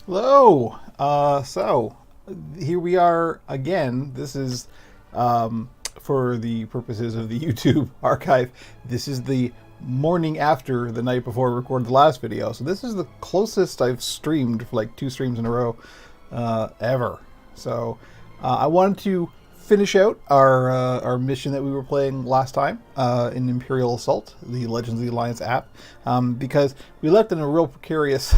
Hello. So here we are again. This is, for the purposes of the YouTube archive, this is the morning after the night before I recorded the last video. So this is the closest I've streamed for like two streams in a row ever. So I wanted to finish out our mission that we were playing last time in Imperial Assault, the Legends of the Alliance app, because we left in a real precarious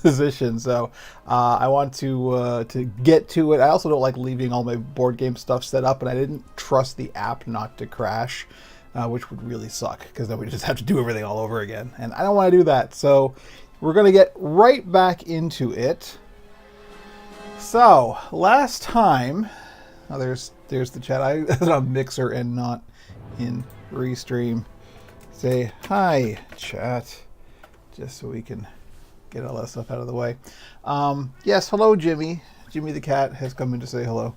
position. So I want to get to it. I also don't like leaving all my board game stuff set up, and I didn't trust the app not to crash, which would really suck because then we just have to do everything all over again, and I don't want to do that. So we're going to get right back into it. So last time, oh, there's the chat. I was on Mixer and not in Restream. Say hi, chat, just so we can get all that stuff out of the way. Yes, hello, Jimmy. Jimmy the cat has come in to say hello.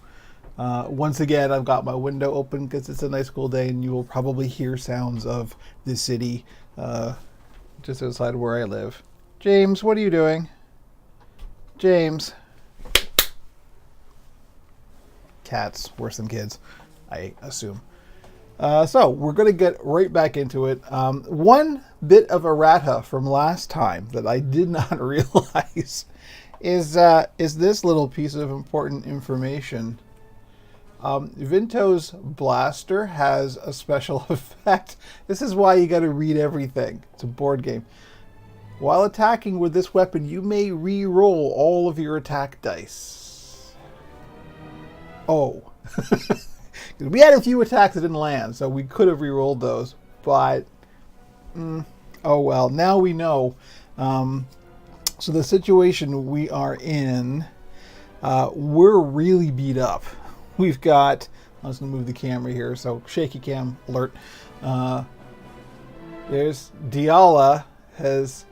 Once again, I've got my window open because it's a nice cool day, and you will probably hear sounds of the city just outside where I live. James, what are you doing? James. Cats worse than kids, I assume. So we're going to get right back into it. One bit of errata from last time that I did not realize is this little piece of important information. Vinto's blaster has a special effect. This is why you got to read everything. It's a board game. While attacking with this weapon, you may re-roll all of your attack dice. Oh, we had a few attacks that didn't land, so we could have re-rolled those, but oh well, now we know. So the situation we are in, we're really beat up. We've got, I'm just going to move the camera here, so shaky cam alert. There's Diala has,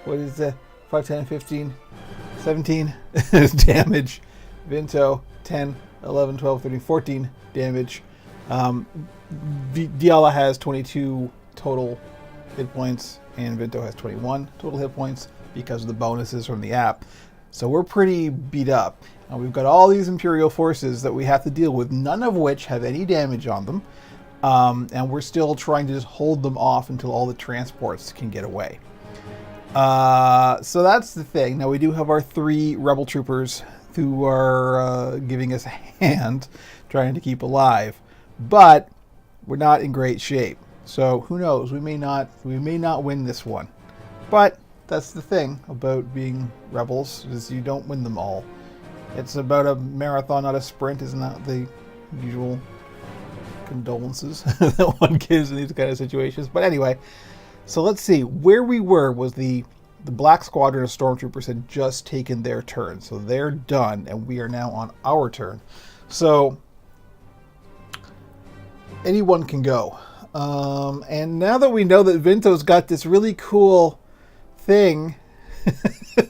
what is that, 5, 10, 15, 17 damage. Vinto, 10, 11, 12, 13, 14 damage. Diala has 22 total hit points, and Vinto has 21 total hit points because of the bonuses from the app. So we're pretty beat up. We've got all these Imperial forces that we have to deal with, none of which have any damage on them. And we're still trying to just hold them off until all the transports can get away. So that's the thing. Now we do have our 3 rebel troopers who are giving us a hand, trying to keep alive, but we're not in great shape. So who knows? We may not win this one. But that's the thing about being rebels, is you don't win them all. It's about a marathon, not a sprint. Isn't that the usual condolences that one gives in these kind of situations? But anyway, so let's see. Where we were was the Black Squadron of Stormtroopers had just taken their turn. So they're done, and we are now on our turn. So anyone can go. And now that we know that Vinto's got this really cool thing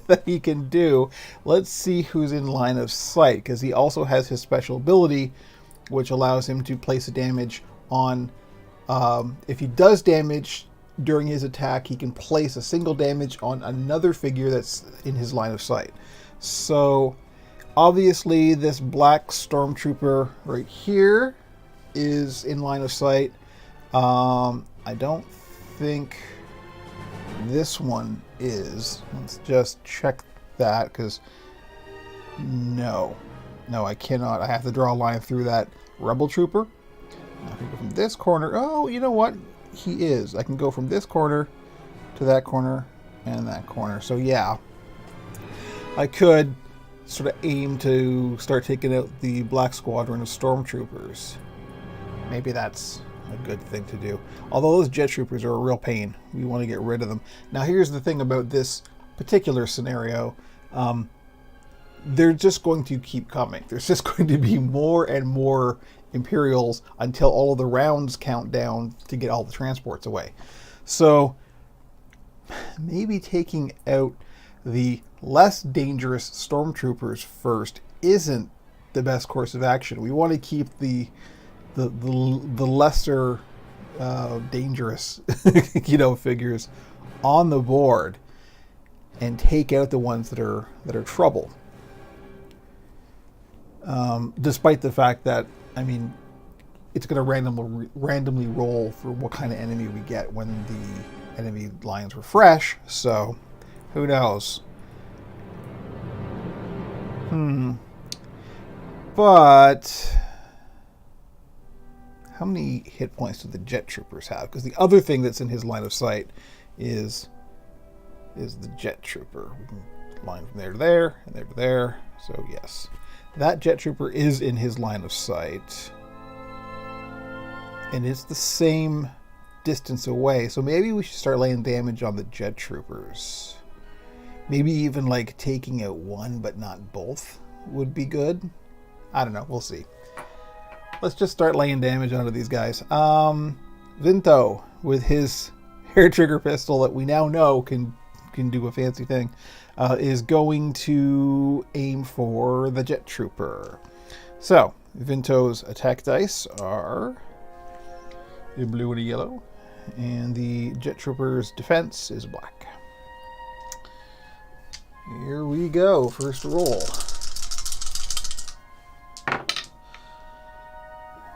that he can do, let's see who's in line of sight, because he also has his special ability, which allows him to place a damage on, if he does damage during his attack, he can place a single damage on another figure that's in his line of sight. So obviously this black stormtrooper right here is in line of sight. I don't think this one is. Let's just check that, because no, I cannot. I have to draw a line through that rebel trooper. I can go from this corner. Oh, you know what? He is. I can go from this corner to that corner and that corner. So yeah, I could sort of aim to start taking out the Black Squadron of Stormtroopers. Maybe that's a good thing to do. Although those jet troopers are a real pain. We want to get rid of them. Now here's the thing about this particular scenario. They're just going to keep coming. There's just going to be more and more Imperials until all of the rounds count down to get all the transports away. So maybe taking out the less dangerous stormtroopers first isn't the best course of action. We want to keep the lesser dangerous figures on the board. and take out the ones that are trouble. Despite the fact that, I mean, it's going to randomly roll for what kind of enemy we get when the enemy lines refresh. So, who knows? But how many hit points do the jet troopers have? Because the other thing that's in his line of sight is the jet trooper. We can line from there to there and there to there. So yes, that jet trooper is in his line of sight, and it's the same distance away. So maybe we should start laying damage on the jet troopers. Maybe even like taking out one but not both would be good. I don't know. We'll see. Let's just start laying damage onto these guys. Vinto, with his hair trigger pistol that we now know can do a fancy thing, is going to aim for the jet trooper. So, Vinto's attack dice are a blue and a yellow, and the jet trooper's defense is black. Here we go. First roll.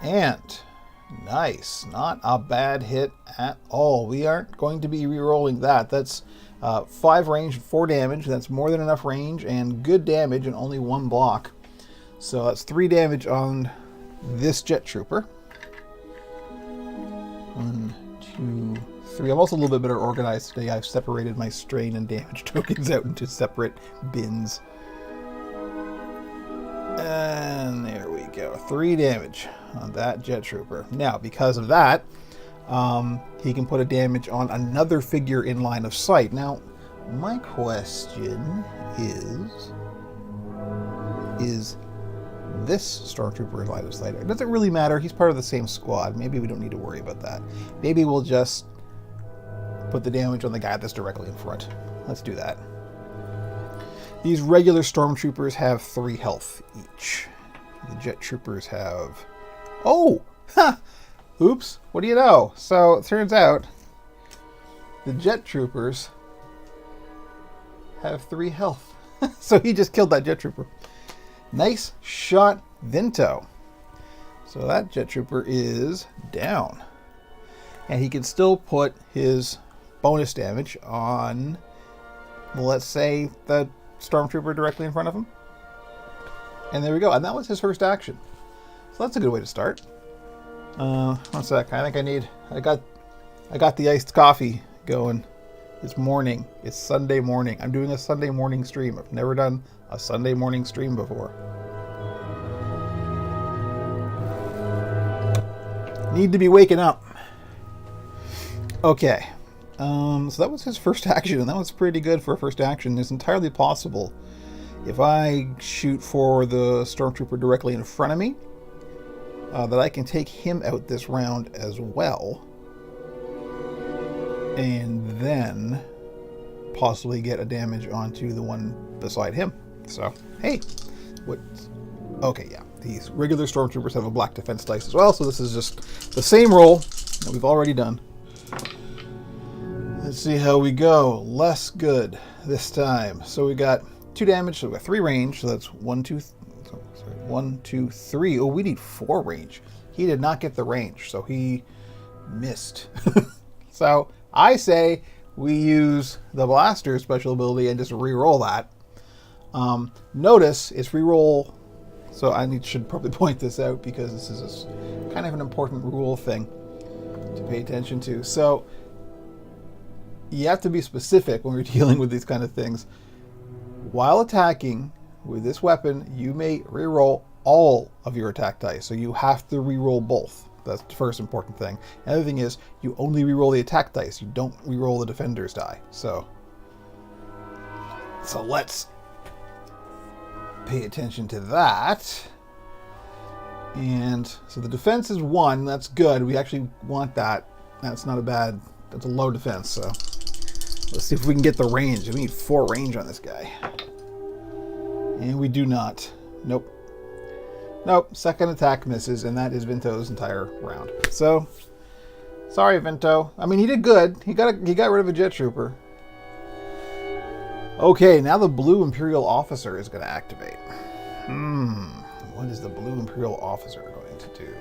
And nice, not a bad hit at all. We aren't going to be re-rolling that. That's 5 range and 4 damage. That's more than enough range and good damage and only 1 block. So that's 3 damage on this jet trooper. 1, 2, 3. I'm also a little bit better organized today. I've separated my strain and damage tokens out into separate bins. And there we go. 3 damage on that jet trooper. Now, because of that, he can put a damage on another figure in line of sight. Now, my question is this stormtrooper in line of sight? Does it really matter? He's part of the same squad. Maybe we don't need to worry about that. Maybe we'll just put the damage on the guy that's directly in front. Let's do that. These regular stormtroopers have 3 health each. The jet troopers have... Oh! Ha! Oops. What do you know? So, it turns out the jet troopers have 3 health. So he just killed that jet trooper. Nice shot, Vinto. So that jet trooper is down. And he can still put his bonus damage on, well, let's say, the stormtrooper directly in front of him. And there we go. And that was his first action. So that's a good way to start. One sec. I think I got the iced coffee going. It's morning. It's Sunday morning. I'm doing a Sunday morning stream. I've never done a Sunday morning stream before. Need to be waking up. Okay. So that was his first action, and that was pretty good for a first action. It's entirely possible if I shoot for the stormtrooper directly in front of me, that I can take him out this round as well, and then possibly get a damage onto the one beside him. So, hey, what? Okay, yeah, these regular stormtroopers have a black defense dice as well, so this is just the same roll that we've already done. Let's see how we go. Less good this time. So we got 2 damage, so we got 3 range, so that's 1, 2, 3. Oh, we need 4 range. He did not get the range, so he missed. So I say we use the blaster special ability and just re-roll that. Notice it's re-roll, so I should probably point this out because this is kind of an important rule thing to pay attention to. So you have to be specific when we're dealing with these kind of things. While attacking with this weapon, you may re-roll all of your attack dice. So you have to re-roll both. That's the first important thing. Another thing is you only re-roll the attack dice. You don't re-roll the defender's die. So let's pay attention to that. And so the defense is 1. That's good. We actually want that. That's not a bad, that's a low defense. So let's see if we can get the range. We need 4 range on this guy. And we do not. Nope. Nope. Second attack misses, and that is Vinto's entire round. So, sorry, Vinto. I mean, he did good. He got rid of a jet trooper. Okay, now the blue Imperial officer is going to activate. What is the blue Imperial officer going to do?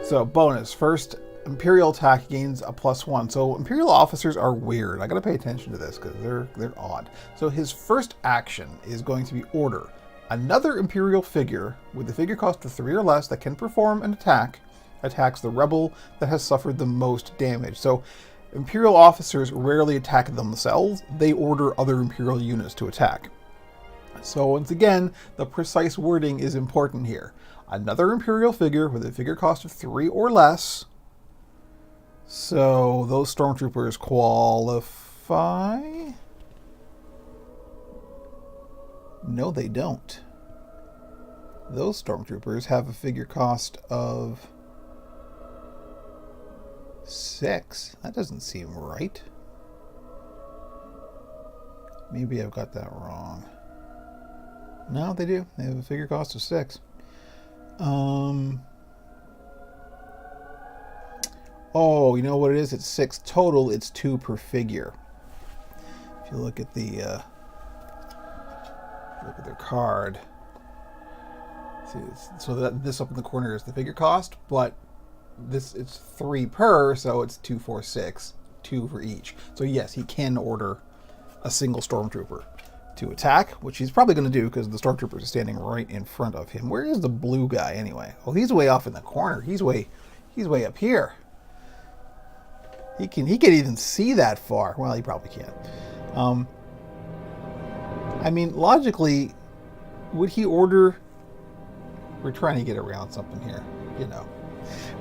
So, bonus. First, Imperial attack gains a +1. So, Imperial officers are weird. I got to pay attention to this because they're odd. So, his first action is going to be order another Imperial figure with a figure cost of 3 or less that can perform an attack attacks the rebel that has suffered the most damage. So, Imperial officers rarely attack themselves. They order other Imperial units to attack. So once again, the precise wording is important here. Another Imperial figure with a figure cost of 3 or less. So those stormtroopers qualify? No, they don't. Those stormtroopers have a figure cost of 6. That doesn't seem right. Maybe I've got that wrong. No, they do. They have a figure cost of 6. Oh, you know what it is? It's 6 total. It's 2 per figure. If you look at their card. See, so this up in the corner is the figure cost, but it's 3 per, so it's 2, 4, 6, 2 for each. So yes, he can order a single stormtrooper to attack, which he's probably going to do because the stormtroopers are standing right in front of him. Where is the blue guy anyway? Oh, he's way off in the corner. He's way up here. He can even see that far. Well, he probably can't. I mean, logically, would he order? We're trying to get around something here, you know.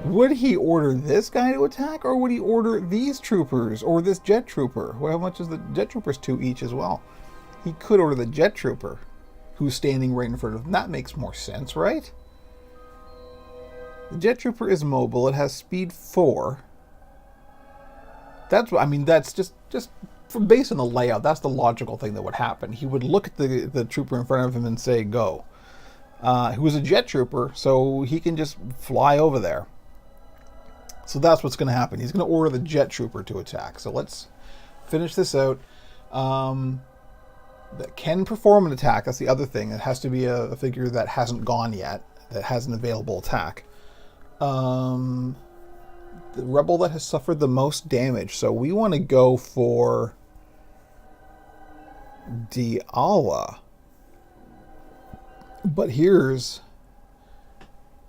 Would he order this guy to attack, or would he order these troopers or this jet trooper? Well, how much is the jet troopers? 2 each as well. He could order the jet trooper, who's standing right in front of him. That makes more sense, right? The jet trooper is mobile. It has speed 4. That's just based on the layout. That's the logical thing that would happen. He would look at the trooper in front of him and say, "Go." Who's a jet trooper, so he can just fly over there. So that's what's going to happen. He's going to order the jet trooper to attack. So let's finish this out. That can perform an attack. That's the other thing. It has to be a figure that hasn't gone yet, that has an available attack. The rebel that has suffered the most damage. So we want to go for Diala. But here's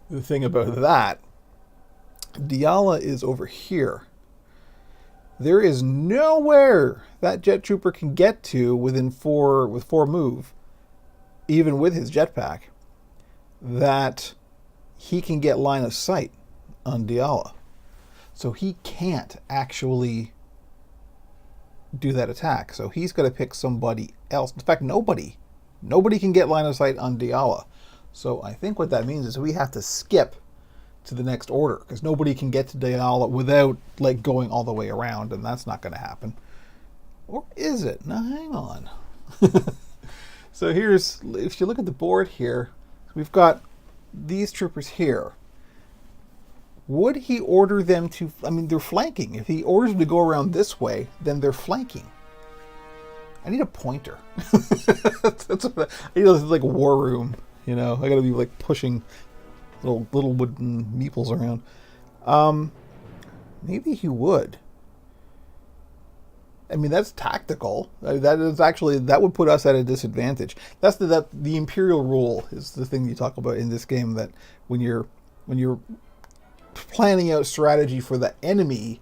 the thing about that. Diala is over here. There is nowhere that jet trooper can get to with 4 move, even with his jetpack, that he can get line of sight on Diala. So he can't actually do that attack. So he's got to pick somebody else. In fact, nobody can get line of sight on Diala. So I think what that means is we have to skip to the next order, because nobody can get to Diala without going all the way around, and that's not going to happen. Or is it? Now hang on. So if you look at the board here, we've got these troopers here. Would he order them to? I mean, they're flanking. If he orders them to go around this way, then they're flanking. I need a pointer. That's what I need a war room. You know, I got to be pushing little wooden meeples around. Maybe he would. I mean, that's tactical. That would put us at a disadvantage. That's the Imperial rule is the thing you talk about in this game, that when you're planning out strategy for the enemy,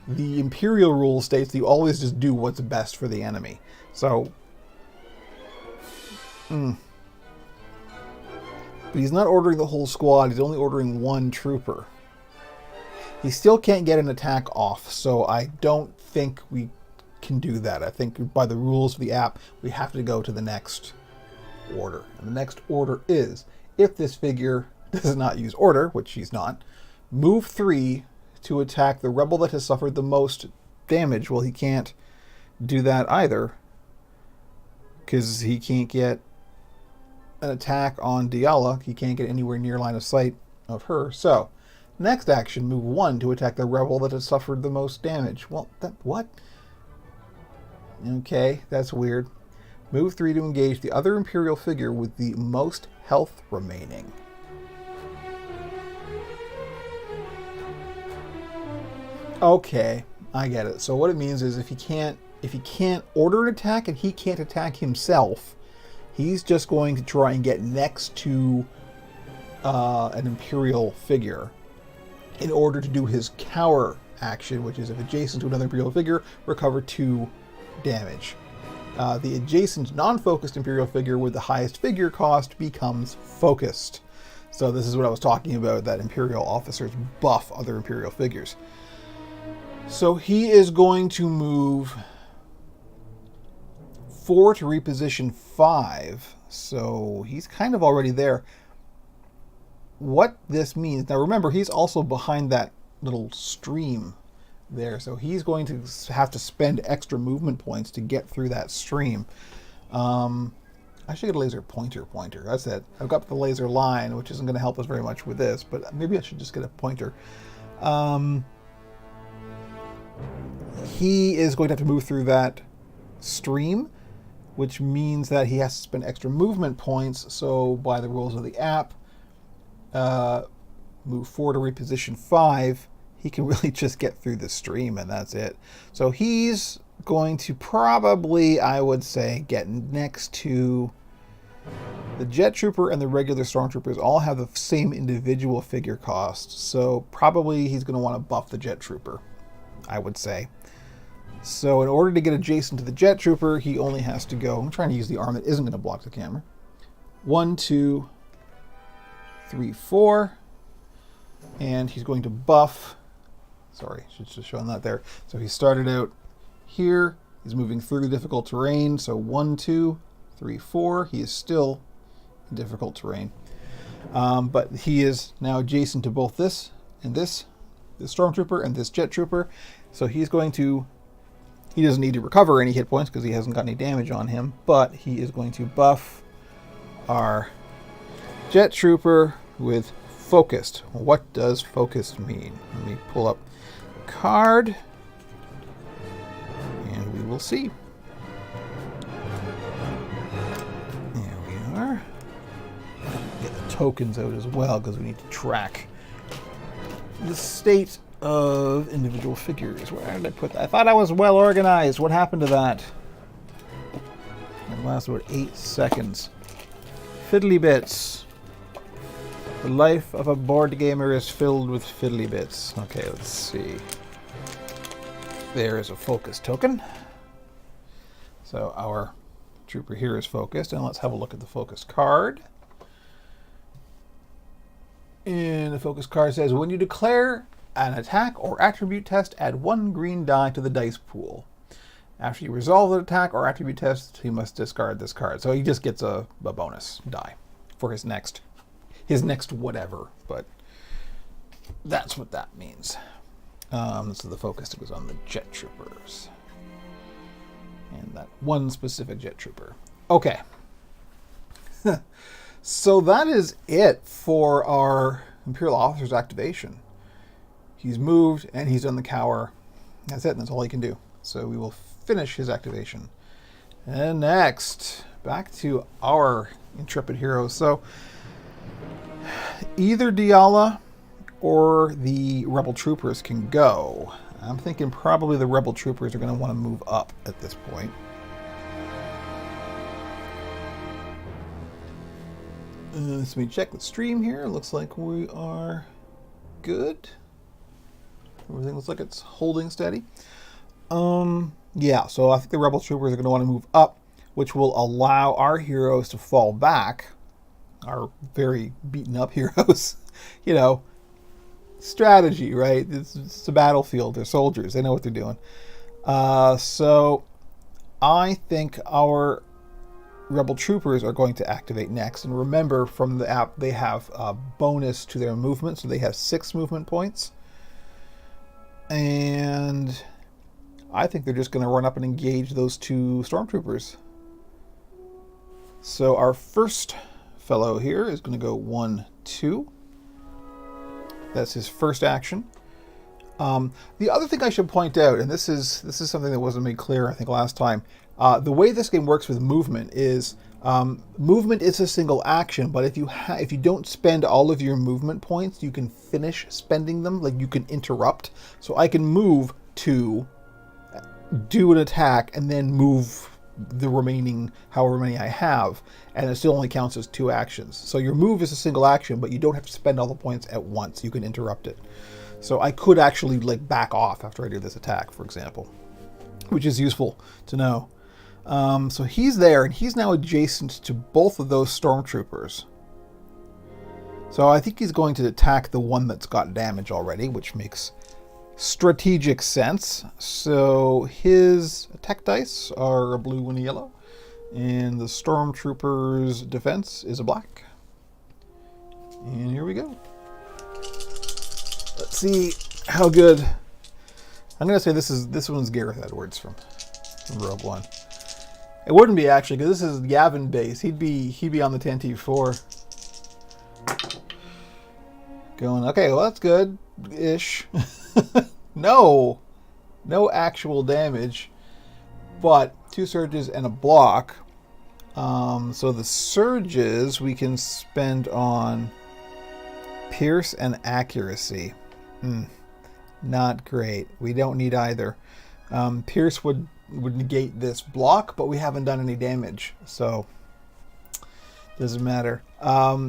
the Imperial rule states that you always just do what's best for the enemy. So, but he's not ordering the whole squad. He's only ordering 1 trooper. He still can't get an attack off, so I don't think we can do that. I think by the rules of the app, we have to go to the next order. And the next order is, if this figure does not use order, which he's not, move 3 to attack the rebel that has suffered the most damage. Well, he can't do that either, because he can't get an attack on Diala. He can't get anywhere near line of sight of her. So, next action, move 1 to attack the rebel that has suffered the most damage. Well, what? Okay, that's weird. Move 3 to engage the other Imperial figure with the most health remaining. Okay, I get it. So what it means is if he can't order an attack and he can't attack himself, he's just going to try and get next to an Imperial figure in order to do his cower action, which is if adjacent to another Imperial figure, recover 2 damage. The adjacent non-focused Imperial figure with the highest figure cost becomes focused. So this is what I was talking about, that Imperial officers buff other Imperial figures. So he is going to move 4 to reposition 5. So he's kind of already there. What this means, now remember, he's also behind that little stream there. So he's going to have to spend extra movement points to get through that stream. I should get a laser pointer. That's it. I've got the laser line, which isn't going to help us very much with this, but maybe I should just get a pointer. He is going to have to move through that stream, which means that he has to spend extra movement points. So by the rules of the app, move 4 to reposition 5, he can really just get through the stream, and that's it. So he's going to probably, I would say, get next to the Jet Trooper, and the regular Stormtroopers all have the same individual figure cost. So probably he's going to want to buff the Jet Trooper, I would say. So in order to get adjacent to the Jet Trooper, he only has to go, I'm trying to use the arm that isn't going to block the camera. 1, 2, 3, 4. And he's going to buff. Sorry, should just show that there. So he started out here. He's moving through difficult terrain. So 1, 2, 3, 4. He is still in difficult terrain. But he is now adjacent to both this and this Stormtrooper and this Jet Trooper. So he's going to, he doesn't need to recover any hit points because he hasn't got any damage on him, but he is going to buff our Jet Trooper with focused. What does focused mean? Let me pull up the card and we will see. There we are. Get the tokens out as well because we need to track the state of individual figures. Where did I put that? I thought I was well organized. What happened to that? It lasted about 8 seconds. Fiddly bits. The life of a board gamer is filled with fiddly bits. Okay, let's see. There is a focus token. So our trooper here is focused, and let's have a look at the focus card. And the focus card says, when you declare an attack or attribute test, add 1 green die to the dice pool. After you resolve the attack or attribute test, he must discard this card. So he just gets a bonus die for his next whatever. But that's what that means. So the focus goes on the Jet Troopers. And that one specific Jet Trooper. Okay. So that is it for our Imperial Officer's activation. He's moved and he's done the cower. That's it. That's all he can do. So we will finish his activation. And next, back to our intrepid heroes. So either Diala or the Rebel Troopers can go. I'm thinking probably the Rebel Troopers are going to want to move up at this point. So we check the stream here. Looks like we are good. Everything looks like it's holding steady. Yeah, so I think the Rebel Troopers are going to want to move up, which will allow our heroes to fall back. Our very beaten up heroes. You know, strategy, right? It's a battlefield. They're soldiers. They know what they're doing. So I think our Rebel Troopers are going to activate next. And remember, from the app, they have a bonus to their movement. So they have 6 movement points. And I think they're just going to run up and engage those 2 Stormtroopers. So our first fellow here is going to go 1, 2. That's his first action. The other thing I should point out, and this is something that wasn't made clear, I think, last time. The way this game works with movement is movement is a single action, but if you don't spend all of your movement points, you can finish spending them. Like you can interrupt. So I can move to do an attack and then move the remaining however many I have, and it still only counts as 2 actions. So your move is a single action, but you don't have to spend all the points at once. You can interrupt it. So I could actually like back off after I do this attack, for example, which is useful to know. So he's there, and he's now adjacent to both of those stormtroopers. So I think he's going to attack the one that's got damage already, which makes strategic sense. So his attack dice are a blue and a yellow, and the stormtrooper's defense is a black. And here we go. Let's see how good. I'm gonna say this one's Gareth Edwards from Rogue One. It wouldn't be actually, because this is Yavin base. He'd be on the Tantive 4. Going, okay, well that's good ish. No actual damage, but 2 surges and a block. So the surges we can spend on pierce and accuracy. Not great. We don't need either. Pierce would negate this block, but we haven't done any damage, so doesn't matter.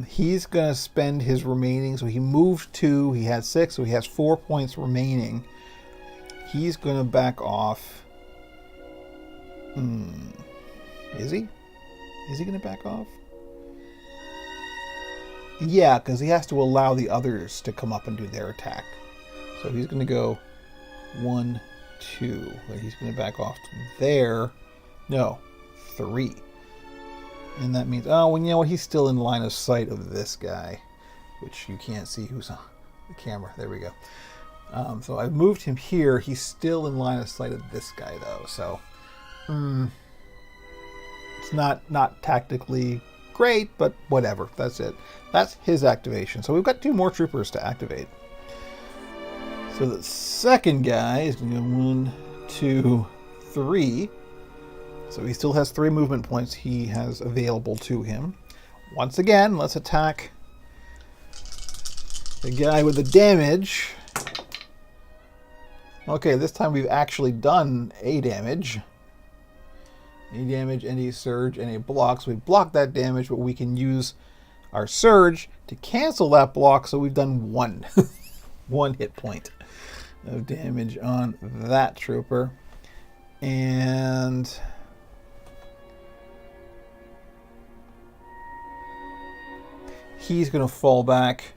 He's gonna spend his remaining, so he moved 2, he had 6, so he has 4 points remaining. He's gonna back off. Is he gonna back off? Yeah, because he has to allow the others to come up and do their attack. So he's gonna go 1, 2. He's going to back off there. No, 3. And that means, oh, well, you know what? He's still in line of sight of this guy, which you can't see who's on the camera. There we go. So I've moved him here. He's still in line of sight of this guy, though. So it's not tactically great, but whatever. That's it. That's his activation. So we've got 2 more troopers to activate. So the second guy is going to go 1, 2, 3. So he still has 3 movement points he has available to him. Once again, let's attack the guy with the damage. Okay, this time we've actually done a damage. A damage and a surge and a block. So we blocked that damage, but we can use our surge to cancel that block. So we've done 1. 1 hit point of damage on that trooper. And he's going to fall back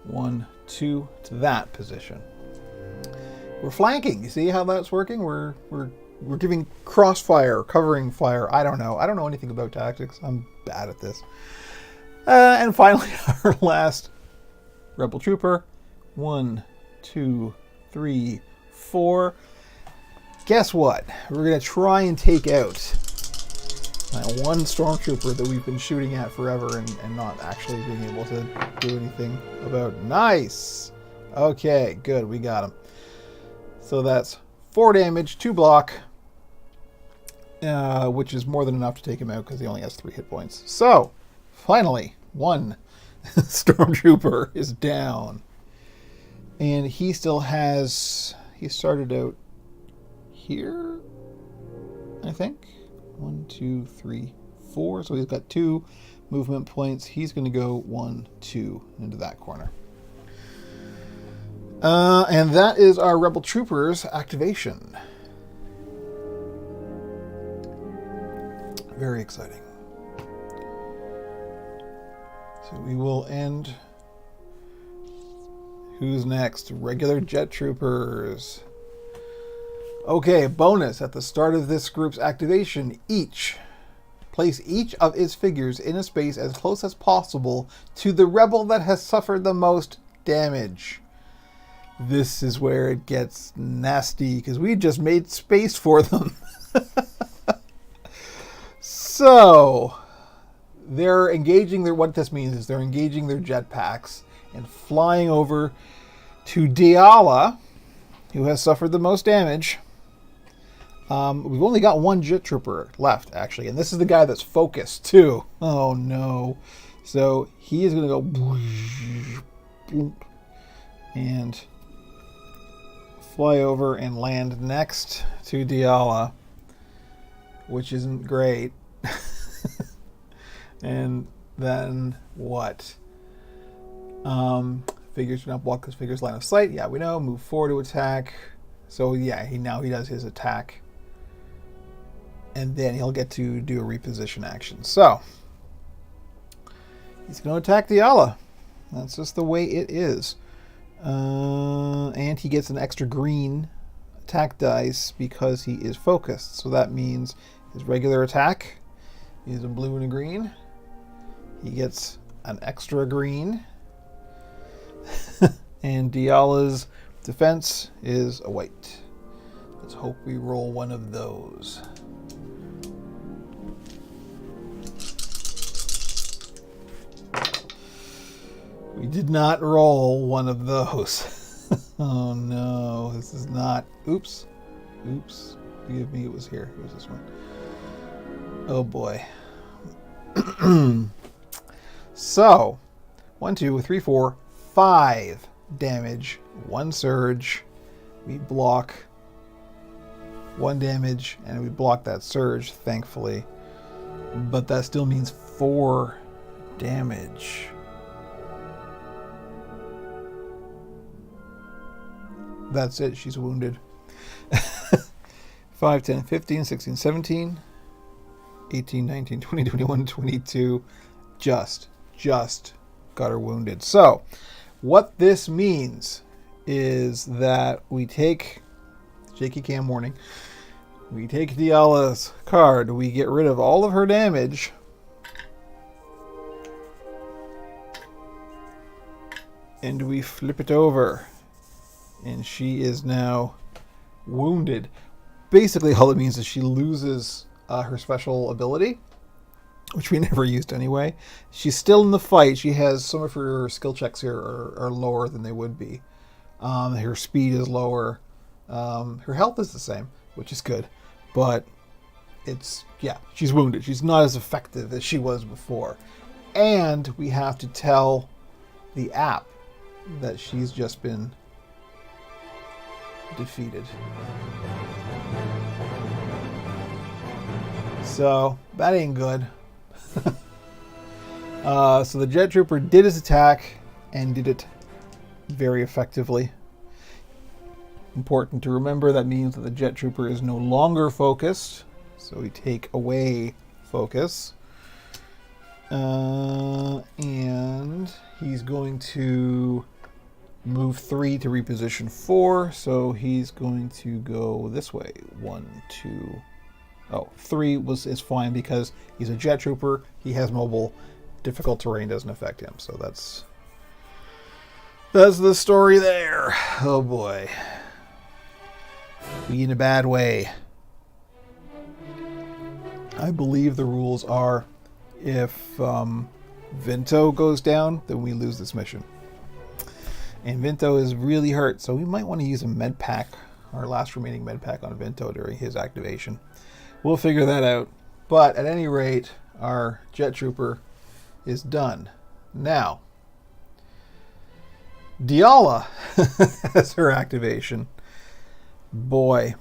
1, 2 to that position. We're flanking. You see how that's working? We're giving crossfire, covering fire. I don't know anything about tactics. I'm bad at this. And finally, our last rebel trooper. 1, 2, 3, 4. Guess what? We're going to try and take out that one stormtrooper that we've been shooting at forever and not actually being able to do anything about. Nice! Okay, good. We got him. So that's 4 damage, 2 block, which is more than enough to take him out because he only has 3 hit points. So, finally, 1 stormtrooper is down. And he still has... He started out here, I think. 1, 2, 3, 4. So he's got 2 movement points. He's going to go 1, 2 into that corner. And that is our Rebel Troopers activation. Very exciting. So we will end... Who's next? Regular Jet Troopers. Okay, bonus. At the start of this group's activation, place each of its figures in a space as close as possible to the rebel that has suffered the most damage. This is where it gets nasty, because we just made space for them. So, they're engaging what this means is they're engaging their jetpacks and flying over to Diala, who has suffered the most damage. We've only got one Jet Trooper left, actually, and this is the guy that's focused, too. Oh, no. So he is going to go and fly over and land next to Diala, which isn't great. And then what? Figures do not block this figure's line of sight. Yeah, we know. Move forward to attack. So yeah, he does his attack. And then he'll get to do a reposition action. So he's going to attack Diala. That's just the way it is. And he gets an extra green attack dice because he is focused. So that means his regular attack is a blue and a green. He gets an extra green. And Diala's defense is a white. Let's hope we roll one of those. We did not roll one of those. Oh no, this is not. Oops. Forgive me, it was here. It was this one. Oh boy. So, 1, 2, 3, 4, 5 damage, 1 surge. We block 1 damage, and we block that surge, thankfully. But that still means 4 damage. That's it, she's wounded. 5, 10, 15, 16, 17, 18, 19, 20, 21, 22. Just got her wounded. So, what this means is that we take, shaky cam warning, we take Diala's card, we get rid of all of her damage, and we flip it over, and she is now wounded. Basically, all it means is she loses her special ability, which we never used anyway. She's still in the fight. She has some of her skill checks here are lower than they would be. Her speed is lower. Her health is the same, which is good. But she's wounded. She's not as effective as she was before. And we have to tell the app that she's just been defeated. So that ain't good. So the Jet Trooper did his attack and did it very effectively. Important to remember, that means that the Jet Trooper is no longer focused. So we take away focus. And he's going to move 3 to reposition 4. So he's going to go this way. 1, 2. Oh, 3 is fine because he's a Jet Trooper. He has mobile. Difficult terrain doesn't affect him. So that's the story there. Oh boy. We in a bad way. I believe the rules are if Vinto goes down, then we lose this mission. And Vinto is really hurt, so we might want to use a med pack, our last remaining med pack on Vinto during his activation. We'll figure that out. But at any rate, our Jet Trooper is done. Now, Diala has her activation. Boy.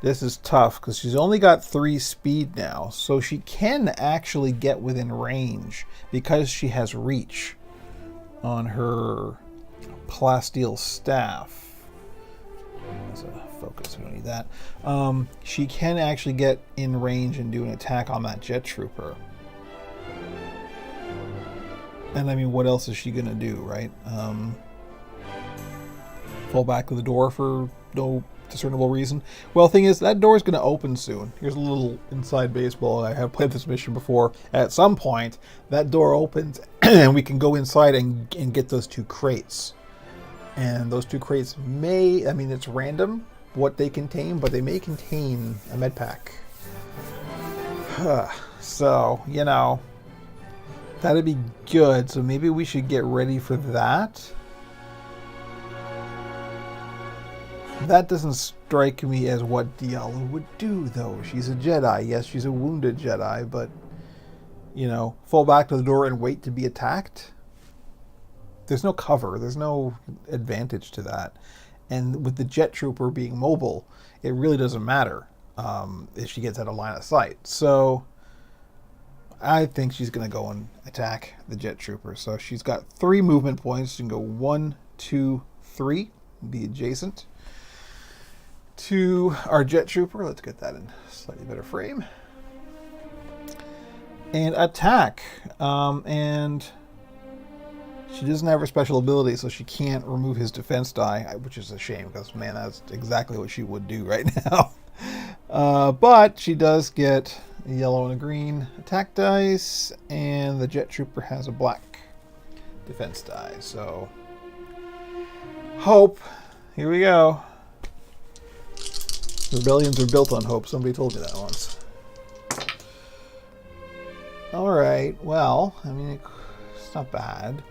This is tough because she's only got 3 speed now. So she can actually get within range because she has reach on her plasteel staff. That's a focus, we don't need that. She can actually get in range and do an attack on that Jet Trooper. And I mean, what else is she going to do, right? Fall back to the door for no discernible reason. Well, the thing is, that door is going to open soon. Here's a little inside baseball. I have played this mission before. At some point, that door opens and we can go inside and get those 2 crates. And those 2 crates may, I mean, it's random what they contain, but they may contain a med pack. So, you know, that'd be good. So maybe we should get ready for that. That doesn't strike me as what Diallo would do, though. She's a Jedi. Yes, she's a wounded Jedi, but, you know, fall back to the door and wait to be attacked? There's no cover. There's no advantage to that. And with the Jet Trooper being mobile, it really doesn't matter if she gets out of line of sight. So I think she's going to go and attack the Jet Trooper. So she's got 3 movement points. She can go 1, 2, 3, be adjacent to our Jet Trooper. Let's get that in slightly better frame. And attack. And she doesn't have her special ability, so she can't remove his defense die, which is a shame because, man, that's exactly what she would do right now. But she does get a yellow and a green attack dice, and the Jet Trooper has a black defense die. So, hope. Here we go. Rebellions are built on hope. Somebody told me that once. Alright, well, I mean, it's not bad.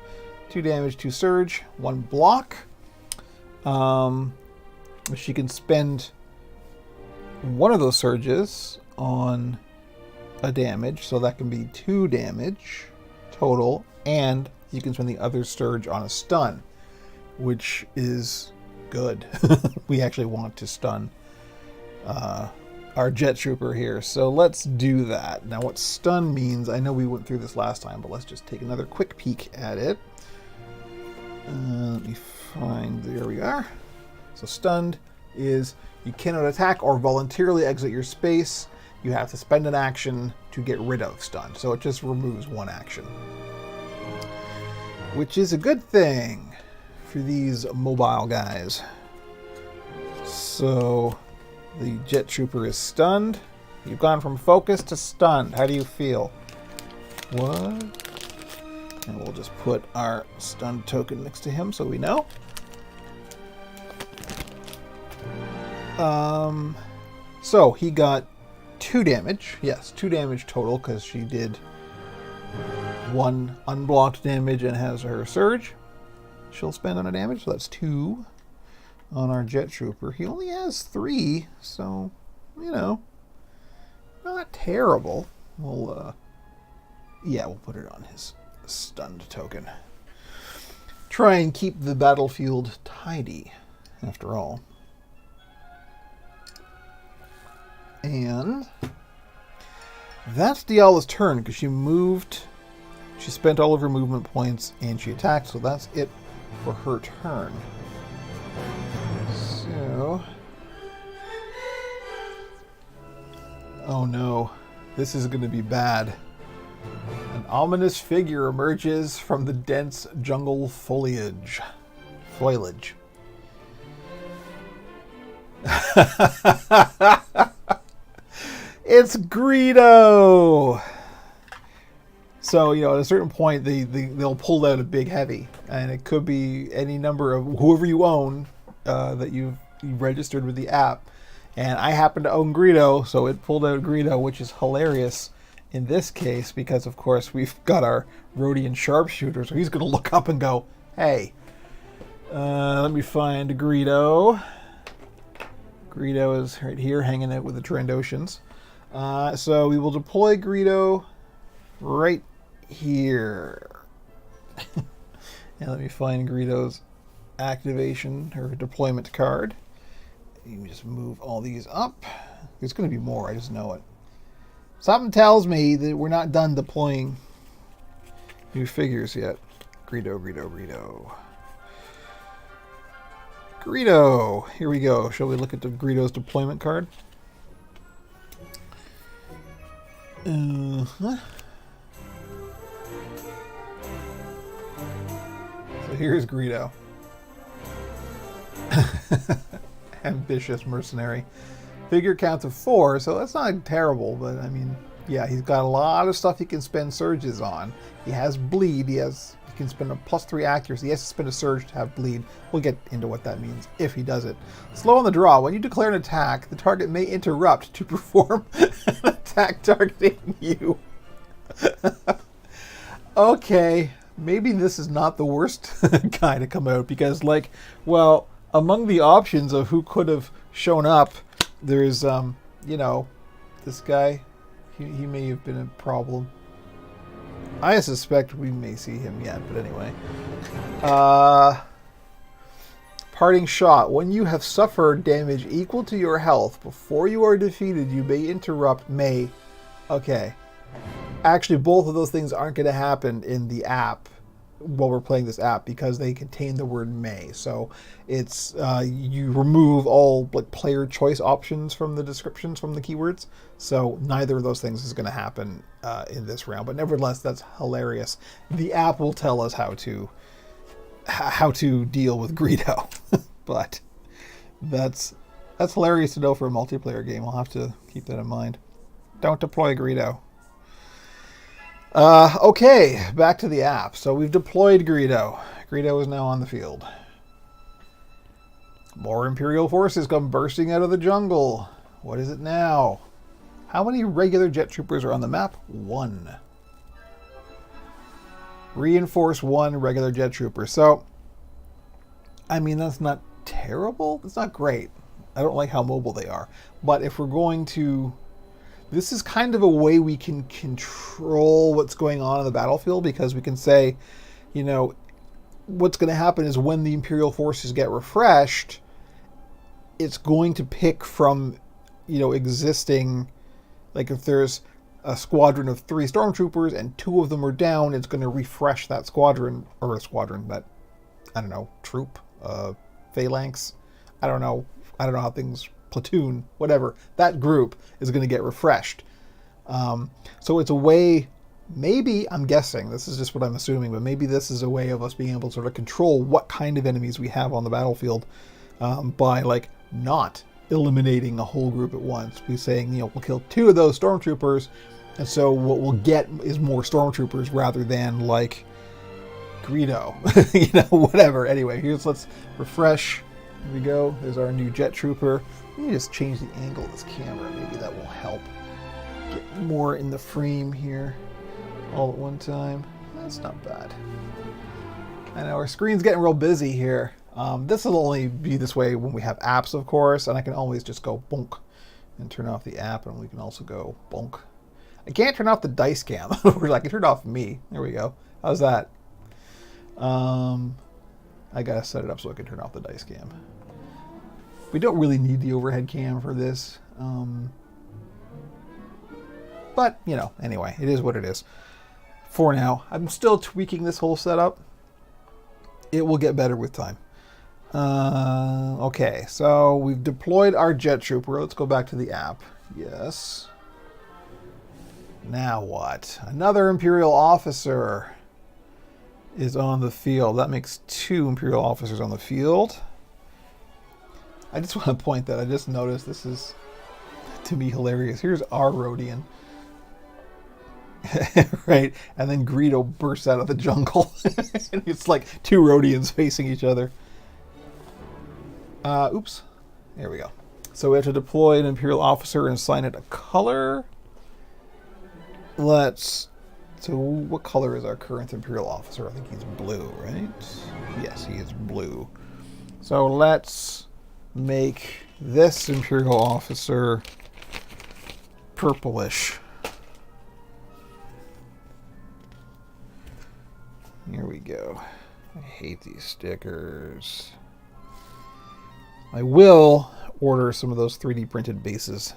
2 damage, 2 surge, 1 block. She can spend one of those surges on a damage, so that can be 2 damage total, and you can spend the other surge on a stun, which is good. We actually want to stun our Jet Trooper here, so let's do that. Now, what stun means, I know we went through this last time, but let's just take another quick peek at it. Let me find, there we are. So stunned is you cannot attack or voluntarily exit your space. You have to spend an action to get rid of stun. So it just removes 1 action, which is a good thing for these mobile guys. So the Jet Trooper is stunned. You've gone from focused to stunned. How do you feel? What? And we'll just put our stunned token next to him so we know. So he got 2 damage. Yes, 2 damage total because she did 1 unblocked damage and has her surge. She'll spend on a damage, so that's 2 on our Jet Trooper. He only has 3, so, you know, not terrible. We'll put it on his stunned token. Try and keep the battlefield tidy, after all. And that's Diala's turn because she moved. She spent all of her movement points and she attacked, so that's it for her turn. So, oh no, this is going to be bad. An ominous figure emerges from the dense jungle foliage. It's Greedo! So, you know, at a certain point, they'll pull out a big heavy, and it could be any number of whoever you own that you've registered with the app. And I happen to own Greedo, so it pulled out Greedo, which is hilarious in this case because, of course, we've got our Rhodian sharpshooter, so he's going to look up and go, hey, let me find Greedo. Greedo is right here hanging out with the Trandoshans. So we will deploy Greedo right here. And let me find Greedo's activation or deployment card. You can just move all these up. There's going to be more, I just know it. Something tells me that we're not done deploying new figures yet. Greedo. Greedo! Here we go. Shall we look at the Greedo's deployment card? So here's Greedo. Ambitious mercenary. Figure count of 4, so that's not terrible, but I mean, yeah, he's got a lot of stuff he can spend surges on. He has bleed, he can spend a +3 accuracy, he has to spend a surge to have bleed. We'll get into what that means if he does it. Slow on the draw. When you declare an attack, the target may interrupt to perform an attack targeting you. Okay, maybe this is not the worst guy to come out because, like, well, among the options of who could have shown up, there's, you know, this guy. He may have been a problem. I suspect we may see him yet, but anyway. Parting shot. When you have suffered damage equal to your health before you are defeated, you may interrupt May. Okay. Actually, both of those things aren't going to happen in the app while we're playing this app because they contain the word may. So it's you remove all like player choice options from the descriptions from the keywords. So neither of those things is going to happen in this round. But nevertheless, that's hilarious. The app will tell us how to deal with Greedo. But that's hilarious to know for a multiplayer game. I'll have to keep that in mind. Don't deploy Greedo. Okay, back to the app. So we've deployed Greedo. Greedo is now on the field. More Imperial forces come bursting out of the jungle. What is it now? How many regular jet troopers are on the map? 1. Reinforce 1 regular jet trooper. So, I mean, that's not terrible. It's not great. I don't like how mobile they are. But if we're going to... This is kind of a way we can control what's going on in the battlefield, because we can say, you know, what's going to happen is when the Imperial forces get refreshed, it's going to pick from, you know, existing, like if there's a squadron of 3 stormtroopers and 2 of them are down, it's going to refresh that squadron, or a squadron, that, I don't know, troop, phalanx, I don't know how things... platoon, whatever, that group is going to get refreshed. So it's a way, maybe, I'm guessing, this is just what I'm assuming, but maybe this is a way of us being able to sort of control what kind of enemies we have on the battlefield by, like, not eliminating a whole group at once. We're saying, you know, we'll kill 2 of those stormtroopers, and so what we'll get is more stormtroopers rather than, like, Greedo, you know, whatever. Anyway, let's refresh. Here we go. There's our new jet trooper. Let me just change the angle of this camera. Maybe that will help get more in the frame here all at one time. That's not bad. I know our screen's getting real busy here. This will only be this way when we have apps, of course, and I can always just go bonk and turn off the app, and we can also go bonk. I can't turn off the dice cam. I can turn it off me. There we go. How's that? I gotta set it up so I can turn off the dice cam. We don't really need the overhead cam for this. But, you know, anyway, it is what it is. For now, I'm still tweaking this whole setup. It will get better with time. Okay, so we've deployed our jet trooper. Let's go back to the app. Yes. Now what? Another Imperial officer is on the field. That makes 2 Imperial officers on the field. I just want to point that I just noticed this is, to me, hilarious. Here's our Rodian. Right? And then Greedo bursts out of the jungle. And it's like 2 Rodians facing each other. Oops. There we go. So we have to deploy an Imperial officer and assign it a color. So what color is our current Imperial officer? I think he's blue, right? Yes, he is blue. So let's make this Imperial officer purplish. Here we go. I hate these stickers. I will order some of those 3D printed bases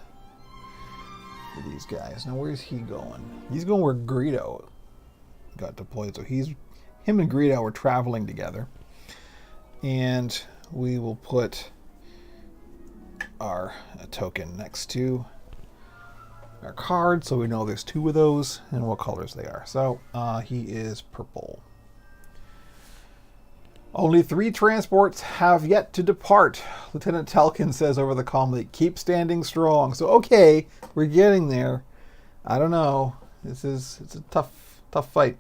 for these guys. Now, where's he going? He's going where Greedo got deployed. So him and Greedo are traveling together. And we will put our token next to our card so we know there's 2 of those and what colors they are. So he is purple. Only 3 transports have yet to depart. Lieutenant Talkin says over the comm, keep standing strong. So, okay, we're getting there. I don't know. It's a tough fight.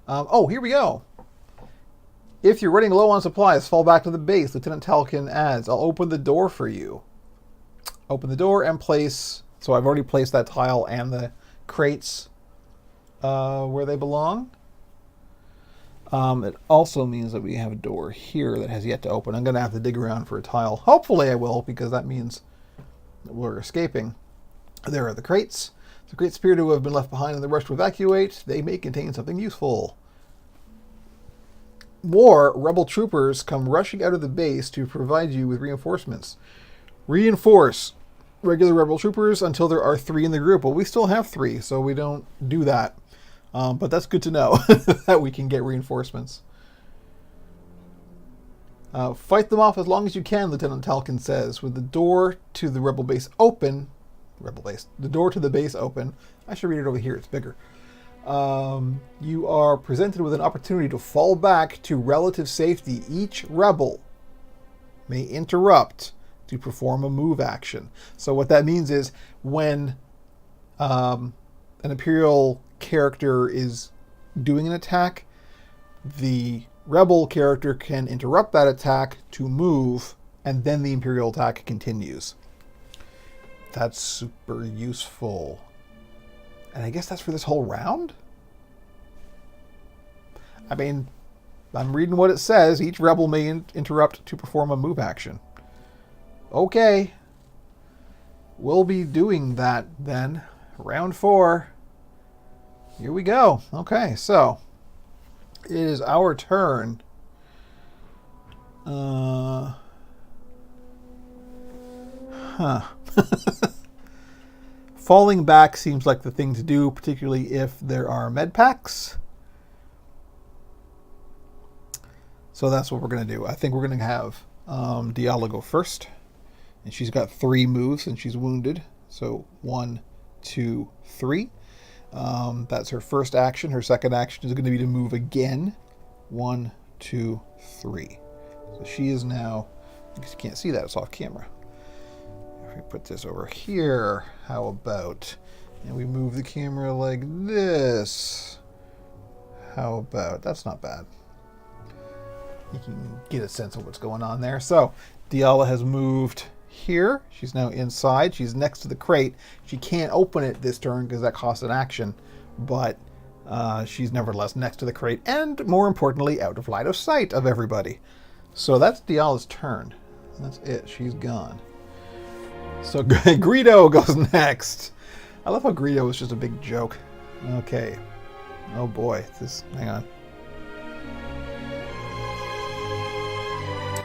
Oh, here we go. If you're running low on supplies, fall back to the base. Lieutenant Talkin adds, I'll open the door for you. Open the door and place... So I've already placed that tile and the crates where they belong. It also means that we have a door here that has yet to open. I'm going to have to dig around for a tile. Hopefully I will, because that means that we're escaping. There are the crates. The crates appear to have been left behind in the rush to evacuate. They may contain something useful. More rebel troopers come rushing out of the base to provide you with reinforcements. Reinforce regular rebel troopers until there are 3 in the group. Well, we still have 3, so we don't do that. But that's good to know that we can get reinforcements. Fight them off as long as you can, Lieutenant Talkin says. With the door to the rebel base open, the door to the base open. I should read it over here. It's bigger. You are presented with an opportunity to fall back to relative safety. Each rebel may interrupt to perform a move action. So what that means is when an Imperial character is doing an attack, the rebel character can interrupt that attack to move, and then the Imperial attack continues. That's super useful. And I guess that's for this whole round? I mean, I'm reading what it says. Each rebel may interrupt to perform a move action. Okay. We'll be doing that then. Round 4. Here we go. Okay, so it is our turn. Falling back seems like the thing to do, particularly if there are med packs. So that's what we're going to do. I think we're going to have Diala go first. And she's got 3 moves and she's wounded. So 1, 2, 3. That's her first action. Her second action is going to be to move again. 1, 2, 3. So she is now, you can't see that, it's off camera. If we put this over here, how about, and we move the camera like this. How about, that's not bad. You can get a sense of what's going on there. So Diala has moved here. She's now inside. She's next to the crate. She can't open it this turn because that costs an action, but she's nevertheless next to the crate and, more importantly, out of line of sight of everybody. So that's Diala's turn. That's it. She's gone. So Greedo goes next. I love how Greedo is just a big joke. Okay. Oh boy. Hang on.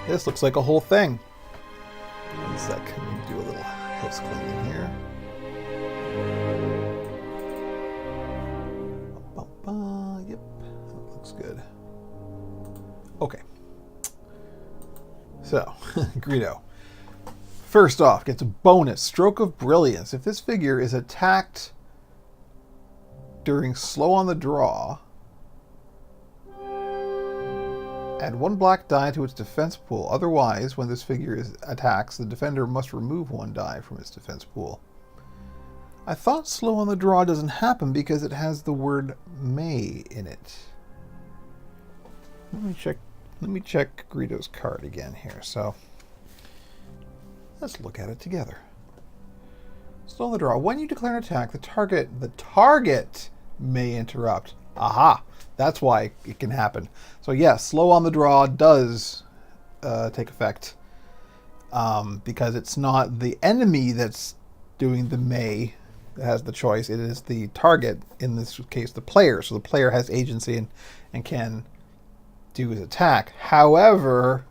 This looks like a whole thing. One sec. Let me do a little house cleaning here. Yep. That looks good. Okay. So, Greedo. First off, gets a bonus, Stroke of Brilliance. If this figure is attacked during slow on the draw, add 1 black die to its defense pool. Otherwise, when this figure attacks, the defender must remove 1 die from its defense pool. I thought slow on the draw doesn't happen because it has the word may in it. Let me check Greedo's card again here. So let's look at it together. Slow on the draw. When you declare an attack, the target may interrupt. Aha! That's why it can happen. So yes, slow on the draw does take effect because it's not the enemy that's doing the may that has the choice. It is the target, in this case the player. So the player has agency and can do his attack. However,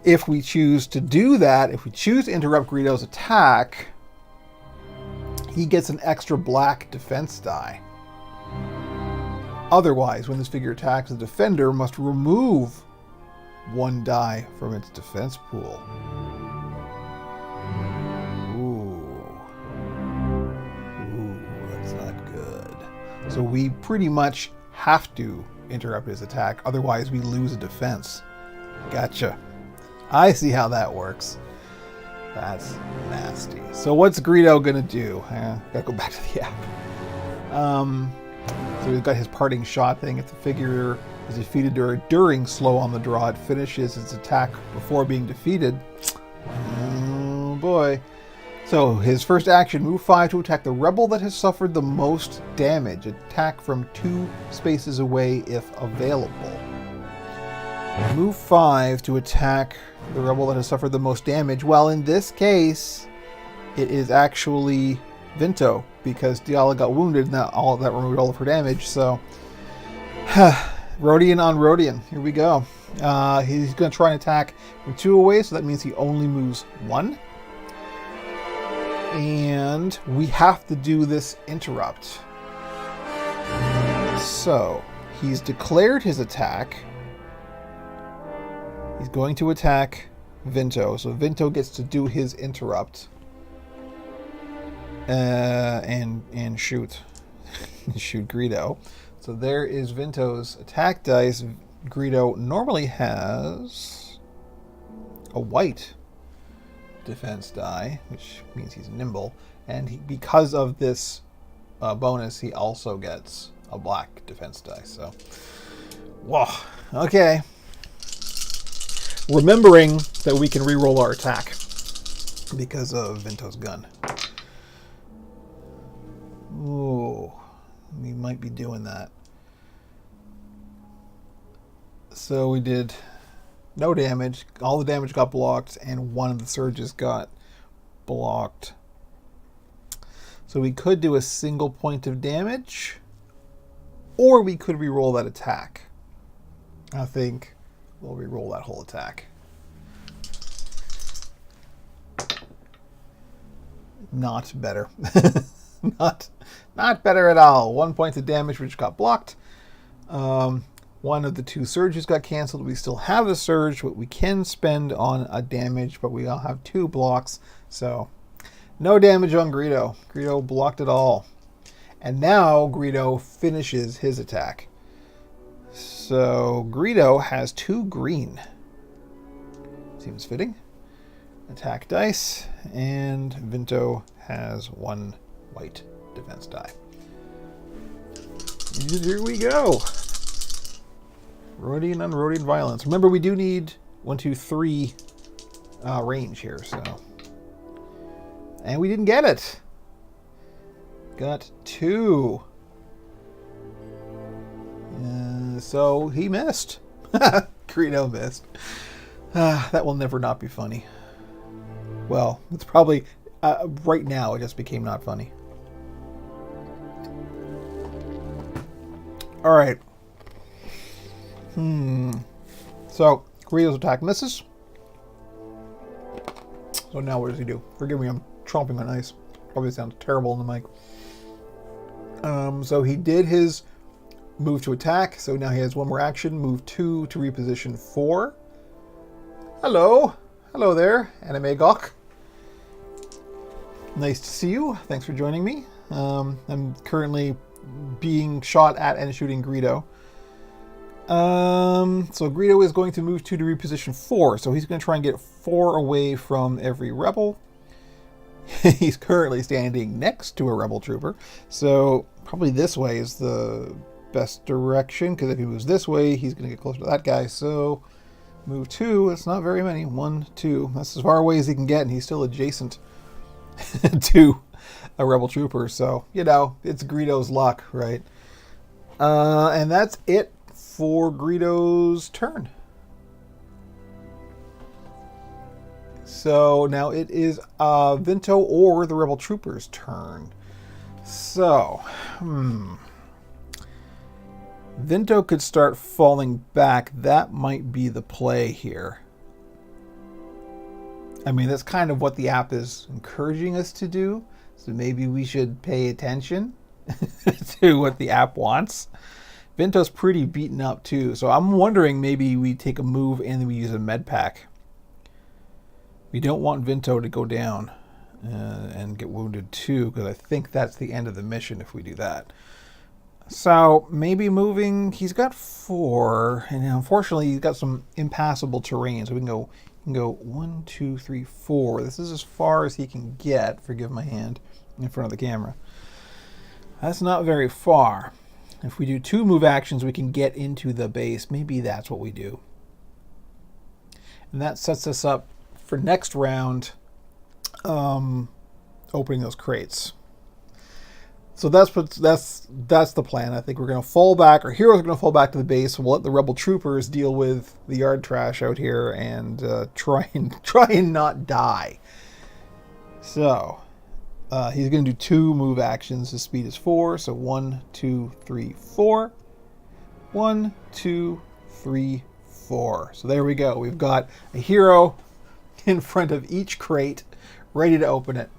if we choose to do that, if we choose to interrupt Greedo's attack, he gets an extra black defense die. Otherwise, when this figure attacks, the defender must remove 1 die from its defense pool. Ooh, that's not good. So we pretty much have to interrupt his attack, otherwise we lose a defense. Gotcha. I see how that works. That's nasty. So what's Greedo gonna do? Gotta go back to the app. So he's got his parting shot thing. If the figure is defeated during slow on the draw, it finishes its attack before being defeated. Oh boy. So his first action, move 5 to attack the rebel that has suffered the most damage. Attack from 2 spaces away if available. Move 5 to attack the rebel that has suffered the most damage. Well, in this case, it is actually Vinto, because Diala got wounded and that removed all of her damage. So, Rodian on Rodian. Here we go. He's going to try and attack from 2 away, so that means he only moves 1. And we have to do this interrupt. So, he's declared his attack. He's going to attack Vinto. So Vinto gets to do his interrupt. And shoot. Shoot Greedo. So there is Vinto's attack dice. Greedo normally has a white defense die, which means he's nimble. And because of this bonus, he also gets a black defense die. So, whoa. Okay. Remembering that we can reroll our attack because of Vinto's gun. Ooh, we might be doing that. So we did no damage. All the damage got blocked, and one of the surges got blocked. So we could do a single point of damage, or we could reroll that attack. I think we'll reroll that whole attack. Not better. Not better at all. 1 point of damage, which got blocked. One of the 2 surges got canceled. We still have a surge, but we can spend on a damage, but we all have 2 blocks. So, no damage on Greedo. Greedo blocked it all. And now Greedo finishes his attack. So, Greedo has 2 green. Seems fitting. Attack dice. And Vinto has 1 white defense die. And here we go. Rodian on Rodian violence. Remember, we do need 1, 2, 3 range here, so. And we didn't get it. Got 2. So he missed. Greedo missed. That will never not be funny. Well, it's probably right now it just became not funny. All right. So Greedo's attack misses. So now what does he do? Forgive me, I'm chomping on ice. Probably sounds terrible in the mic. So he did his move to attack. So now he has 1 more action. Move 2 to reposition 4. Hello. Hello there, Anime Gawk. Nice to see you. Thanks for joining me. I'm currently being shot at and shooting Greedo. So Greedo is going to move 2 to reposition 4. So he's going to try and get 4 away from every rebel. He's currently standing next to a rebel trooper. So probably this way is the best direction, because if he moves this way, he's going to get closer to that guy. So move 2, it's not very many. 1, 2. That's as far away as he can get, and he's still adjacent to a rebel trooper. So, you know, it's Greedo's luck, right? And that's it for Greedo's turn. So now it is Vinto or the rebel trooper's turn. So, Vinto could start falling back. That might be the play here. I mean, that's kind of what the app is encouraging us to do. So maybe we should pay attention to what the app wants. Vinto's pretty beaten up too. So I'm wondering maybe we take a move and then we use a med pack. We don't want Vinto to go down and get wounded too, because I think that's the end of the mission if we do that. So maybe moving, he's got 4, and unfortunately he's got some impassable terrain. So we can go 1, 2, 3, 4. This is as far as he can get, forgive my hand, in front of the camera. That's not very far. If we do 2 move actions, we can get into the base. Maybe that's what we do. And that sets us up for next round. opening those crates. So that's the plan. I think we're going to fall back. Our heroes are going to fall back to the base. We'll let the rebel troopers deal with the yard trash out here and try and not die. So he's going to do 2 move actions. His speed is 4. So 1, 2, 3, 4. 1, 2, 3, 4. So there we go. We've got a hero in front of each crate, ready to open it.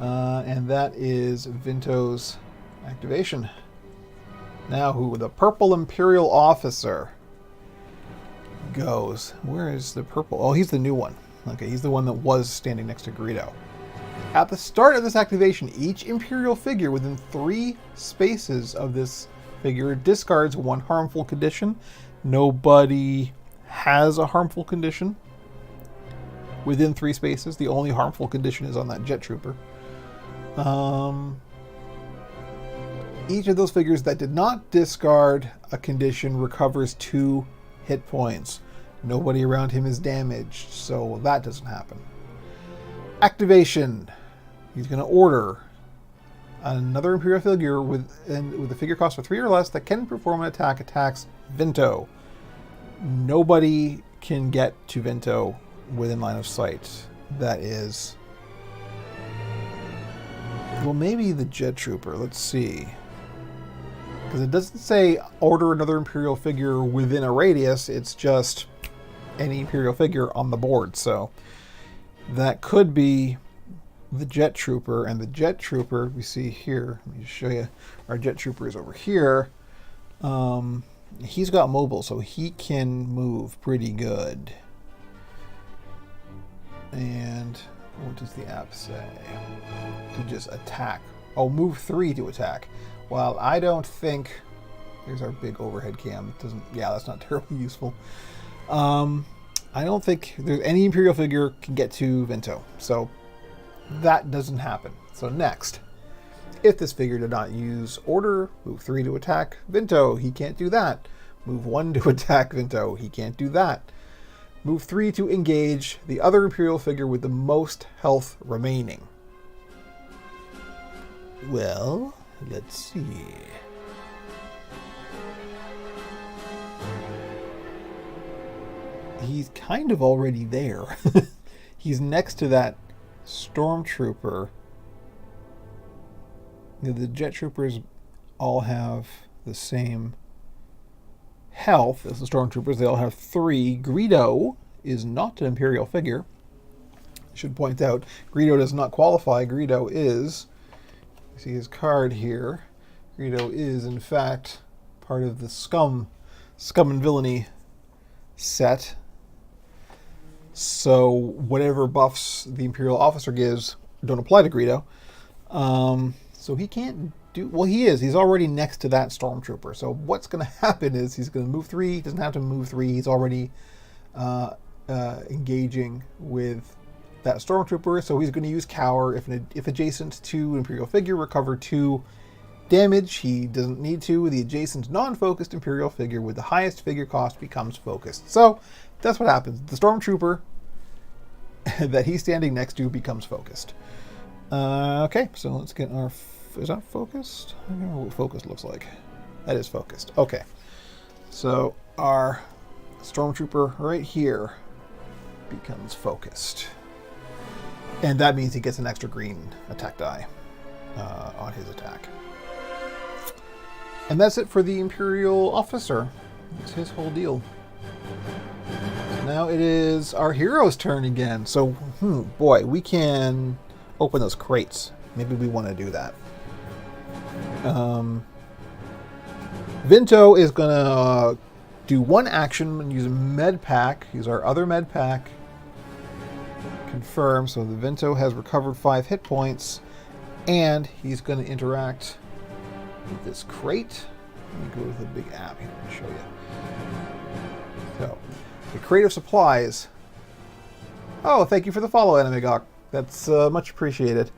And that is Vinto's activation. Now the purple Imperial officer goes. Where is the purple? Oh, he's the new one. Okay, he's the one that was standing next to Greedo. At the start of this activation, each Imperial figure within 3 spaces of this figure discards 1 harmful condition. Nobody has a harmful condition within 3 spaces. The only harmful condition is on that jet trooper. Each of those figures that did not discard a condition recovers 2 hit points. Nobody around him is damaged, so that doesn't happen. Activation. He's going to order another Imperial figure with a figure cost of 3 or less that can perform an attack attacks Vinto. Nobody can get to Vinto within line of sight. That is... well, maybe the jet trooper. Let's see. Because it doesn't say order another Imperial figure within a radius. It's just any Imperial figure on the board. So that could be the jet trooper. And the jet trooper we see here. Let me just show you. Our jet trooper is over here. He's got mobile, so he can move pretty good. And what does the app say? To just attack. Oh, move 3 to attack. Well, I don't think... There's our big overhead cam. It doesn't... yeah, that's not terribly useful. I don't think there's any Imperial figure can get to Vinto. So that doesn't happen. So next, if this figure did not use order, move 3 to attack Vinto, he can't do that. Move 1 to attack Vinto, he can't do that. Move 3 to engage the other Imperial figure with the most health remaining. Well, let's see. He's kind of already there. He's next to that stormtrooper. The jet troopers all have the same health as the stormtroopers. They all have 3. Greedo is not an Imperial figure. I should point out, Greedo does not qualify. Greedo is, you see his card here. Greedo is, in fact, part of the Scum and Villainy set. So whatever buffs the Imperial officer gives don't apply to Greedo. So he can't do... well, he is. He's already next to that stormtrooper. So what's going to happen is he's going to move 3. He doesn't have to move 3. He's already engaging with that stormtrooper. So he's going to use Cower. If adjacent to Imperial figure, recover 2 damage. He doesn't need to. The adjacent non-focused Imperial figure with the highest figure cost becomes focused. So that's what happens. The stormtrooper that he's standing next to becomes focused. Okay, so let's get our... is that focused? I don't know what focused looks like. That is focused. Okay. So our stormtrooper right here becomes focused. And that means he gets an extra green attack die on his attack. And that's it for the Imperial officer. That's his whole deal. So now it is our hero's turn again. So, boy, we can open those crates. Maybe we want to do that. Vinto is going to do 1 action and use a med pack. Use our other med pack. Confirm. So the Vinto has recovered 5 hit points. And he's going to interact with this crate. Let me go with the big app here and show you. So, the crate of supplies. Oh, thank you for the follow, Anime Gawk. That's much appreciated.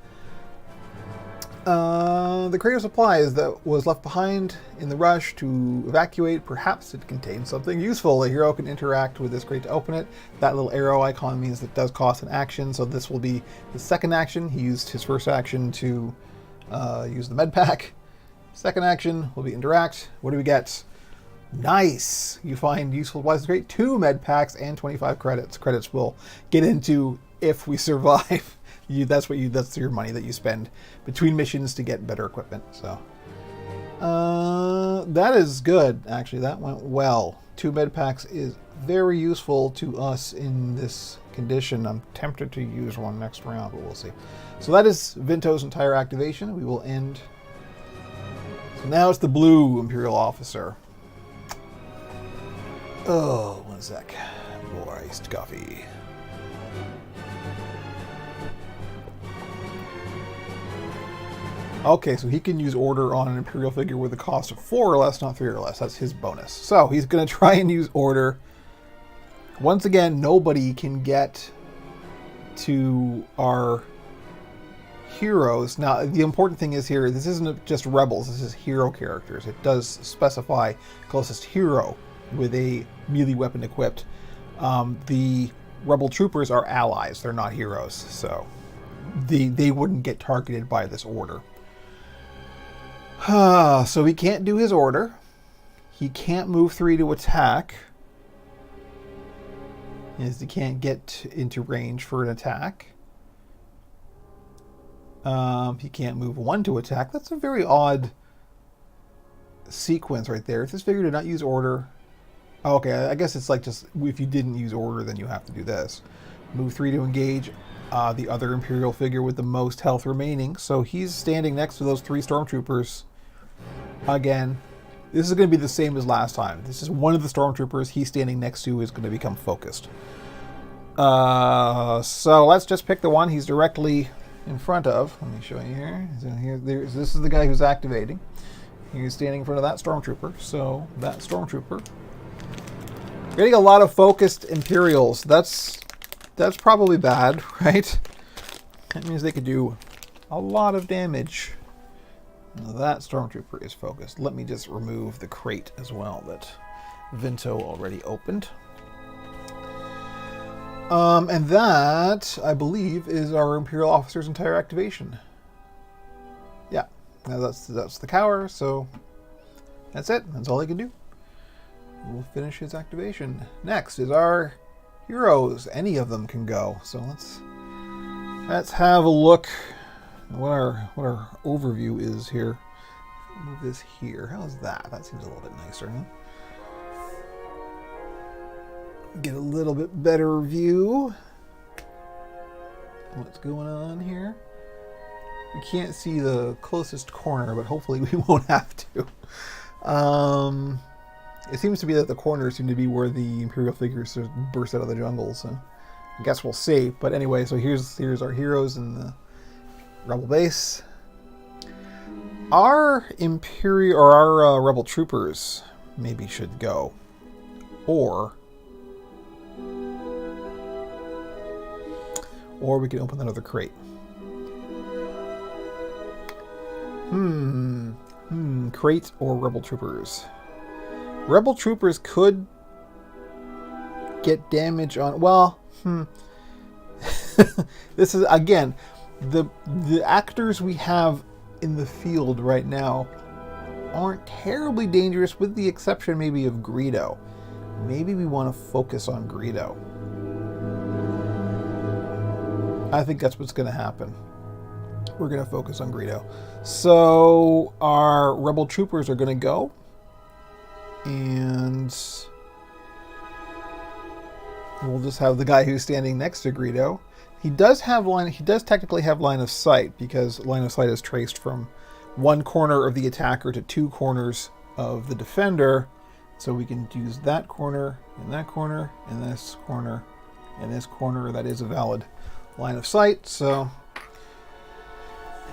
The crate of supplies that was left behind in the rush to evacuate, perhaps it contains something useful. A hero can interact with this crate to open it. That little arrow icon means it does cost an action, so this will be his second action. He used his first action to use the med pack. Second action will be interact. What do we get? Nice! You find useful supplies in the crate, 2 med packs and 25 credits. Credits will get into if we survive. That's your money that you spend between missions to get better equipment. So that is good. Actually, that went well. 2 med packs is very useful to us in this condition. I'm tempted to use one next round, but we'll see. So that is Vinto's entire activation. We will end. So now it's the blue Imperial officer. Oh, 1 sec. More iced coffee. Okay, so he can use order on an Imperial figure with a cost of 4 or less, not 3 or less. That's his bonus. So he's going to try and use order. Once again, nobody can get to our heroes. Now, the important thing is here, this isn't just rebels. This is hero characters. It does specify closest hero with a melee weapon equipped. The rebel troopers are allies. They're not heroes. So they wouldn't get targeted by this order. So he can't do his order. He can't move 3 to attack. Yes, he can't get into range for an attack. He can't move 1 to attack. That's a very odd sequence right there. If this figure did not use order... Oh, okay, I guess it's like just if you didn't use order, then you have to do this. Move 3 to engage the other Imperial figure with the most health remaining. So he's standing next to those 3 stormtroopers. Again, this is going to be the same as last time. This is one of the stormtroopers he's standing next to is going to become focused. So let's just pick the one he's directly in front of. Let me show you here. This is the guy who's activating. He's standing in front of that stormtrooper. So that stormtrooper. We're getting a lot of focused Imperials. That's probably bad, right? That means they could do a lot of damage. Now that stormtrooper is focused. Let me just remove the crate as well that Vinto already opened. And that, I believe, is our Imperial officer's entire activation. Yeah, now that's the cower, so that's it. That's all he can do. We'll finish his activation. Next is our heroes. Any of them can go. So let's have a look at what our overview is here. Move this here. How's that? That seems a little bit nicer, huh? Get a little bit better view. What's going on here? We can't see the closest corner, but hopefully we won't have to. It seems to be that the corners seem to be where the Imperial figures sort of burst out of the jungle, so I guess we'll see. But anyway, so here's our heroes in the Rebel base. Our Imperial or our Rebel troopers maybe should go, or we can open another crate. Crate or Rebel troopers. Rebel troopers could get damage on... Well, this is, again, the actors we have in the field right now aren't terribly dangerous, with the exception maybe of Greedo. Maybe we want to focus on Greedo. I think that's what's going to happen. We're going to focus on Greedo. So our Rebel troopers are going to go. And we'll just have the guy who's standing next to Greedo. He does technically have line of sight, because line of sight is traced from one corner of the attacker to 2 corners of the defender. So we can use that corner, and that corner, and this corner, and this corner. That is a valid line of sight. So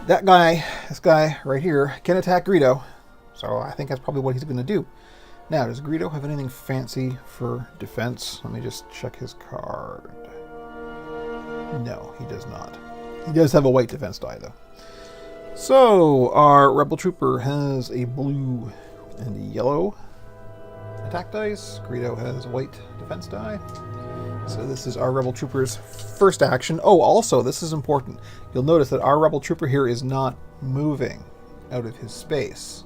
that guy, this guy right here, can attack Greedo. So I think that's probably what he's going to do. Now, does Greedo have anything fancy for defense? Let me just check his card. No, he does not. He does have a white defense die, though. So, our Rebel Trooper has a blue and a yellow attack dice. Greedo has white defense die. So this is our Rebel Trooper's first action. Oh, also, this is important. You'll notice that our Rebel Trooper here is not moving out of his space.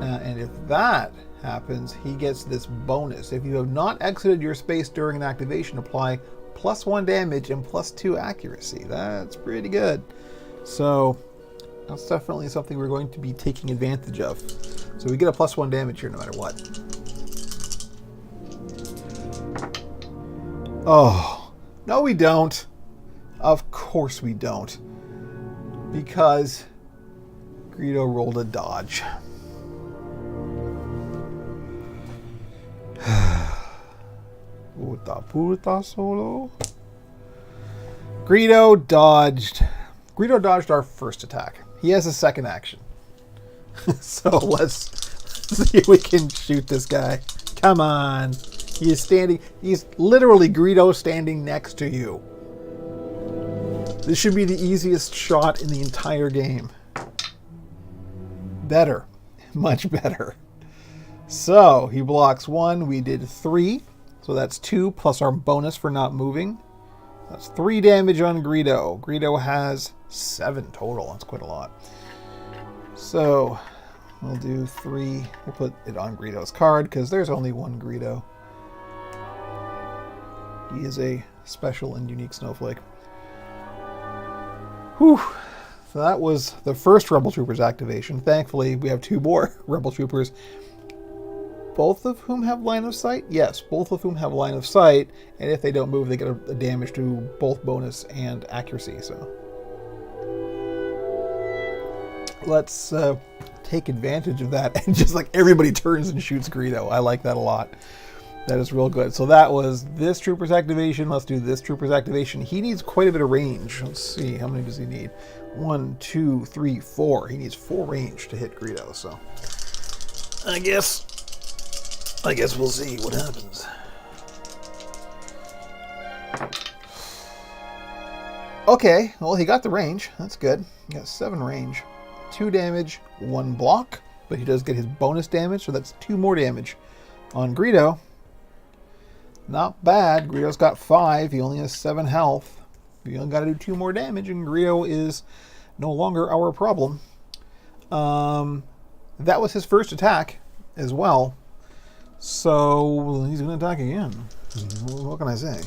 And if that happens, he gets this bonus. If you have not exited your space during an activation, apply +1 damage and +2 accuracy. That's pretty good. So that's definitely something we're going to be taking advantage of. So we get a +1 damage here no matter what. Oh, no we don't. Of course we don't. Because Greedo rolled a dodge. Puta solo. Greedo dodged our first attack. He has a second action. So let's see if we can shoot this guy. Come on. He's literally Greedo standing next to you. This should be the easiest shot in the entire game. Better. Much better. So, he blocks 1. We did 3. So that's 2 plus our bonus for not moving. That's 3 damage on Greedo. Greedo has 7 total. That's quite a lot. So, we'll do 3. We'll put it on Greedo's card because there's only one Greedo. He is a special and unique snowflake. Whew. So that was the first Rebel Troopers activation. Thankfully, we have 2 more Rebel Troopers. Both of whom have line of sight? Yes, both of whom have line of sight. And if they don't move, they get a damage to both bonus and accuracy. So let's take advantage of that. And just like everybody turns and shoots Greedo. I like that a lot. That is real good. So that was this Trooper's activation. Let's do this Trooper's activation. He needs quite a bit of range. Let's see. How many does he need? 1, 2, 3, 4. He needs 4 range to hit Greedo. So I guess we'll see what happens. Okay, well, he got the range. That's good. He got 7 range. 2 damage, 1 block, but he does get his bonus damage, so that's 2 more damage on Greedo. Not bad. Greedo's got 5. He only has 7 health. We only got to do 2 more damage, and Greedo is no longer our problem. That was his first attack as well. So he's going to attack again. What can I say?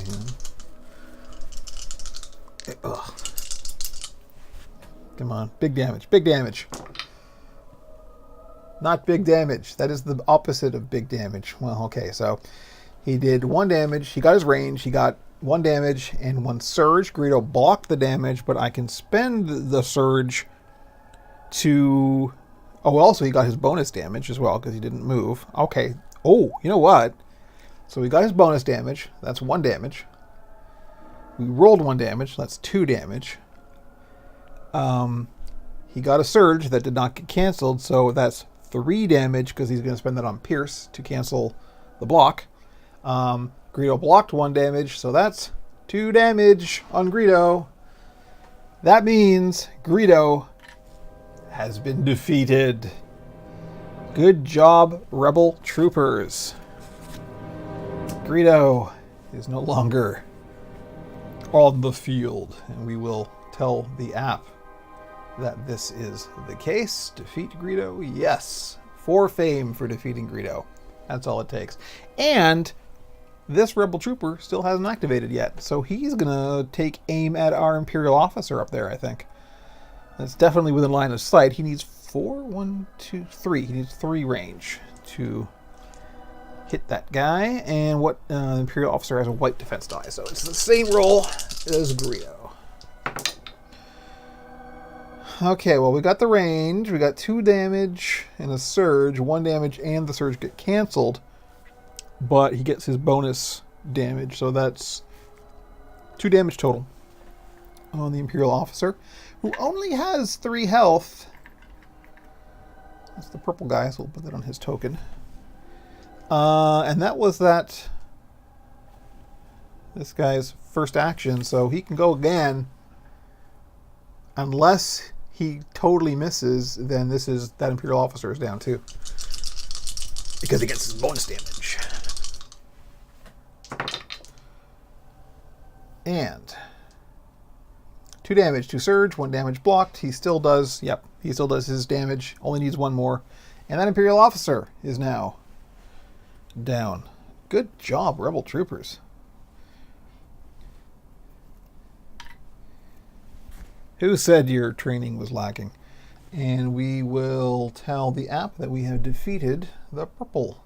Ugh. Come on. Big damage. Big damage. Not big damage. That is the opposite of big damage. Well, okay. So he did 1 damage. He got his range. He got 1 damage and 1 surge. Greedo blocked the damage, but I can spend the surge to... Oh, also he got his bonus damage as well because he didn't move. Okay. Oh, you know what? So we got his bonus damage. That's 1 damage. We rolled 1 damage. That's 2 damage. He got a surge that did not get canceled, so that's 3 damage because he's going to spend that on Pierce to cancel the block. Greedo blocked 1 damage, so that's 2 damage on Greedo. That means Greedo has been defeated. Good job, Rebel Troopers. Greedo is no longer on the field, and we will tell the app that this is the case. Defeat Greedo? Yes. For fame for defeating Greedo. That's all it takes. And this Rebel Trooper still hasn't activated yet, so he's going to take aim at our Imperial officer up there, I think. That's definitely within line of sight. He needs 4, 1, 2, 3. He needs 3 range to hit that guy. And what Imperial officer has a white defense die, so it's the same roll as Greedo. Okay, well, we got the range. We got 2 damage and a surge. 1 damage and the surge get canceled. But he gets his bonus damage, so that's 2 damage total on the Imperial officer, who only has 3 health. That's the purple guy, so we'll put that on his token. And that was this guy's first action, so he can go again unless he totally misses, then that Imperial officer is down too. Because he gets his bonus damage. And 2 damage to Surge, 1 damage blocked. He still does his damage. Only needs 1 more. And that Imperial officer is now down. Good job, Rebel troopers. Who said your training was lacking? And we will tell the app that we have defeated the purple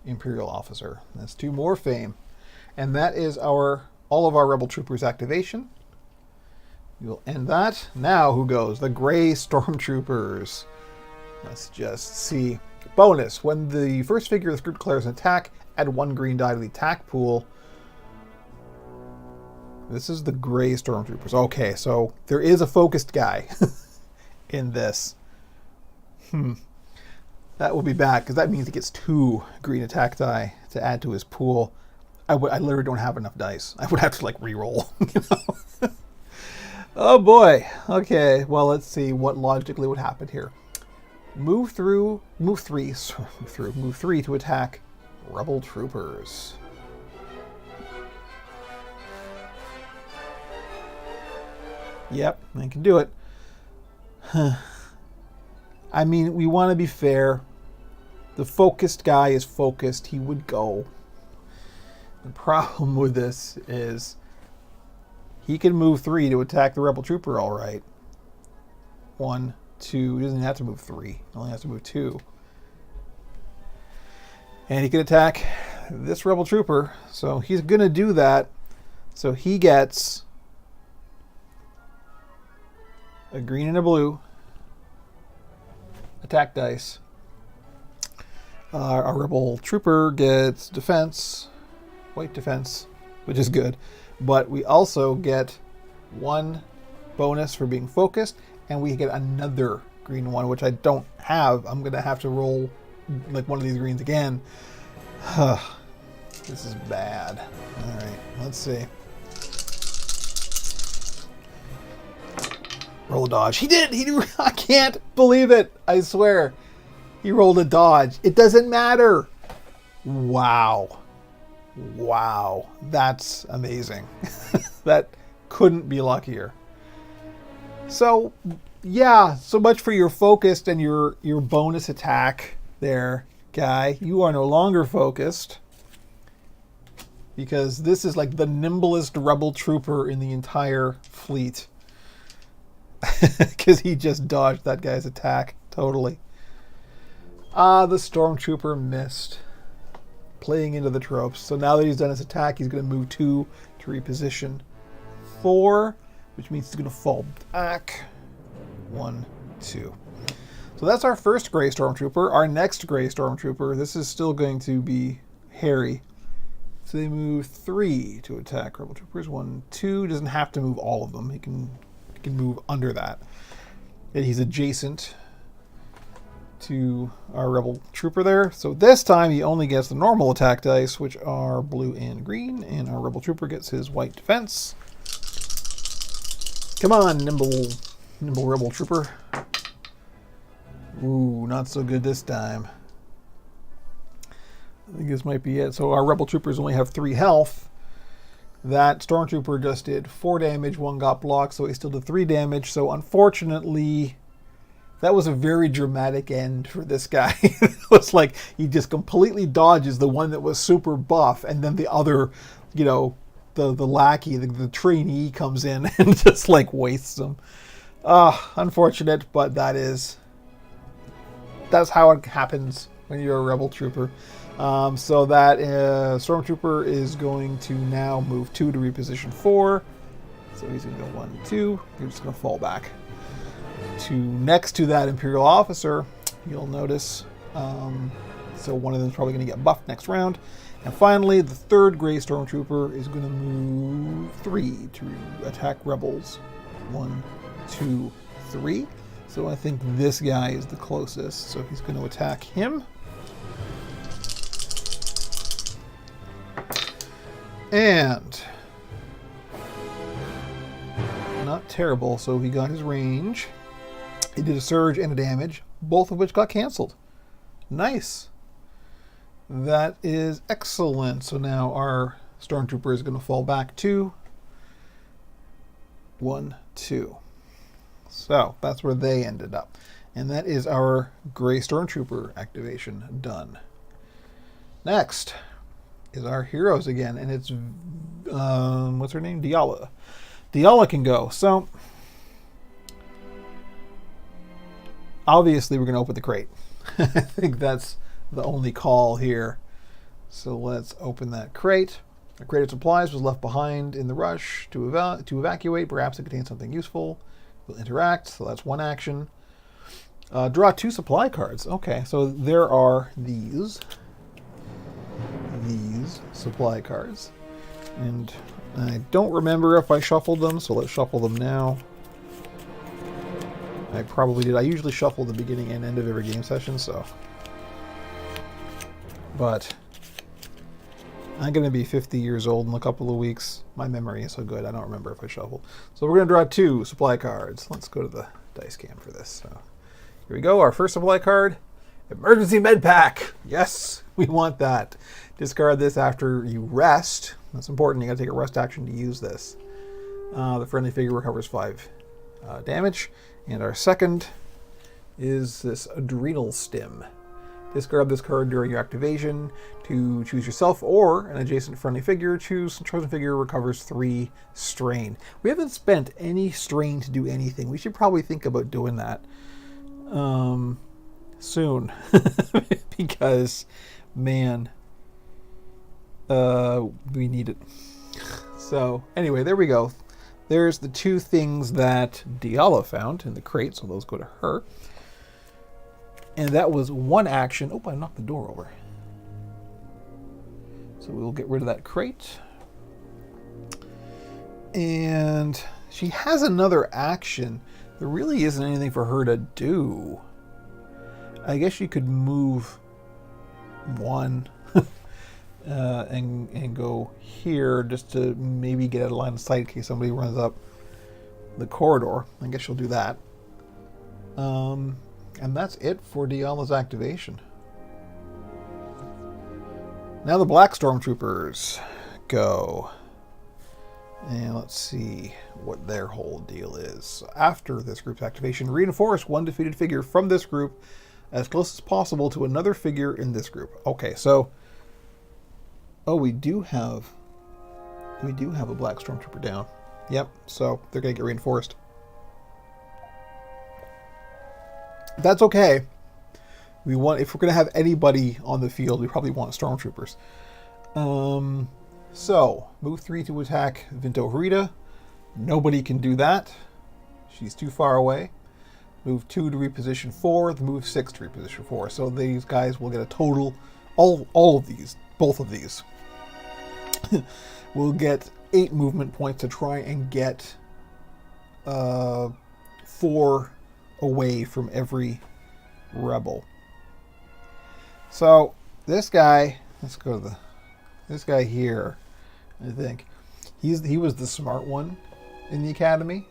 Imperial officer. That's 2 more fame. And that is all of our Rebel troopers activation. We will end that. Now who goes? The gray stormtroopers. Let's just see. Bonus. When the first figure of the group declares an attack, add 1 green die to the attack pool. This is the gray stormtroopers. Okay, so there is a focused guy in this. That will be bad, because that means he gets 2 green attack die to add to his pool. I literally don't have enough dice. I would have to, like, re-roll, you know? Oh, boy. Okay, well, let's see what logically would happen here. Move 3 to attack Rebel troopers. Yep, I can do it. I mean, we want to be fair. The focused guy is focused. He would go. The problem with this is he can move 3 to attack the Rebel trooper, all right. 1, 2. He doesn't have to move 3. He only has to move 2. And he can attack this Rebel trooper. So he's going to do that. So he gets a green and a blue attack dice. Our Rebel trooper gets defense, white defense, which is good. But we also get 1 bonus for being focused, and we get another green one, which I don't have. I'm going to have to roll like one of these greens again. This is bad. All right, let's see. Roll a dodge. He did! I can't believe it. I swear. He rolled a dodge. It doesn't matter. Wow. Wow. That's amazing. That couldn't be luckier. So, yeah. So much for your focused and your bonus attack there, guy. You are no longer focused. Because this is like the nimblest Rebel trooper in the entire fleet. Because he just dodged that guy's attack totally. The stormtrooper missed. Playing into the tropes. So now that he's done his attack, he's going to move 2 to reposition 4, which means he's going to fall back 1, 2. So that's our first gray stormtrooper. Our next gray stormtrooper, this is still going to be hairy. So they move 3 to attack Rebel troopers. 1, 2. Doesn't have to move all of them. He can move under that. And he's adjacent to our Rebel trooper there. So this time he only gets the normal attack dice, which are blue and green, and our Rebel trooper gets his white defense. Come on, nimble Rebel trooper. Ooh, not so good this time. I think this might be it. So our Rebel troopers only have 3 health. That stormtrooper just did 4 damage, 1 got blocked, so he still did 3 damage. So unfortunately, that was a very dramatic end for this guy. It was like he just completely dodges the one that was super buff, and then the other, you know, the lackey, the trainee comes in and just like wastes him. Unfortunate, but that's how it happens when you're a Rebel trooper. So that stormtrooper is going to now move 2 to reposition 4. So he's going to go 1, 2. You're just going to fall back to next to that Imperial officer. You'll notice. So one of them is probably going to get buffed next round. And finally, the third gray stormtrooper is going to move 3 to attack rebels. 1, 2, 3. So I think this guy is the closest. So he's going to attack him. And not terrible, so he got his range. It did a surge and a damage, both of which got canceled. Nice. That is excellent. So now our Stormtrooper is going to fall back to 1, 2. So that's where they ended up. And that is our Gray Stormtrooper activation done. Next is our heroes again, and it's, what's her name? Diala. Diala can go. So, obviously we're going to open the crate. I think that's the only call here. So let's open that crate. A crate of supplies was left behind in the rush to evacuate. Perhaps it contains something useful. We'll interact, so that's one action. Draw 2 supply cards. Okay, so there are these supply cards. And I don't remember if I shuffled them, so let's shuffle them now. I probably did. I usually shuffle the beginning and end of every game session, so. But I'm going to be 50 years old in a couple of weeks. My memory is so good, I don't remember if I shuffled. So we're going to draw 2 supply cards. Let's go to the dice cam for this. So here we go. Our first supply card, Emergency Med Pack. Yes, we want that. Discard this after you rest. That's important. You got to take a rest action to use this. The friendly figure recovers 5 damage. And our second is this Adrenal Stim. Discard this card during your activation to choose yourself or an adjacent friendly figure. Choose chosen figure recovers 3 strain. We haven't spent any strain to do anything. We should probably think about doing that soon. Because, man, we need it. So, anyway, there we go. There's the 2 things that Diala found in the crate, so those go to her. And that was one action. Oh, I knocked the door over. So we'll get rid of that crate. And she has another action. There really isn't anything for her to do. I guess she could move 1 and go here just to maybe get out of line of sight in case somebody runs up the corridor. I guess she'll do that. And that's it for Diala's activation. Now the Black Stormtroopers go. And let's see what their whole deal is. So after this group's activation, reinforce 1 defeated figure from this group as close as possible to another figure in this group. Okay, so we do have a Black Stormtrooper down. Yep, so they're gonna get reinforced. That's okay. If we're gonna have anybody on the field, we probably want Stormtroopers. So move 3 to attack Vinto Harita. Nobody can do that. She's too far away. Move 2 to reposition 4. Move 6 to reposition 4. So these guys will get a total. All of these, both of these, will get 8 movement points to try and get 4 away from every rebel. So this guy, let's go to this guy here. I think he was the smart one in the academy.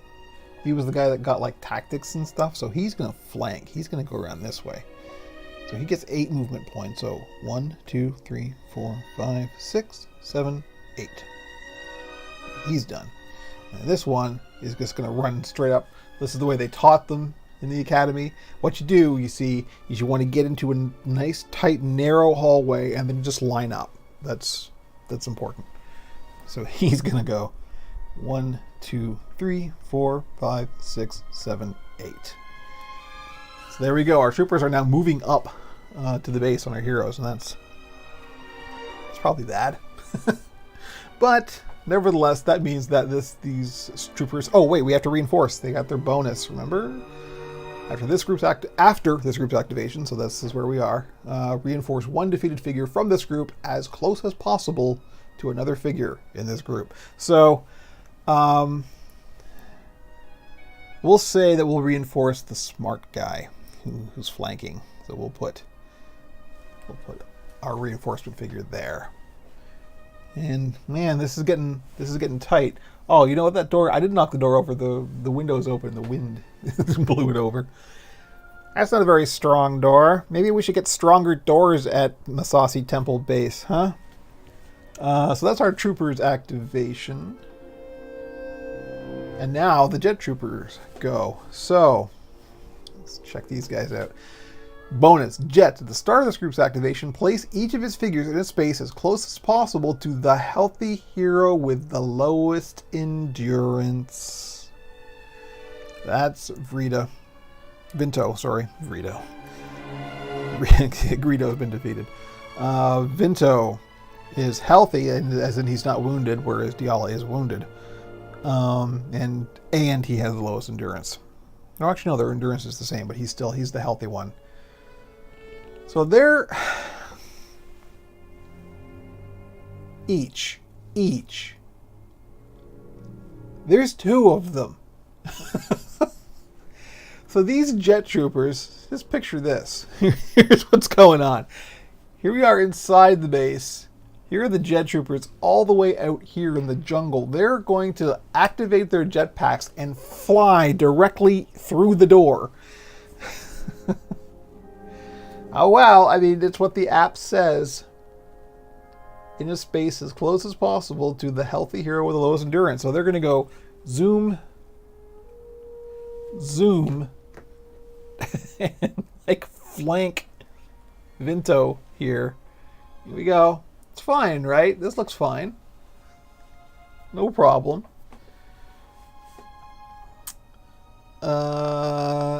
He was the guy that got like tactics and stuff. So he's gonna flank. He's gonna go around this way. So he gets 8 movement points. So 1, 2, 3, 4, 5, 6, 7, 8. He's done. And this one is just gonna run straight up. This is the way they taught them in the academy. What you do, you see, is you want to get into a nice, tight, narrow hallway and then just line up. That's important. So he's gonna go 1, 2, 3, 4, 5, 6, 7, 8. So there we go. Our troopers are now moving up to the base on our heroes, and that's probably bad. But nevertheless, that means that these troopers. Oh wait, we have to reinforce. They got their bonus. Remember, after this group's activation. So this is where we are. Reinforce 1 defeated figure from this group as close as possible to another figure in this group. So we'll say that we'll reinforce the smart guy who's flanking. So we'll put our reinforcement figure there. And man, this is getting tight. Oh, you know what? That door, I didn't knock the door over. The window's open. The wind blew it over. That's not a very strong door. Maybe we should get stronger doors at Masasi Temple base, huh? So that's our troopers activation. And now the jet troopers go. So let's check these guys out. Bonus, Jet. At the start of this group's activation, place each of his figures in a space as close as possible to the healthy hero with the lowest endurance. That's Vrita. Vinto, sorry. Vrito. Greedo has been defeated. Vinto is healthy, as in he's not wounded, whereas Diala is wounded. And he has the lowest endurance. No, actually, no, their endurance is the same, but he's the healthy one. So they're each. There's two of them. So these jet troopers, just picture this. Here's what's going on. Here we are inside the base. Here are the jet troopers all the way out here in the jungle. They're going to activate their jetpacks and fly directly through the door. Oh, well, I mean, it's what the app says. In a space as close as possible to the healthy hero with the lowest endurance. So they're going to go zoom, and like flank Vinto here. Here we go. It's fine, right? This looks fine. No problem.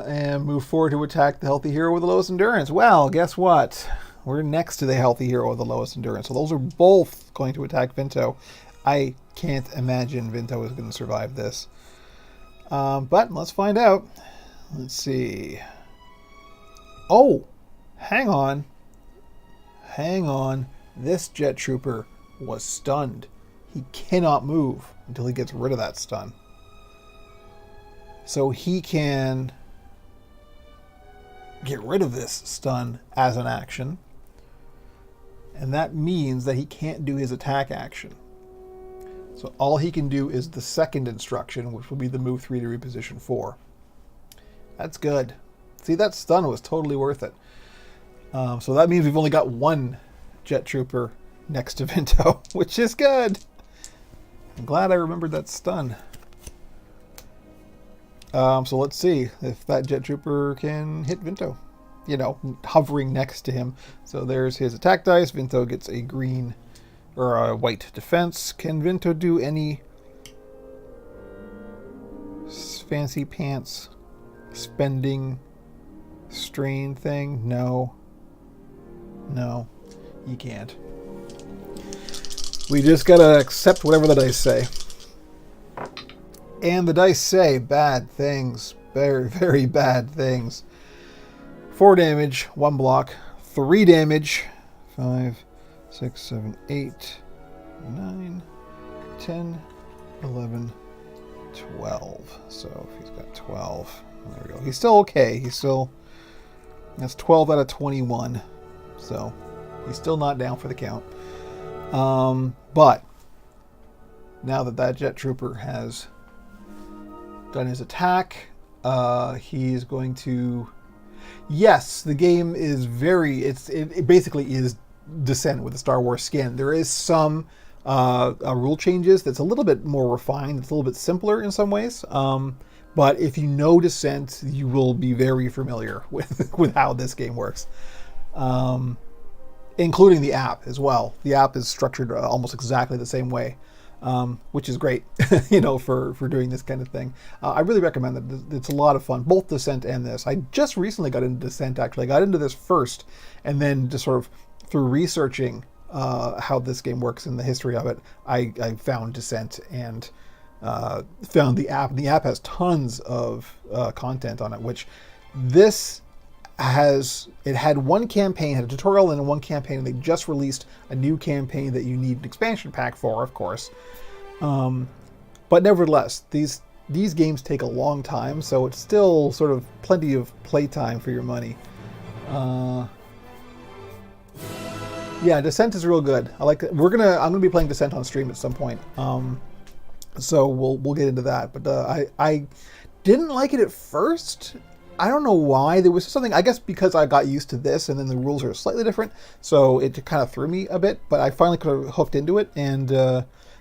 And move forward to attack the healthy hero with the lowest endurance. Well, guess what? We're next to the healthy hero with the lowest endurance. So those are both going to attack Vinto. I can't imagine Vinto is going to survive this. But let's find out. Let's see. Oh, hang on. This jet trooper was stunned. He cannot move until he gets rid of that stun. So he can get rid of this stun as an action. And that means that he can't do his attack action. So all he can do is the second instruction, which will be the move 3 to reposition 4. That's good. See, that stun was totally worth it. So that means we've only got one jet trooper next to Vinto, which is good. I'm glad I remembered that stun. So let's see if that jet trooper can hit Vinto. You know, hovering next to him. So there's his attack dice. Vinto gets a green or a white defense. Can Vinto do any fancy pants spending strain thing? No, you can't. We just gotta accept whatever the dice say. And the dice say bad things. Very, very bad things. 4 damage, 1 block. 3 damage. 5, 6, 7, 8, 9, 10, 11, 12. So if he's got 12. There we go. He's still okay. That's 12 out of 21. So he's still not down for the count. But now that jet trooper has done his attack, he's going to... Yes, the game is it basically is Descent with a Star Wars skin. There is some rule changes that's a little bit more refined. It's a little bit simpler in some ways. But if you know Descent, you will be very familiar with how this game works. Including the app as well. The app is structured almost exactly the same way, which is great, for doing this kind of thing. I really recommend that. It's a lot of fun, both Descent and this. I just recently got into Descent, actually. I got into this first, and then just sort of through researching how this game works and the history of it, I found Descent and found the app. The app has tons of content on it, which this... It had one campaign, had a tutorial and one campaign, and they just released a new campaign that you need an expansion pack for, of course. But nevertheless, these games take a long time, so it's still sort of plenty of playtime for your money. Yeah, Descent is real good. I like it. I'm gonna be playing Descent on stream at some point. So we'll get into that. But I didn't like it at first. I don't know why. There was something, I guess because I got used to this and then the rules are slightly different. So it kind of threw me a bit, but I finally could have hooked into it. And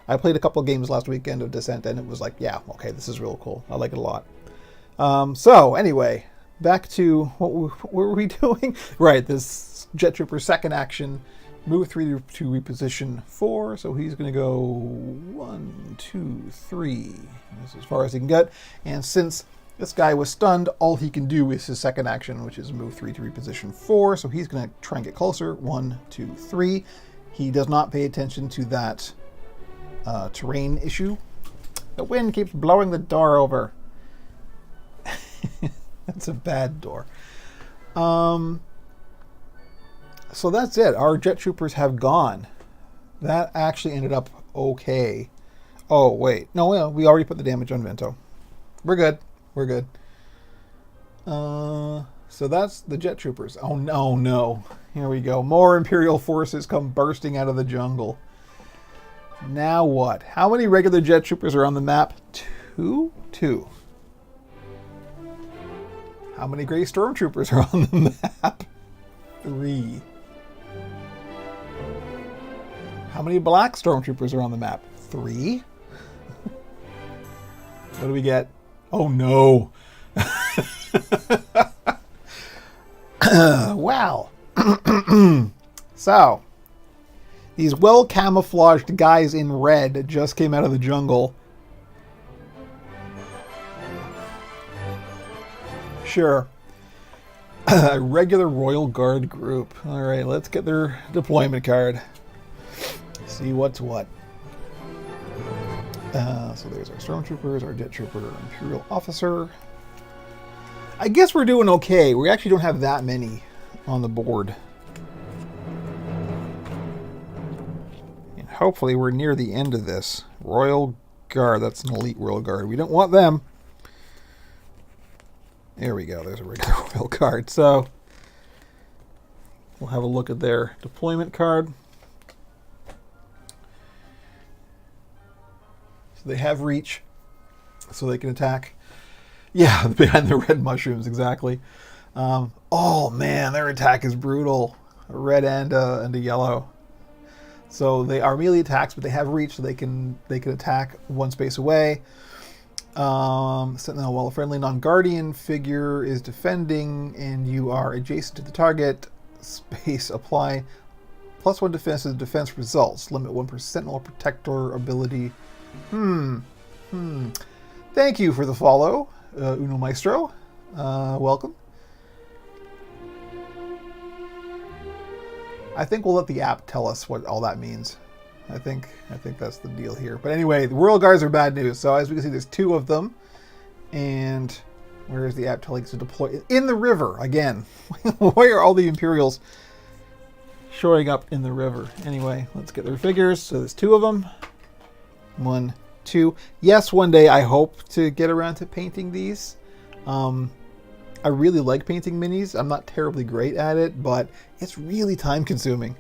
I played a couple of games last weekend of Descent and it was like, yeah, okay, this is real cool. I like it a lot. So anyway, back to what were we doing? Right, this Jet Trooper second action. Move 3 to reposition 4, so he's going to go 1, 2, 3. That's as far as he can get. And since this guy was stunned, all he can do is his second action, which is move 3 to reposition 4. So he's going to try and get closer. 1, 2, 3. He does not pay attention to that terrain issue. The wind keeps blowing the door over. That's a bad door. So that's it. Our Jet Troopers have gone. That actually ended up okay. Oh, wait. No, we already put the damage on Vento. We're good. We're good. So that's the Jet Troopers. Oh, no, no. Here we go. More Imperial forces come bursting out of the jungle. Now what? How many regular Jet Troopers are on the map? 2? 2. How many Grey Stormtroopers are on the map? 3. How many Black Stormtroopers are on the map? 3. What do we get? Oh no. Wow. So, these well camouflaged guys in red just came out of the jungle. Sure. A regular Royal Guard group. All right, let's get their deployment card. See what's what. So there's our Stormtroopers, our Jet Trooper, our Imperial Officer. I guess we're doing okay. We actually don't have that many on the board. And hopefully we're near the end of this. Royal Guard. That's an elite Royal Guard. We don't want them. There we go. There's a regular Royal Guard. So we'll have a look at their deployment card. So they have reach, so they can attack. Yeah, behind the red mushrooms, exactly. Oh man, their attack is brutal. A red and a yellow. So they are melee attacks, but they have reach, so they can attack one space away. Sentinel, while a friendly non-guardian figure is defending and you are adjacent to the target, space apply +1 defense to the defense results. Limit 1% Sentinel Protector ability. Thank you for the follow, Uno Maestro. Welcome. I think we'll let the app tell us what all that means. I think that's the deal here. But anyway, the Royal Guards are bad news. So as we can see, there's 2 of them. And where is the app telling us to deploy? In the river, again. Why are all the Imperials showing up in the river? Anyway, let's get their figures. So there's 2 of them. 1, 2. Yes, one day I hope to get around to painting these. I really like painting minis. I'm not terribly great at it, but it's really time consuming.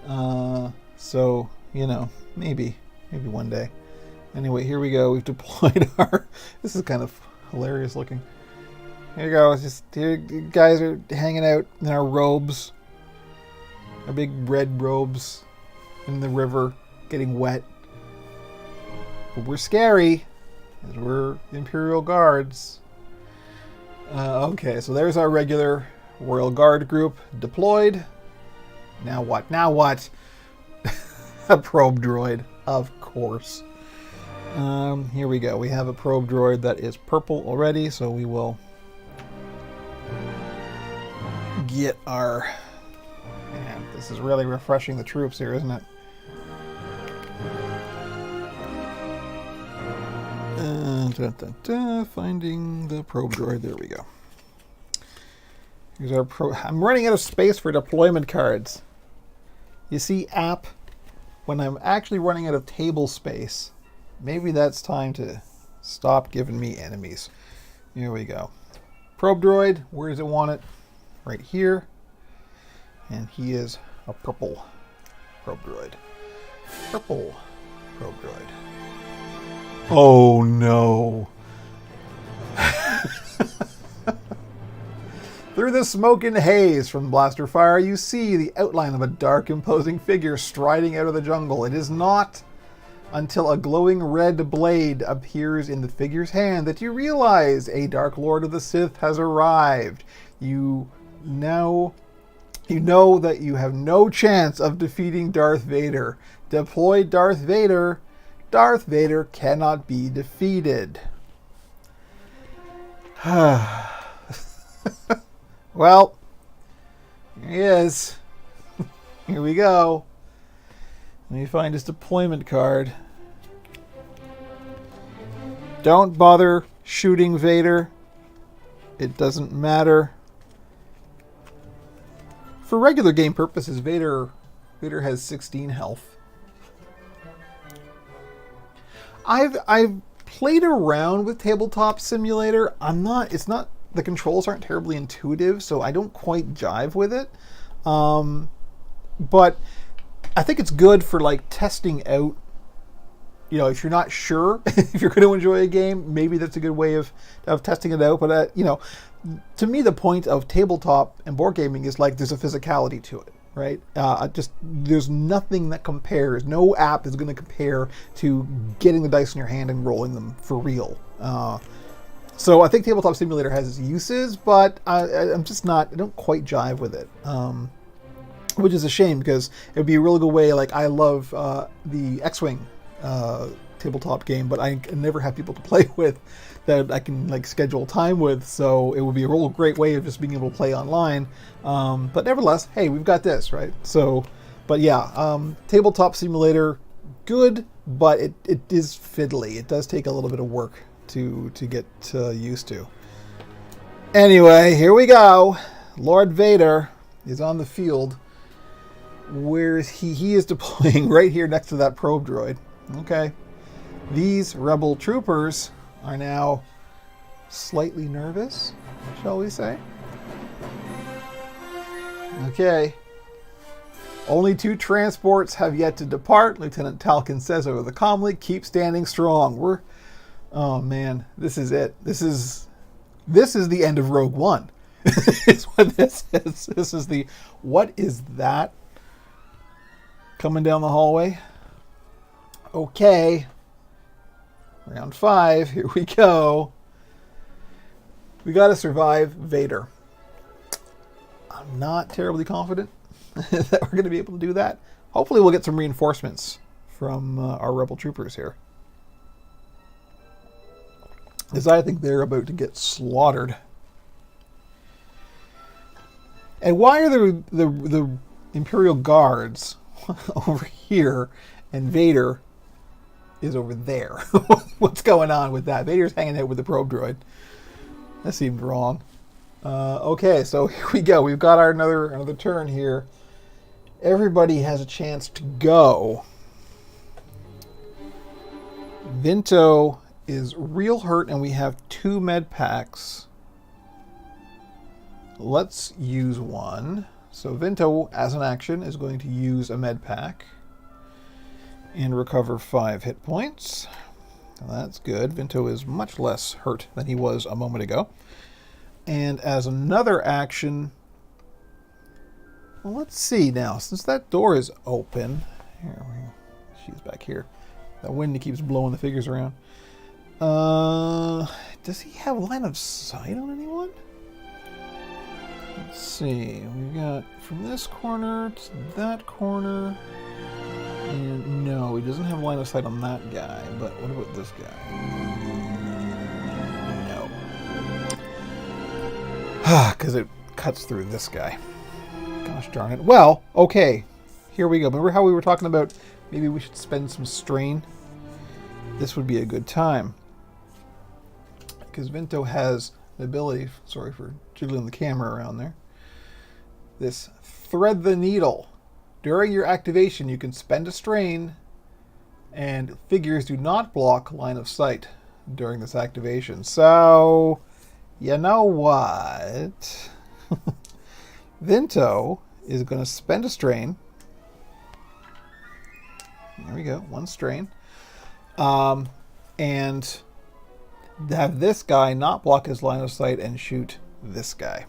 So, you know, maybe one day. Anyway, here we go. We've deployed our... This is kind of hilarious looking. Here you go. It's just here, guys are hanging out in our robes. Our big red robes in the river, getting wet. But we're scary, as we're Imperial Guards. Okay, so there's our regular Royal Guard group deployed. Now what? Now what? A probe droid, of course. Here we go. We have a probe droid that is purple already, so we will get our... Man, this is really refreshing the troops here, isn't it? Finding the probe droid. There we go. Here's our I'm running out of space for deployment cards. You see, app, when I'm actually running out of table space, maybe that's time to stop giving me enemies. Here we go. Probe droid, where does it want it? Right here. And he is a purple. probe droid. Purple probe droid. Oh no. Through the smoke and haze from blaster fire, you see the outline of a dark, imposing figure striding out of the jungle. It is not until a glowing red blade appears in the figure's hand that you realize a Dark Lord of the Sith has arrived. You know that you have no chance of defeating Darth Vader. Deploy Darth Vader. Darth Vader cannot be defeated. Well, here he is. Here we go. Let me find his deployment card. Don't bother shooting Vader. It doesn't matter. For regular game purposes, Vader has 16 health. I've played around with Tabletop Simulator. The controls aren't terribly intuitive, so I don't quite jive with it. But I think it's good for like testing out. If you're not sure if you're going to enjoy a game, maybe that's a good way of testing it out. But to me, the point of tabletop and board gaming is like there's a physicality to it, right? There's nothing that compares. No app is going to compare to getting the dice in your hand and rolling them for real. So I think Tabletop Simulator has its uses, but I'm just not. I don't quite jive with it, which is a shame because it would be a really good way. Like I love the X-Wing tabletop game, but I never have people to play with that I can like schedule time with. So it would be a real great way of just being able to play online. But nevertheless, hey, we've got this, right? So, but yeah, Tabletop Simulator, good, but it is fiddly. It does take a little bit of work to get used to. Anyway, here we go. Lord Vader is on the field. Where is he? He is deploying right here next to that probe droid. Okay. These rebel troopers are now slightly nervous, shall we say? Okay. Only 2 transports have yet to depart, Lieutenant Talkin says over the comlink. Keep standing strong. Oh man, this is it. This is the end of Rogue One. Is what this is. This is the, what is that? Coming down the hallway. Okay. Round 5. Here we go. We got to survive Vader. I'm not terribly confident that we're going to be able to do that. Hopefully we'll get some reinforcements from our rebel troopers here. Because I think they're about to get slaughtered. And why are the Imperial guards over here and Vader is over there? What's going on with that? Vader's hanging out with the probe droid. That seemed wrong. Okay, so here we go. We've got our another turn here. Everybody has a chance to go. Vinto is real hurt, and we have 2 med packs. Let's use one. So Vinto, as an action, is going to use a med pack and recover 5 hit points. Well, that's good. Vinto is much less hurt than he was a moment ago. And as another action, well, let's see now. Since that door is open, she's back here. That wind keeps blowing the figures around. Does he have line of sight on anyone? Let's see. We've got from this corner to that corner. And no, he doesn't have line of sight on that guy. But what about this guy? No. Because it cuts through this guy. Gosh darn it. Well, okay. Here we go. Remember how we were talking about maybe we should spend some strain? This would be a good time. Because Vinto has the ability, sorry for jiggling the camera around there, this thread the needle. During your activation, you can spend a strain, and figures do not block line of sight during this activation. So, you know what? Vinto is going to spend a strain, we go. 1 strain. And have this guy not block his line of sight and shoot this guy.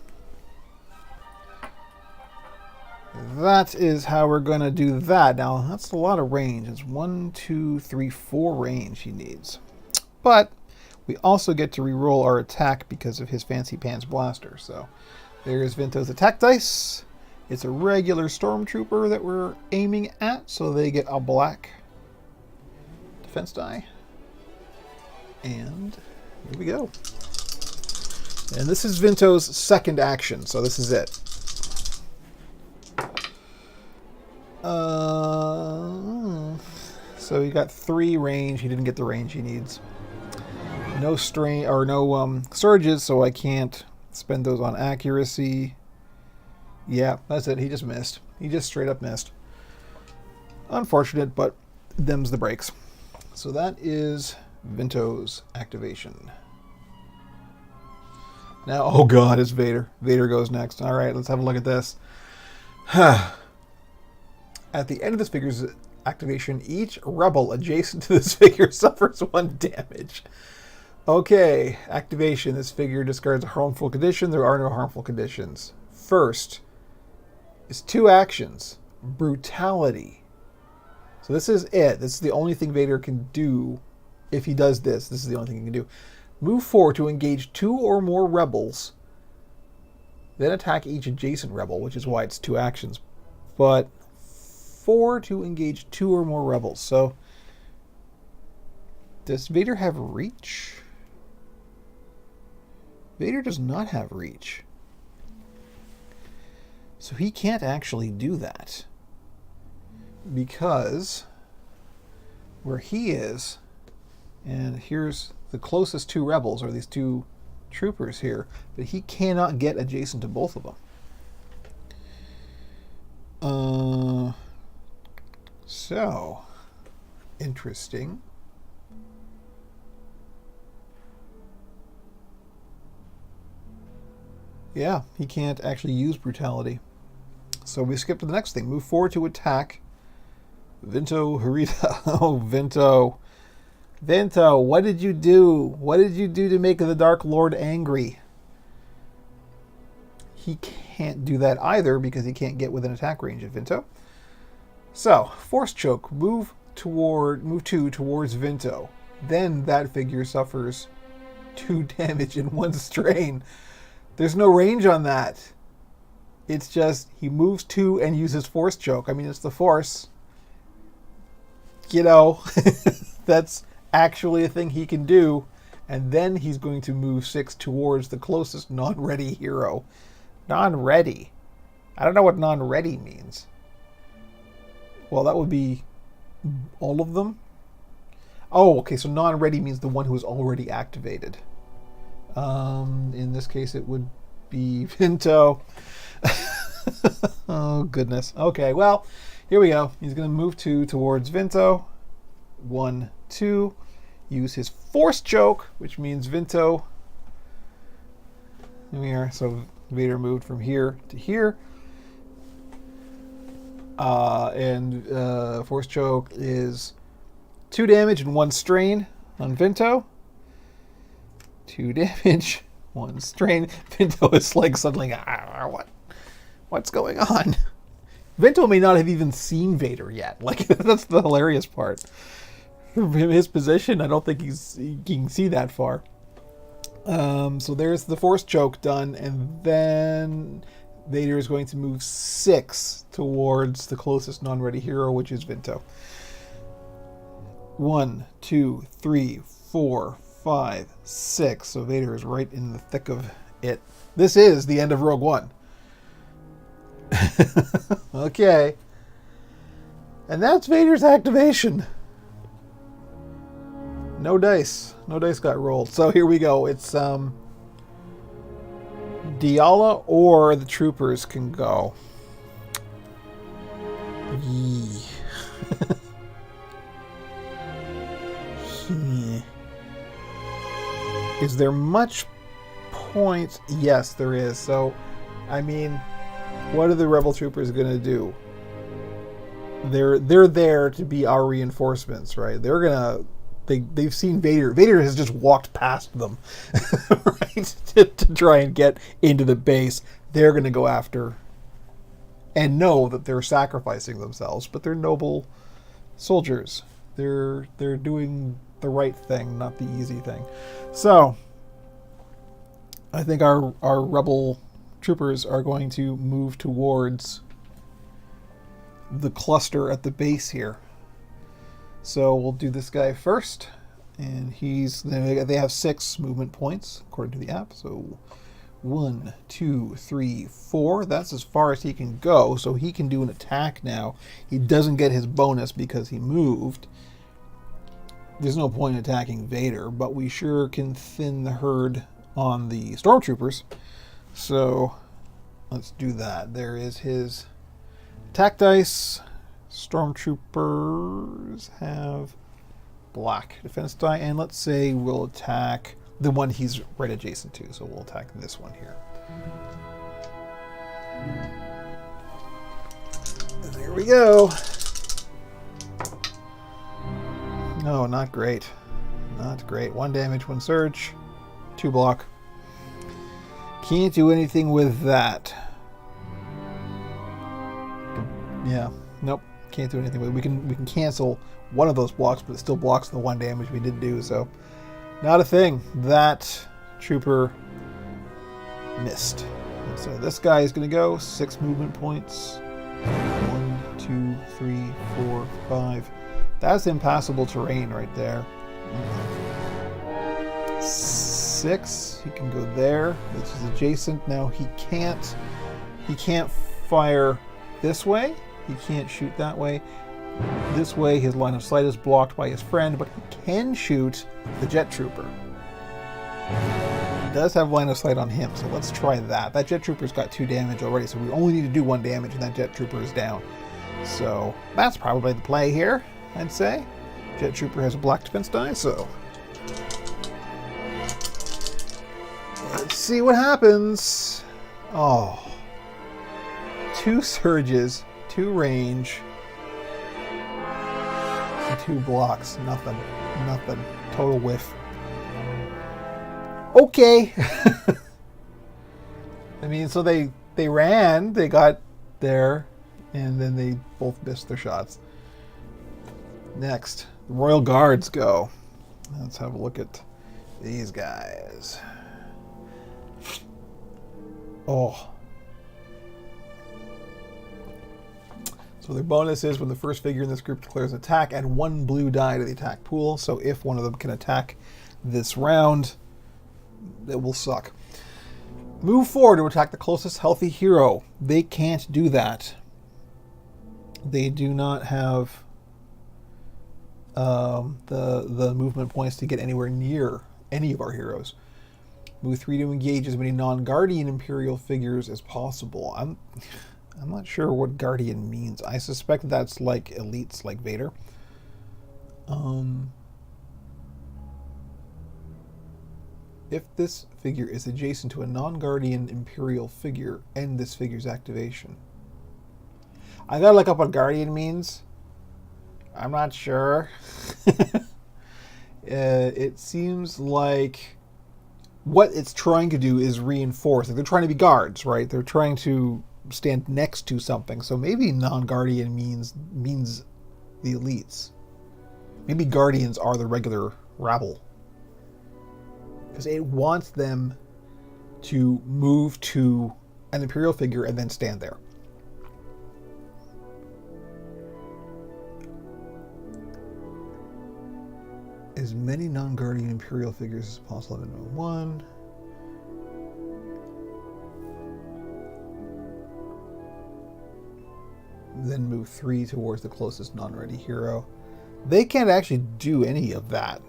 That is how we're going to do that. Now, that's a lot of range. It's 1, 2, 3, 4 range he needs. But we also get to reroll our attack because of his Fancy Pants Blaster. So there's Vinto's attack dice. It's a regular Stormtrooper that we're aiming at, so they get a black defense die. And here we go. And this is Vinto's second action, so this is it. So he got 3 range. He didn't get the range he needs. No strain or no surges, so I can't spend those on accuracy. Yeah, that's it. He just missed. He just straight up missed. Unfortunate, but them's the breaks. So that is Vinto's activation. Now, oh god, it's Vader. Vader goes next. All right, let's have a look at this. At the end of this figure's activation, each rebel adjacent to this figure suffers 1 damage. Okay, activation. This figure discards a harmful condition. There are no harmful conditions. First is 2 actions. Brutality. So this is it. This is the only thing Vader can do. If he does this, this is the only thing he can do. Move forward to engage 2 or more rebels. Then attack each adjacent rebel, which is why it's 2 actions. But 4 to engage 2 or more rebels. So does Vader have reach? Vader does not have reach. So he can't actually do that. Because where he is, and here's the closest 2 rebels, are these 2 troopers here, but he cannot get adjacent to both of them. So, interesting. Yeah, he can't actually use brutality. So we skip to the next thing. Move forward to attack Vinto Harita. Oh, Vinto. Vinto, what did you do? What did you do to make the Dark Lord angry? He can't do that either because he can't get within attack range of Vinto. So, Force Choke. Move 2 towards Vinto. Then that figure suffers 2 damage and 1 strain. There's no range on that. It's just he moves 2 and uses Force Choke. I mean, it's the Force. You know, that's actually a thing he can do. And then he's going to move 6 towards the closest non-ready hero. Non-ready. I don't know what non-ready means. Well, that would be all of them. Oh, okay, so non-ready means the one who is already activated. In this case, it would be Vinto. Oh, goodness. Okay, well, here we go. He's going to move 2 towards Vinto. 1, 2. Use his Force Choke, which means Vinto. Here we are. So Vader moved from here to here. Force Choke is 2 damage and 1 strain on Vinto. 2 damage, 1 strain. Vinto is like suddenly, what's going on? Vinto may not have even seen Vader yet. Like, that's the hilarious part. From his position, I don't think he can see that far. So there's the Force Choke done, and then Vader is going to move 6 towards the closest non-ready hero, which is Vinto. 1, 2, 3, 4, 5, 6. So Vader is right in the thick of it. This is the end of Rogue One. Okay. And that's Vader's activation. No dice. No dice got rolled. So here we go. It's Diala or the troopers can go. Yee. Is there much point? Yes, there is. So, I mean, what are the rebel troopers going to do? they're there to be our reinforcements, right? They've seen Vader. Vader has just walked past them, right, to try and get into the base. They're gonna go after and know that they're sacrificing themselves, but they're noble soldiers. They're doing the right thing, not the easy thing. So I think our rebel troopers are going to move towards the cluster at the base here. So we'll do this guy first, and they have 6 movement points according to the app. So 1, 2, 3, 4. That's as far as he can go. So he can do an attack now. He doesn't get his bonus because he moved. There's no point in attacking Vader, but we sure can thin the herd on the stormtroopers. So let's do that. There is his attack dice. Stormtroopers have black defense die, and let's say we'll attack the one he's right adjacent to. So we'll attack this one here. And there we go. No, not great. Not great. 1 damage, 1 surge, 2 block. Can't do anything with that. Yeah, nope. Can't do anything with it. We can cancel one of those blocks, but it still blocks the 1 damage we did do, so not a thing. That trooper missed. And so this guy is going to go 6 movement points. 1, 2, 3, 4, 5. That's impassable terrain right there. 6. He can go there. This is adjacent. Now he can't fire this way. He can't shoot that way. This way, his line of sight is blocked by his friend, but he can shoot the jet trooper. He does have line of sight on him, so let's try that. That jet trooper's got 2 damage already, so we only need to do 1 damage, and that jet trooper is down. So that's probably the play here, I'd say. Jet trooper has a black defense die, so let's see what happens. Oh, 2 surges, 2 range, and 2 blocks. Nothing. Total whiff. Okay. I mean, so they ran, they got there, and then they both missed their shots. Next, the Royal Guards go. Let's have a look at these guys. Oh. So their bonus is when the first figure in this group declares an attack, add 1 blue die to the attack pool. So if one of them can attack this round, it will suck. Move forward to attack the closest healthy hero. They can't do that. They do not have the movement points to get anywhere near any of our heroes. Move 3 to engage as many non-Guardian Imperial figures as possible. I'm not sure what Guardian means. I suspect that's like elites like Vader. If this figure is adjacent to a non-Guardian Imperial figure, end this figure's activation. I gotta look up what Guardian means. I'm not sure. It seems like what it's trying to do is reinforce. They're trying to be guards, right? They're trying to stand next to something. So maybe non-Guardian means the elites. Maybe Guardians are the regular rabble. Because it wants them to move to an Imperial figure and then stand there. As many non-Guardian Imperial figures as possible. 1. Then move 3 towards the closest non-ready hero. They can't actually do any of that.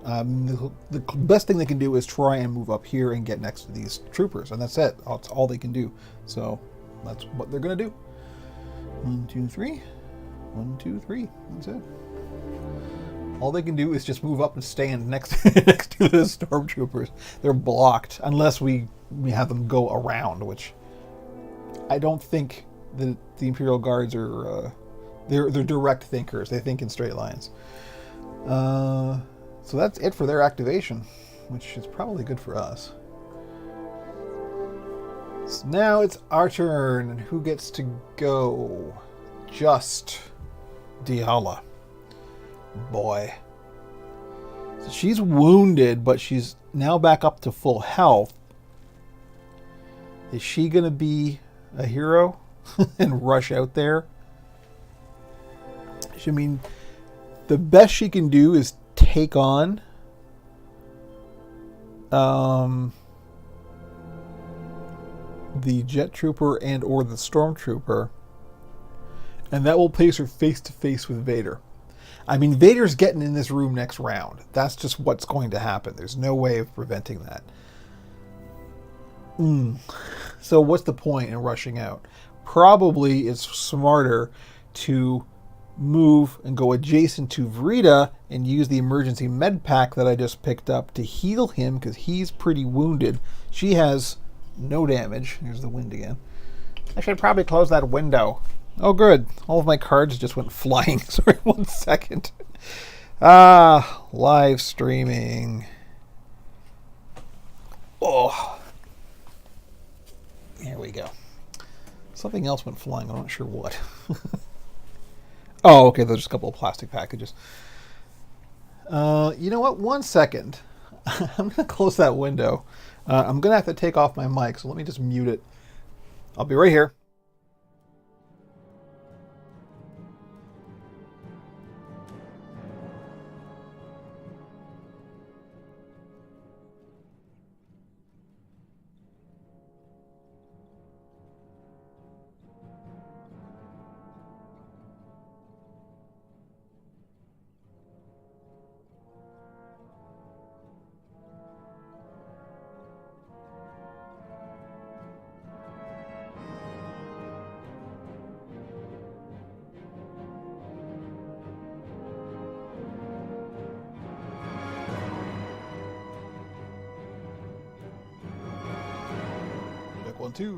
The best thing they can do is try and move up here and get next to these troopers, and that's it. That's all they can do. So that's what they're going to do. 1, 2, 3. 1, 2, 3. That's it. All they can do is just move up and stand next to the stormtroopers. They're blocked unless we have them go around, which I don't think the Imperial Guards are They're direct thinkers. They think in straight lines. So that's it for their activation, which is probably good for us. So now it's our turn, and who gets to go? Just Diala. Boy. So she's wounded, but she's now back up to full health. Is she going to be a hero and rush out there? I mean, the best she can do is take on the jet trooper and or the stormtrooper, and that will place her face to face with Vader. I mean, Vader's getting in this room next round. That's just what's going to happen. There's no way of preventing that. So what's the point in rushing out? Probably it's smarter to move and go adjacent to Vrita and use the emergency med pack that I just picked up to heal him because he's pretty wounded. She has no damage. Here's the wind again. I should probably close that window. Oh, good. All of my cards just went flying. Sorry, 1 second. Live streaming. Oh. Here we go. Something else went flying. I'm not sure what. Oh, okay. There's just a couple of plastic packages. You know what? 1 second. I'm going to close that window. I'm going to have to take off my mic, so let me just mute it. I'll be right here.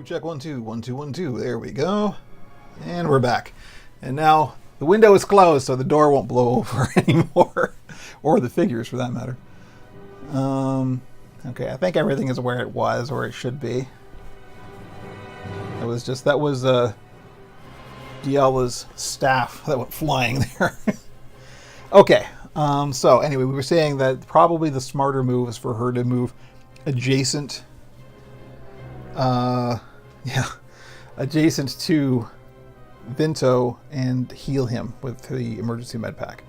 Check 1 2 1 2 1 2. There we go, and we're back. And now the window is closed, so the door won't blow over anymore, or the figures for that matter. Okay, I think everything is where it was, or it should be. That was Diala's staff that went flying there. Okay, so anyway, we were saying that probably the smarter move is for her to move adjacent. Adjacent to Vinto and heal him with the emergency med pack.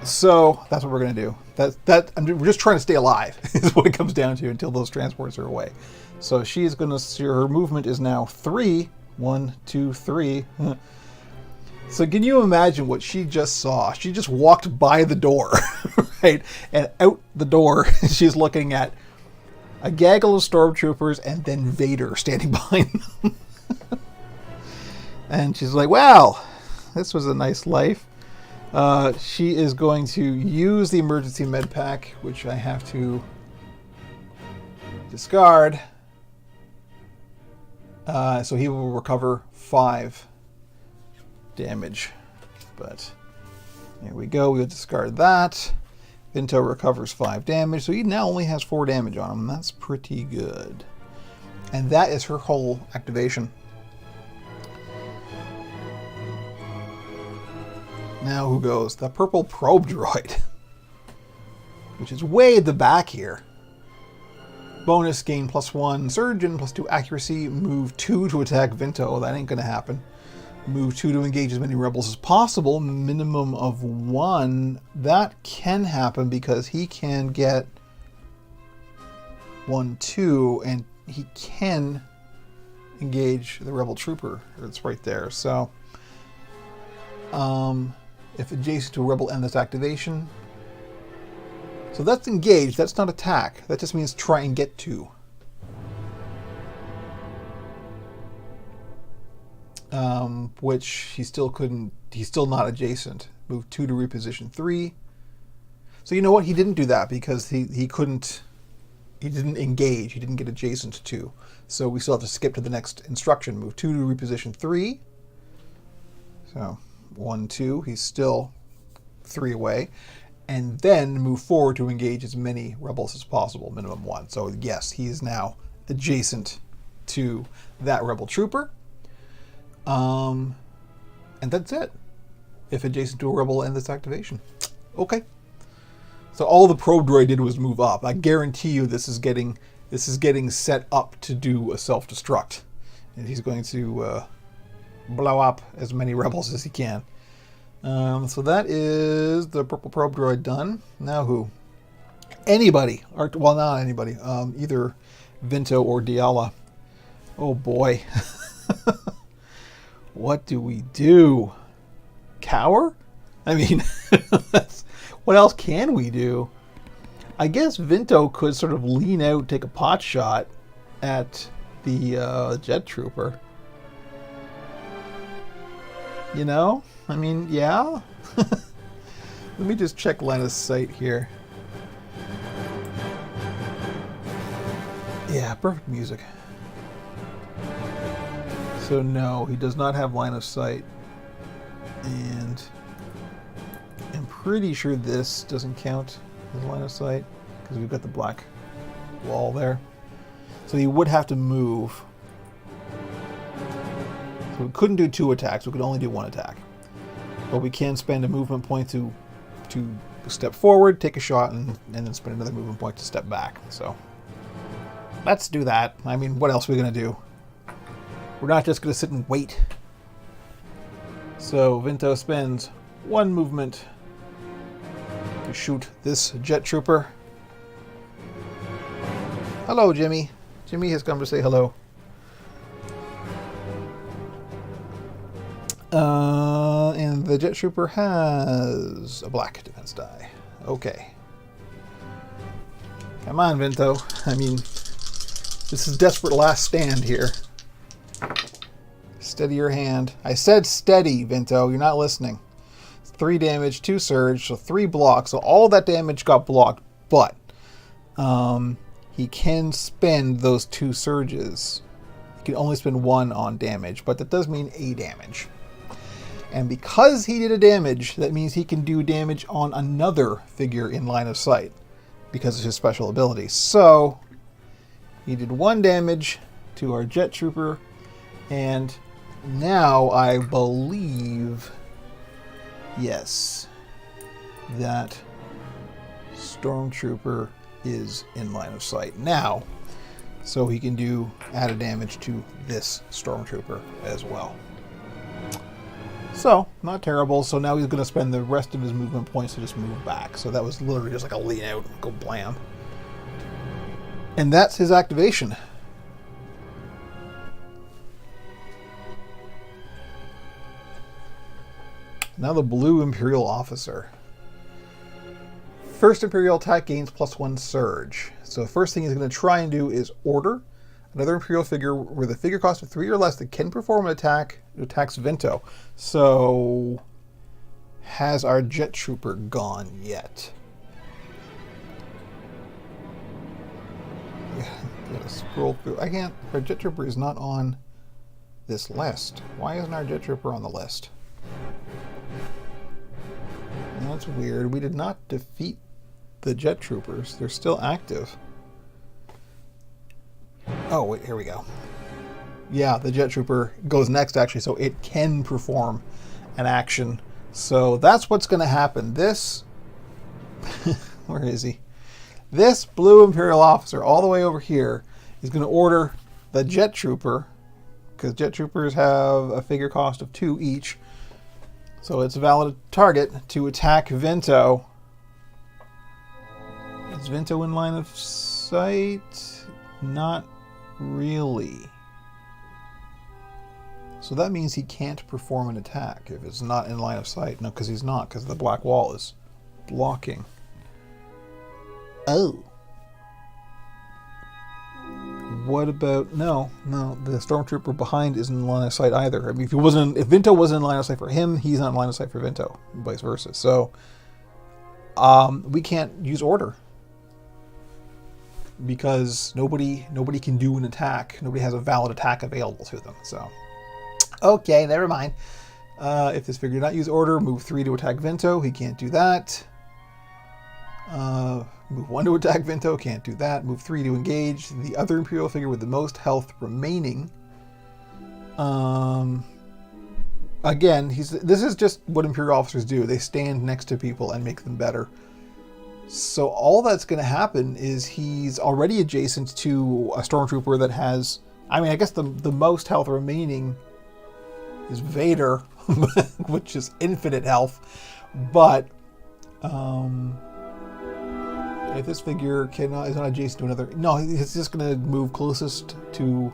So that's what we're going to do. We're just trying to stay alive is what it comes down to until those transports are away. So she's going to, her movement is now 3. 1, 2, 3. So can you imagine what she just saw? She just walked by the door, right? And out the door, she's looking at a gaggle of stormtroopers and then Vader standing behind them. And she's like, well, this was a nice life. She is going to use the emergency med pack, which I have to discard. So he will recover 5 damage. But here we go. We'll discard that. Vinto recovers 5 damage, so he now only has 4 damage on him. That's pretty good. And that is her whole activation. Now who goes? The purple probe droid, which is way at the back here. Bonus, gain +1 surge and +2 accuracy. Move 2 to attack Vinto. That ain't going to happen. Move 2 to engage as many rebels as possible. Minimum of 1. That can happen because he can get 1, 2, and he can engage the rebel trooper. It's right there. So, if adjacent to a rebel end this activation. So that's engaged. That's not attack. That just means try and get to. Which he still couldn't, he's still not adjacent. Move 2 to reposition 3. So you know what? He didn't do that because he didn't engage. He didn't get adjacent to. So we still have to skip to the next instruction. Move 2 to reposition 3. So 1, 2, he's still 3 away. And then move forward to engage as many rebels as possible, minimum 1. So yes, he is now adjacent to that rebel trooper. And that's it. If adjacent to a rebel, end this activation. Okay. So all the probe droid did was move up. I guarantee you this is getting set up to do a self-destruct. And he's going to blow up as many rebels as he can. So that is the purple probe droid done. Now who? Anybody. Well, not anybody. Either Vinto or Diala. Oh boy. What do we do? Cower? I mean, what else can we do? I guess Vinto could sort of lean out, take a pot shot at the jet trooper. You know? I mean, yeah. Let me just check line of sight here. Yeah, perfect music. So no, he does not have line of sight. And I'm pretty sure this doesn't count as line of sight because we've got the black wall there. So he would have to move. So we couldn't do 2 attacks, we could only do 1 attack. But we can spend a movement point to step forward, take a shot, and then spend another movement point to step back. So let's do that. I mean, what else are we going to do? We're not just going to sit and wait. So Vinto spends 1 movement to shoot this jet trooper. Hello, Jimmy. Jimmy has come to say hello. And the jet trooper has a black defense die. Okay. Come on, Vinto. I mean, this is desperate last stand here. Steady your hand. I said steady, Vinto. You're not listening. 3 damage, 2 surge, so 3 blocks. So all that damage got blocked, but he can spend those 2 surges. He can only spend 1 on damage, but that does mean a damage. And because he did a damage, that means he can do damage on another figure in line of sight because of his special ability. So he did 1 damage to our jet trooper, and now I believe, yes, that stormtrooper is in line of sight now, so he can do added damage to this stormtrooper as well. So, not terrible. So now he's going to spend the rest of his movement points to just move back. So that was literally just like a lean out and go blam. And that's his activation. Now the blue Imperial officer. First Imperial attack gains +1 surge. So the first thing he's going to try and do is order another Imperial figure with a figure cost of 3 or less that can perform an attack that attacks Vinto. So, has our jet trooper gone yet? Yeah, gotta scroll through. I can't. Our jet trooper is not on this list. Why isn't our jet trooper on the list? That's weird. We did not defeat the jet troopers. They're still active. Oh, wait, here we go. Yeah, the jet trooper goes next, actually, so it can perform an action. So that's what's going to happen. This, where is he? This blue Imperial officer, all the way over here, is going to order the jet trooper, because jet troopers have a figure cost of 2 each. So it's a valid target to attack Vinto. Is Vinto in line of sight? Not really. So that means he can't perform an attack if it's not in line of sight. No, because he's not, because the black wall is blocking. Oh. What about... No, the stormtrooper behind isn't in line of sight either. I mean, if Vinto wasn't in line of sight for him, he's not in line of sight for Vinto, and vice versa. So, we can't use order. Because nobody can do an attack. Nobody has a valid attack available to them. So, okay, never mind. If this figure did not use order, move 3 to attack Vento. He can't do that. Move 1 to attack Vento. Can't do that. Move 3 to engage the other Imperial figure with the most health remaining. Again, this is just what Imperial officers do. They stand next to people and make them better. So all that's going to happen is he's already adjacent to a Stormtrooper that has... I mean, I guess the most health remaining is Vader, which is infinite health. But if this figure is not adjacent to another... No, he's just going to move closest to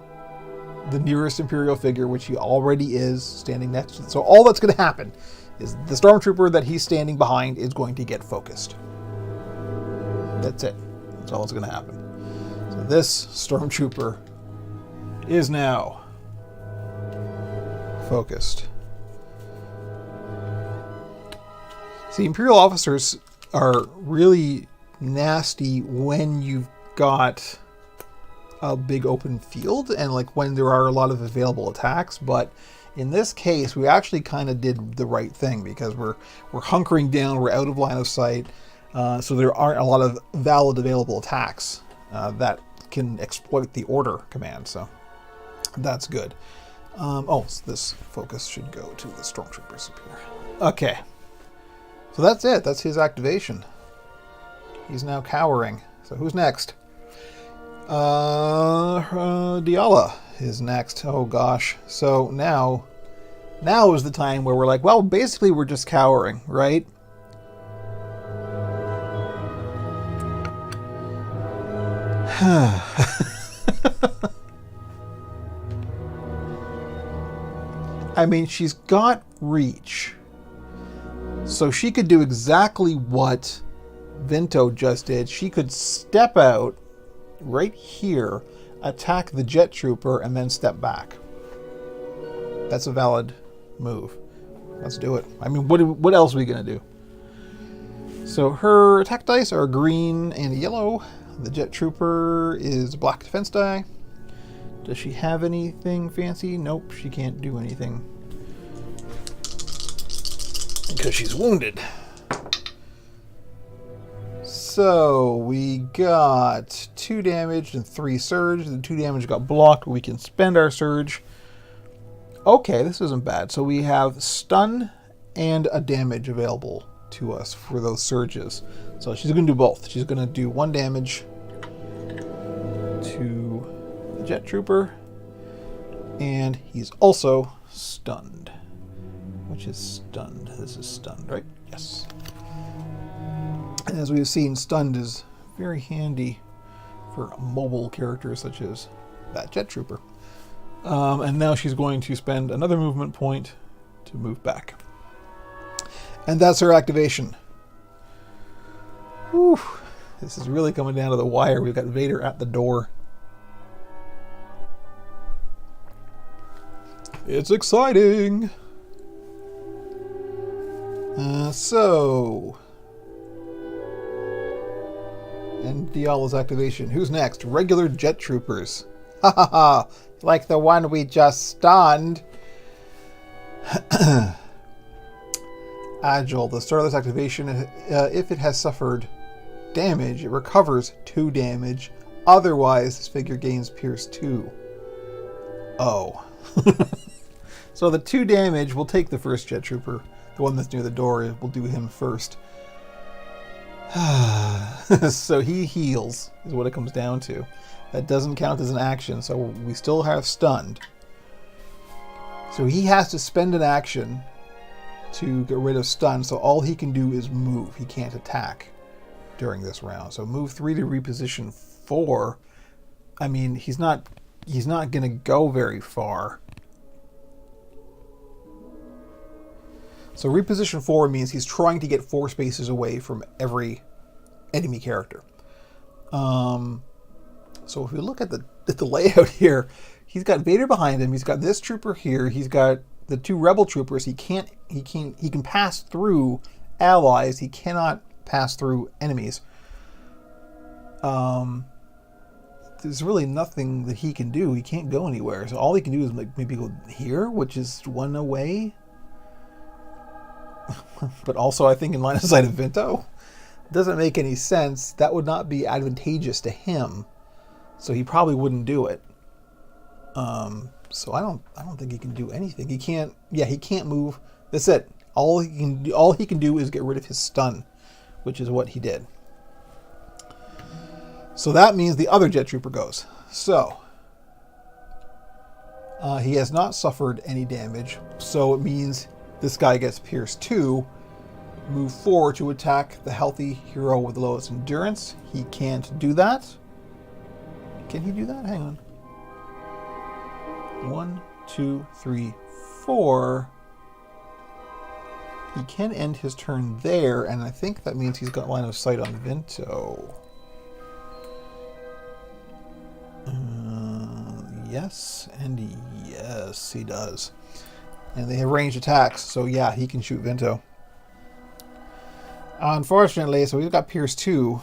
the nearest Imperial figure, which he already is, standing next to. So all that's going to happen is the Stormtrooper that he's standing behind is going to get focused. That's it. That's all that's going to happen. So this Stormtrooper is now focused. See, Imperial officers are really nasty when you've got a big open field and like when there are a lot of available attacks, but in this case we actually kind of did the right thing because we're hunkering down, we're out of line of sight, so there aren't a lot of valid available attacks that can exploit the order command, so that's good. So this focus should go to the Stormtroopers up here. Okay, so that's it. That's his activation. He's now cowering. So who's next? Diala is next. Oh gosh. So now is the time where we're like, well, basically we're just cowering, right? I mean, she's got reach. So she could do exactly what Vento just did. She could step out right here, attack the Jet Trooper, and then step back. That's a valid move. Let's do it. I mean, what else are we going to do? So her attack dice are green and yellow. The Jet Trooper is black defense die. Does she have anything fancy? Nope, she can't do anything. Because she's wounded. So we got 2 damage and 3 surge. The 2 damage got blocked. We can spend our surge. Okay, this isn't bad. So we have stun and a damage available to us for those surges. So she's going to do both. She's going to do 1 damage to the Jet Trooper, and he's also stunned. Which is stunned. This is stunned, right? Yes. And as we've seen, stunned is very handy for mobile characters such as that Jet Trooper. And now she's going to spend another movement point to move back. And that's her activation. Whew. This is really coming down to the wire. We've got Vader at the door. It's exciting! And Diala's activation. Who's next? Regular Jet Troopers. Ha ha ha! Like the one we just stunned. Agile. The start of this activation, if it has suffered damage, it recovers 2 damage. Otherwise, this figure gains Pierce 2. Oh. So the 2 damage will take the first Jet Trooper. The one that's near the door, will do him first. So he heals, is what it comes down to. That doesn't count as an action, so we still have stunned. So he has to spend an action to get rid of stun, so all he can do is move. He can't attack during this round. So move 3 to reposition 4. I mean, he's not going to go very far. So reposition 4 means he's trying to get 4 spaces away from every enemy character. So if we look at the layout here, he's got Vader behind him. He's got this trooper here. He's got the 2 rebel troopers. He can pass through allies. He cannot pass through enemies. There's really nothing that he can do. He can't go anywhere. So all he can do is maybe go here, which is 1 away. but also I think in line of sight of Vinto. Doesn't make any sense. That would not be advantageous to him, so he probably wouldn't do it. So I don't think he can do anything. He can't. Yeah, he can't move. That's it. All he can do is get rid of his stun, which is what he did. So that means the other Jet Trooper goes. So he has not suffered any damage. So it means this guy gets Pierce 2. Move 4 to attack the healthy hero with the lowest endurance. He can't do that. Can he do that? Hang on. 1, 2, 3, 4. He can end his turn there, and I think that means he's got line of sight on Vinto. Yes, and yes, he does. And they have ranged attacks, so yeah, he can shoot Vinto. Unfortunately, so we've got Pierce 2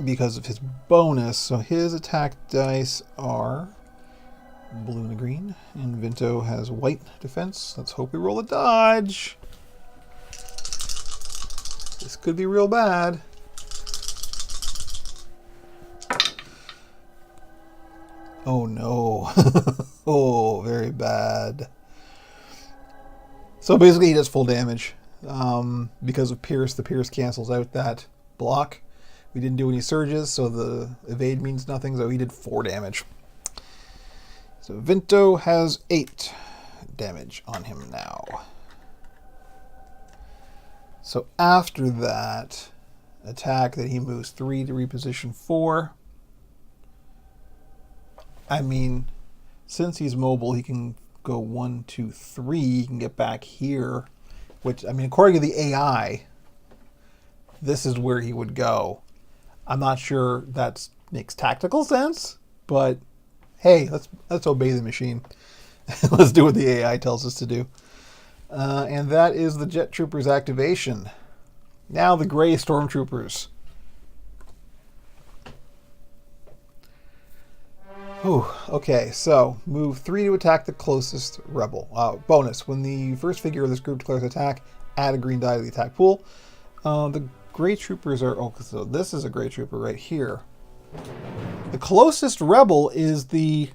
because of his bonus. So his attack dice are blue and green, and Vinto has white defense. Let's hope we roll a dodge. This could be real bad. Oh no. Oh, very bad. So basically he does full damage. Because of Pierce, the Pierce cancels out that block. We didn't do any surges, so the evade means nothing, so he did 4 damage. So Vinto has 8 damage on him now. So after that attack that he moves 3 to reposition 4. I mean, since he's mobile, he can go 1, 2, 3. He can get back here, which, I mean, according to the AI, this is where he would go. I'm not sure that makes tactical sense, but hey, let's obey the machine. Let's do what the AI tells us to do. And that is the Jet Troopers activation. Now the Gray Stormtroopers. Ooh, okay, so move 3 to attack the closest rebel. Bonus, when the first figure of this group declares attack, add a green die to the attack pool. The Gray Troopers are... Oh, so this is a Gray Trooper right here. The closest rebel is the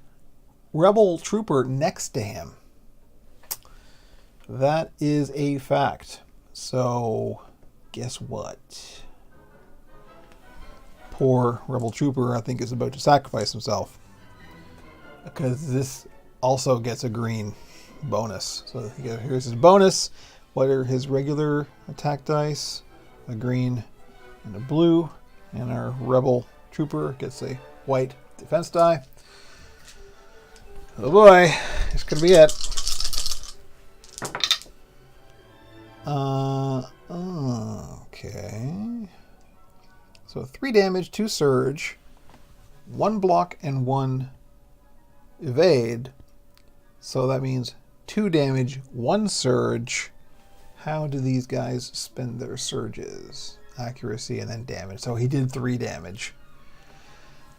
rebel trooper next to him. That is a fact. So, guess what? Poor rebel trooper, I think, is about to sacrifice himself. Because this also gets a green bonus. So here's his bonus. What are his regular attack dice? A green and a blue. And our rebel trooper gets a white defense die. Oh boy, this could be it. Okay. So 3 damage, 2 surge, 1 block, and 1 evade. So that means 2 damage, 1 surge. How do these guys spend their surges? Accuracy and then damage. So he did 3 damage.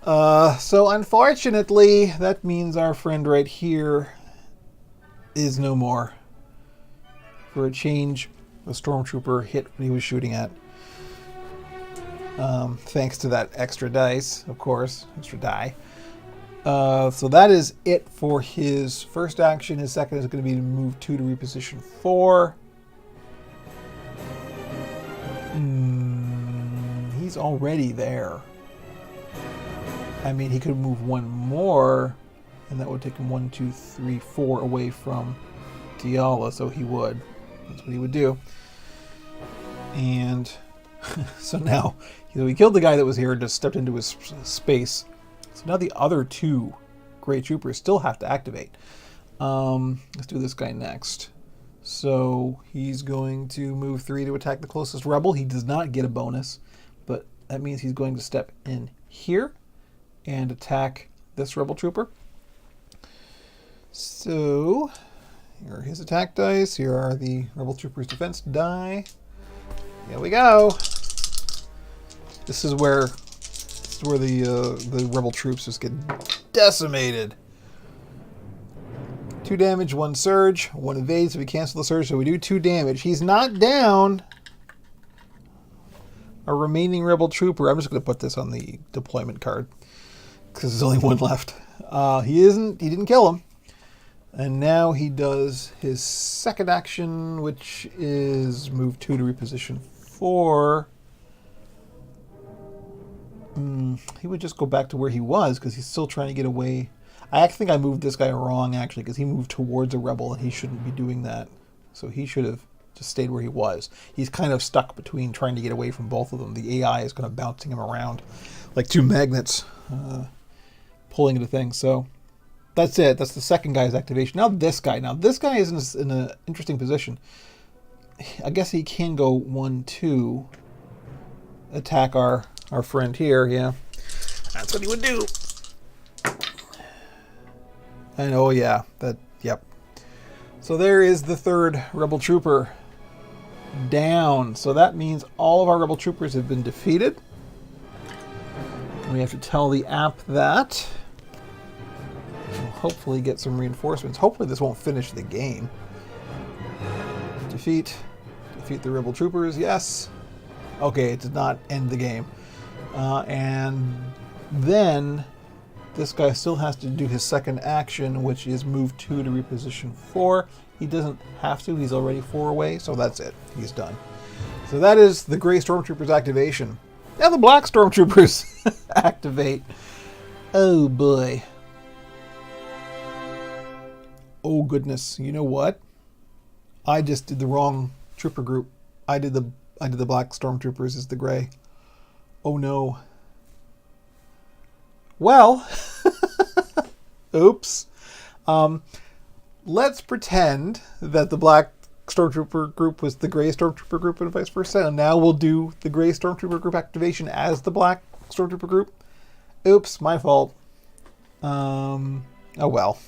So unfortunately, that means our friend right here is no more. For a change, the Stormtrooper hit what he was shooting at. Thanks to that extra dice, of course. Extra die. So that is it for his first action. His second is going to be to move 2 to reposition 4. He's already there. I mean, he could move 1 more, and that would take him 1, 2, 3, 4 away from Diala, so he would. That's what he would do. And so now, he killed the guy that was here and just stepped into his space. So now the other 2 Gray Troopers still have to activate. Let's do this guy next. So he's going to move 3 to attack the closest rebel. He does not get a bonus, but that means he's going to step in here and attack this rebel trooper. So here are his attack dice. Here are the rebel trooper's defense die. Here we go. This is where the rebel troops just get decimated. 2 damage, 1 surge, 1 evade, so we cancel the surge, so we do 2 damage. He's not down. A remaining rebel trooper. I'm just going to put this on the deployment card because there's only 1 left. He didn't kill him. And now he does his second action, which is move 2 to reposition 4. He would just go back to where he was because he's still trying to get away. I think I moved this guy wrong, actually, because he moved towards a rebel, and he shouldn't be doing that. So he should have just stayed where he was. He's kind of stuck between trying to get away from both of them. The AI is kind of bouncing him around like 2 magnets, pulling into things. So that's it. That's the second guy's activation. Now this guy. Now this guy is in an interesting position. I guess he can go 1, 2, attack our friend here. Yeah, that's what he would do. And oh yeah, yep. So there is the 3rd rebel trooper down. So that means all of our rebel troopers have been defeated. We have to tell the app that. We'll hopefully get some reinforcements. Hopefully this won't finish the game. Defeat the rebel troopers, yes. Okay, it did not end the game. And then this guy still has to do his second action, which is move 2 to reposition 4. He doesn't have to. He's already 4 away, so that's it. He's done. So that is the Gray Stormtroopers activation. Now the Black Stormtroopers activate. Oh, boy. Oh, goodness. You know what? I just did the wrong trooper group. I did the Black Stormtroopers as the Gray. Oh, no. Well, oops. Let's pretend that the Black Stormtrooper group was the Gray Stormtrooper group and vice versa. And now we'll do the Gray Stormtrooper group activation as the Black Stormtrooper group. Oops, my fault. Oh well.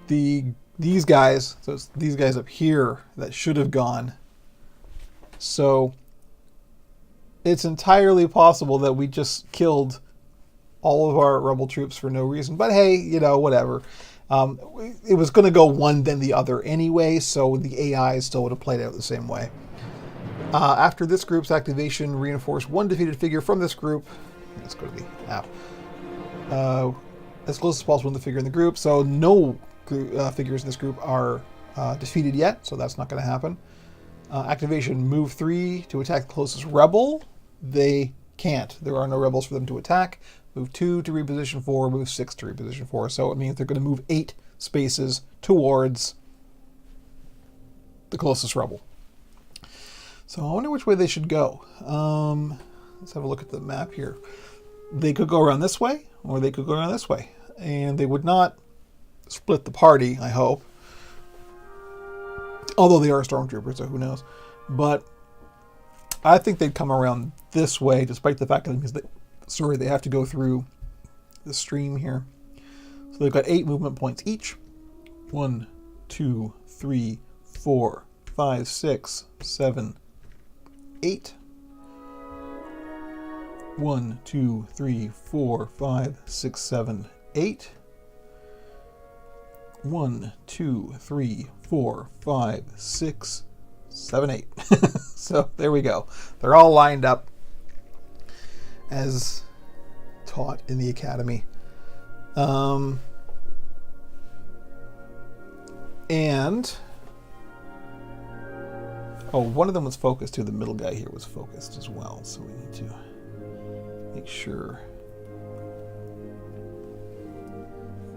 These guys, so it's these guys up here that should have gone. So it's entirely possible that we just killed all of our rebel troops for no reason. But hey, you know, whatever. It was going to go one then the other anyway, so the AI still would have played out the same way. After this group's activation, reinforce 1 defeated figure from this group. Let's go to the app. As close as possible to the figure in the group. So no figures in this group are defeated yet, so that's not going to happen. Activation, move 3 to attack the closest rebel. They can't. There are no rebels for them to attack. Move 2 to reposition 4, move 6 to reposition 4. So it means they're going to move 8 spaces towards the closest rebel. So I wonder which way they should go. Let's have a look at the map here. They could go around this way, or they could go around this way. And they would not split the party, I hope. Although they are stormtroopers, so who knows. But I think they'd come around this way, despite the fact that they have to go through the stream here. So they've got 8 movement points each. 1, 2, 3, 4, 5, 6, 7, 8. 1, 2, 3, 4, 5, 6, 7, 8. 1, 2, 3, 4, 5, 6, 7, 8. So there we go. They're all lined up as taught in the academy. And one of them was focused too. The middle guy here was focused as well. So we need to make sure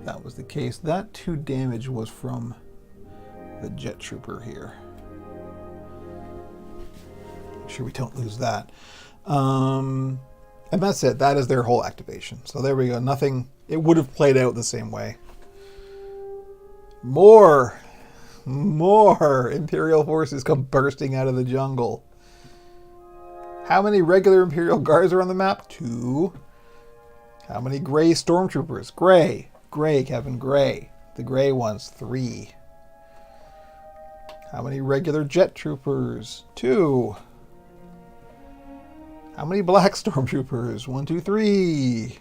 that was the case. That 2 damage was from the jet trooper here. Make sure we don't lose that. And that's it. That is their whole activation. So there we go. Nothing. It would have played out the same way. More Imperial forces come bursting out of the jungle. How many regular Imperial guards are on the map? 2. How many Gray Stormtroopers? Gray, Kevin, Gray. The Gray ones, 3. How many regular Jet Troopers? 2. How many Black Stormtroopers? 1, 2, 3.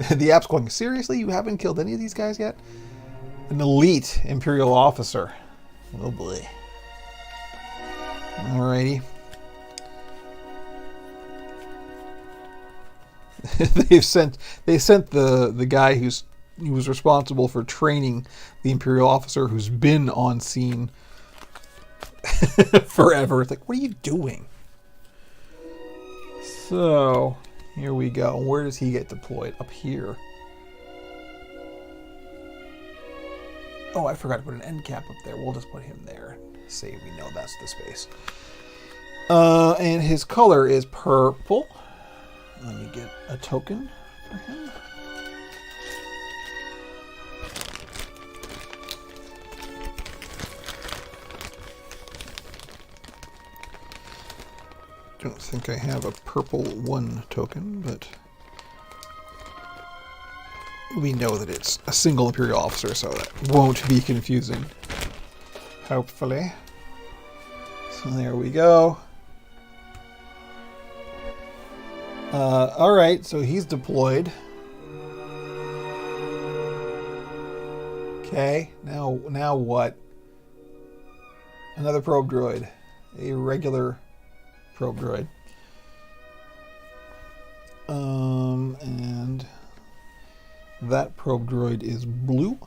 The app's going, seriously? You haven't killed any of these guys yet? An elite Imperial officer. Oh boy. Alrighty. They sent the guy who was responsible for training the Imperial officer who's been on scene forever. It's like, what are you doing? So, here we go. Where does he get deployed? Up here. Oh, I forgot to put an end cap up there. We'll just put him there. Say we know that's the space. And his color is purple. Let me get a token for him. Don't think I have a purple 1 token, but we know that it's a single Imperial officer, so that won't be confusing. Hopefully. So there we go. Alright, so he's deployed. Okay, now what? Another probe droid. A regular probe droid. And that probe droid is blue,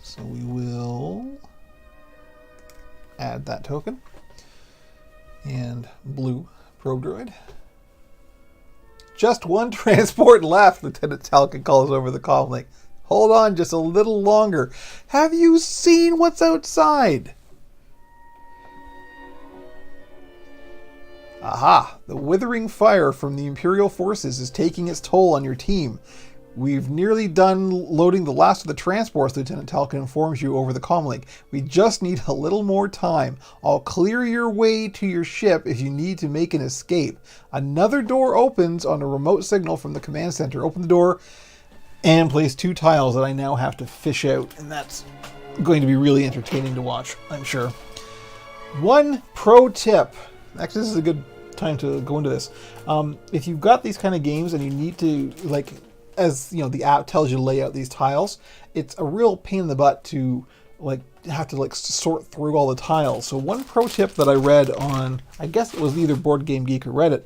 so we will add that token. And blue probe droid. Just 1 transport left, Lieutenant Talcott calls over the comm link. Hold on just a little longer. Have you seen what's outside? Aha! The withering fire from the Imperial forces is taking its toll on your team. We've nearly done loading the last of the transports, Lieutenant Talcott informs you over the comlink. We just need a little more time. I'll clear your way to your ship if you need to make an escape. Another door opens on a remote signal from the command center. Open the door and place 2 tiles that I now have to fish out. And that's going to be really entertaining to watch, I'm sure. 1 pro tip. Actually, this is a good time to go into this. If you've got these kind of games and you need to, like, as you know, the app tells you to lay out these tiles, it's a real pain in the butt to have to sort through all the tiles. So one pro tip that I read on, I guess it was either Board Game Geek or Reddit,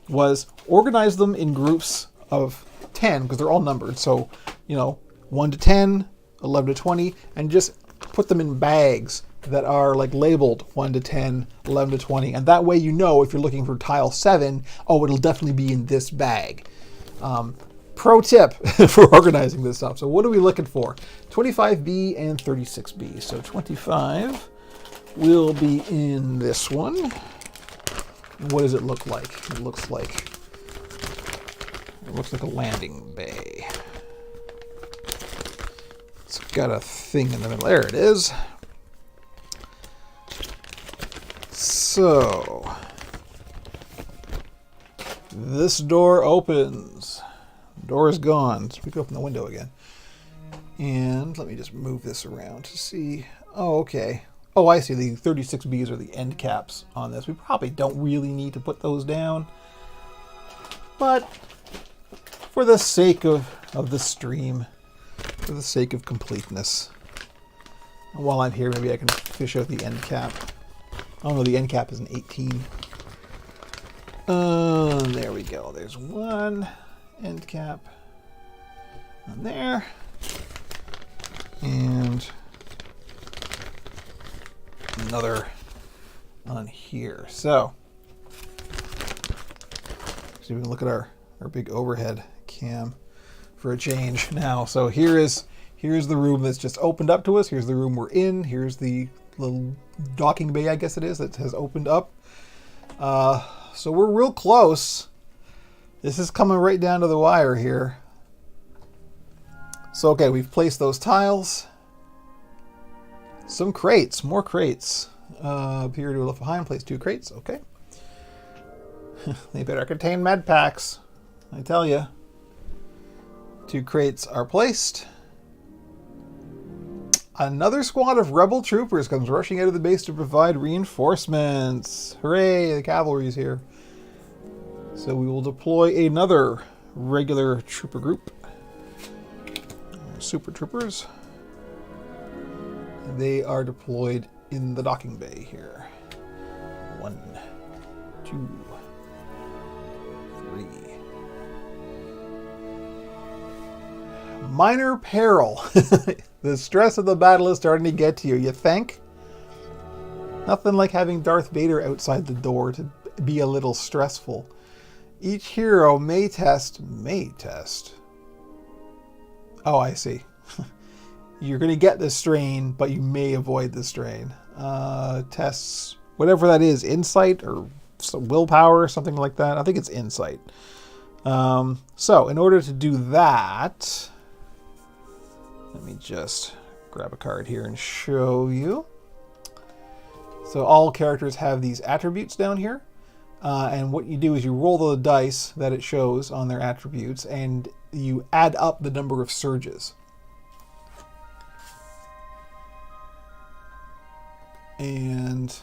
was organize them in groups of 10 because they're all numbered. So, 1 to 10, 11 to 20, and just put them in bags that are labeled 1 to 10, 11 to 20, and that way if you're looking for tile 7, it'll definitely be in this bag. Pro tip for organizing this stuff. So what are we looking for? 25B and 36B. So 25 will be in this one. What does it look like? It looks like a landing bay. It's got a thing in the middle. There it is. So this door opens. Door is gone. So we can open the window again. And let me just move this around to see. Oh, okay. Oh, I see. The 36Bs are the end caps on this. We probably don't really need to put those down. But for the sake of the stream, for the sake of completeness, and while I'm here, maybe I can fish out the end cap. Oh no, the end cap is an 18. There we go. There's one end cap on there, and another on here. So we can look at our big overhead cam for a change now. So here's the room that's just opened up to us. Here's the room we're in. Here's the little docking bay, I guess it is, that has opened up. So we're real close. This is coming right down to the wire here. So, okay, we've placed those tiles. Some crates, more crates. Appear to have left behind, place 2 crates, okay. They better contain med packs, I tell you. 2 crates are placed. Another squad of rebel troopers comes rushing out of the base to provide reinforcements. Hooray, the cavalry is here. So we will deploy another regular trooper group. Super Troopers. They are deployed in the docking bay here. 1, 2, 3. Minor peril. The stress of the battle is starting to get to you, you think? Nothing like having Darth Vader outside the door to be a little stressful. Each hero may test. Oh, I see. You're going to get the strain, but you may avoid the strain. Tests, whatever that is, insight or willpower, something like that. I think it's insight. So, in order to do that, let me just grab a card here and show you. So all characters have these attributes down here. And what you do is you roll the dice that it shows on their attributes, and you add up the number of surges. And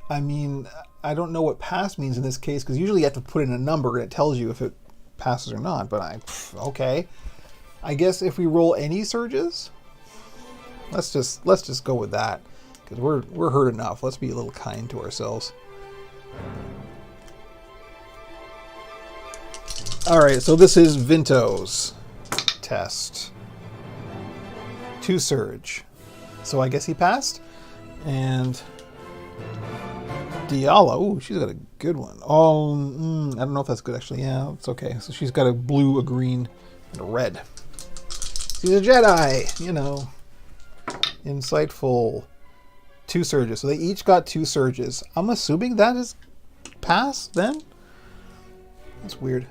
I mean, I don't know what pass means in this case, because usually you have to put in a number and it tells you if it passes or not. But okay. I guess if we roll any surges, let's just go with that, because we're hurt enough. Let's be a little kind to ourselves. All right, so this is Vinto's test. 2 surge. So I guess he passed. And Diala, ooh, she's got a good one. Oh, I don't know if that's good actually. Yeah, it's okay. So she's got a blue, a green, and a red. She's a Jedi, you know. Insightful. 2 surges. So they each got 2 surges. I'm assuming that is pass then? That's weird.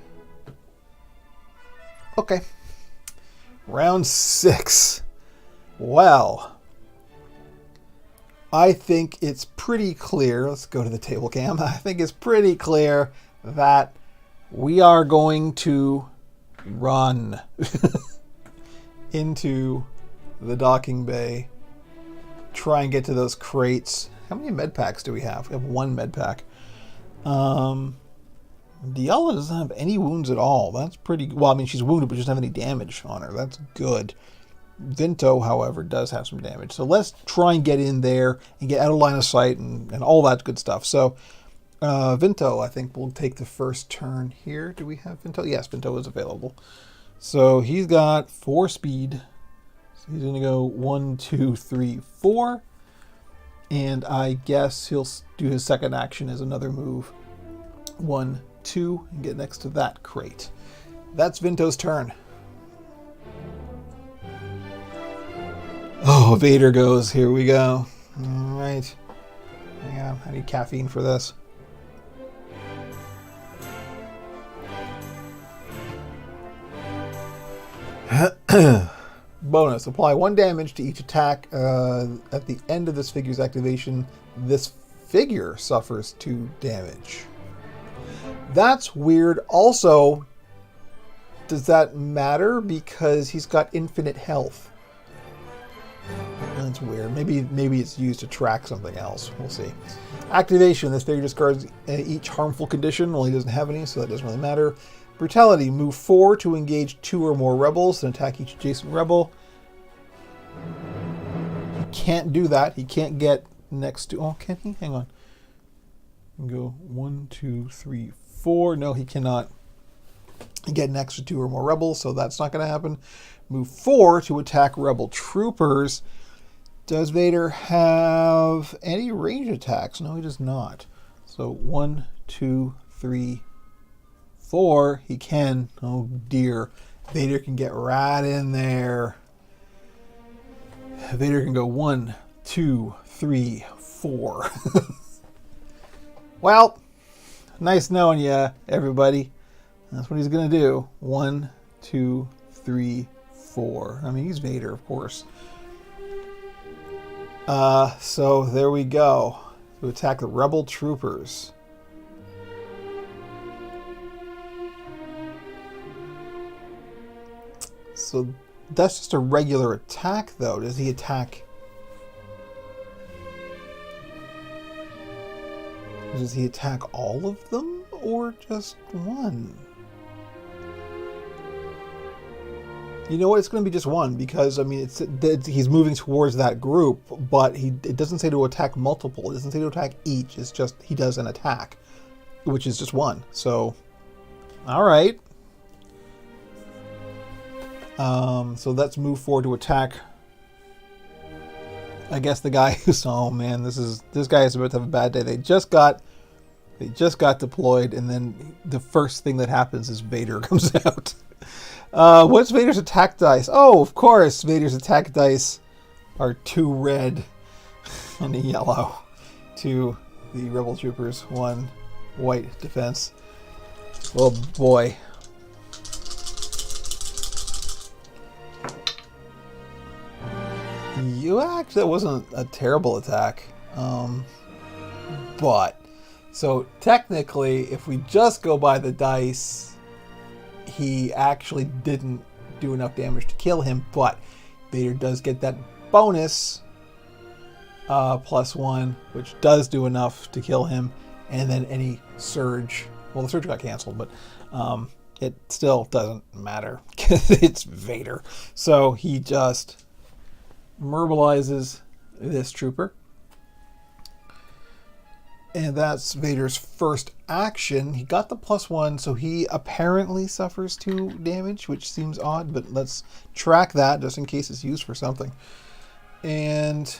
Okay. Round 6. Well, I think it's pretty clear. Let's go to the table cam. I think it's pretty clear that we are going to run into the docking bay, try and get to those crates. How many med packs do we have? We have 1 med pack. Diala doesn't have any wounds at all. That's pretty well. I mean, she's wounded, but she doesn't have any damage on her. That's good. Vinto, however, does have some damage. So let's try and get in there and get out of line of sight and all that good stuff. So Vinto, I think, will take the first turn here. Do we have Vinto? Yes, Vinto is available. So he's got 4 speed. So he's going to go 1, 2, 3, 4. And I guess he'll do his second action as another move. 1, 2, and get next to that crate. That's Vinto's turn. Oh, Vader goes. Here we go. All right. Hang on. I need caffeine for this. Bonus. Apply 1 damage to each attack. At the end of this figure's activation, this figure suffers 2 damage. That's weird. Also, does that matter? Because he's got infinite health. That's weird. Maybe it's used to track something else. We'll see. Activation. This figure discards each harmful condition. Well, he doesn't have any, so that doesn't really matter. Brutality. Move 4 to engage 2 or more rebels and attack each adjacent rebel. He can't do that. He can't get next to... Oh, can he? Hang on. Go 1, 2, 3, 4. No, he cannot get next to 2 or more rebels, so that's not going to happen. Move 4 to attack rebel troopers. Does Vader have any range attacks? No, he does not. So 1, 2, 3, 4. He can. Oh dear. Vader can get right in there. Vader can go 1, 2, 3, 4. Well, nice knowing you, everybody. That's what he's going to do. 1, 2, 3, 4. I mean, he's Vader, of course. So there we go. To attack the rebel troopers. So that's just a regular attack, though. Does he attack... Does he attack all of them, or just one? You know what? It's going to be just one because I mean, he's moving towards that group, but it doesn't say to attack multiple. It doesn't say to attack each. It's just he does an attack, which is just one. So, all right. So let's move forward to attack. I guess the guy who's, oh man, this guy is about to have a bad day. They just got deployed, and then the first thing that happens is Vader comes out. What's Vader's attack dice? Oh, of course, Vader's attack dice are 2 red and a yellow. To the Rebel Troopers, 1 white defense. Oh boy. That wasn't a terrible attack. But, so technically, if we just go by the dice, he actually didn't do enough damage to kill him, but Vader does get that bonus, +1, which does do enough to kill him, and then any surge, well, the surge got canceled, but it still doesn't matter, because it's Vader. So he just mobilizes this trooper. And that's Vader's first action. He got the +1, so he apparently suffers 2 damage, which seems odd, but let's track that just in case it's used for something. And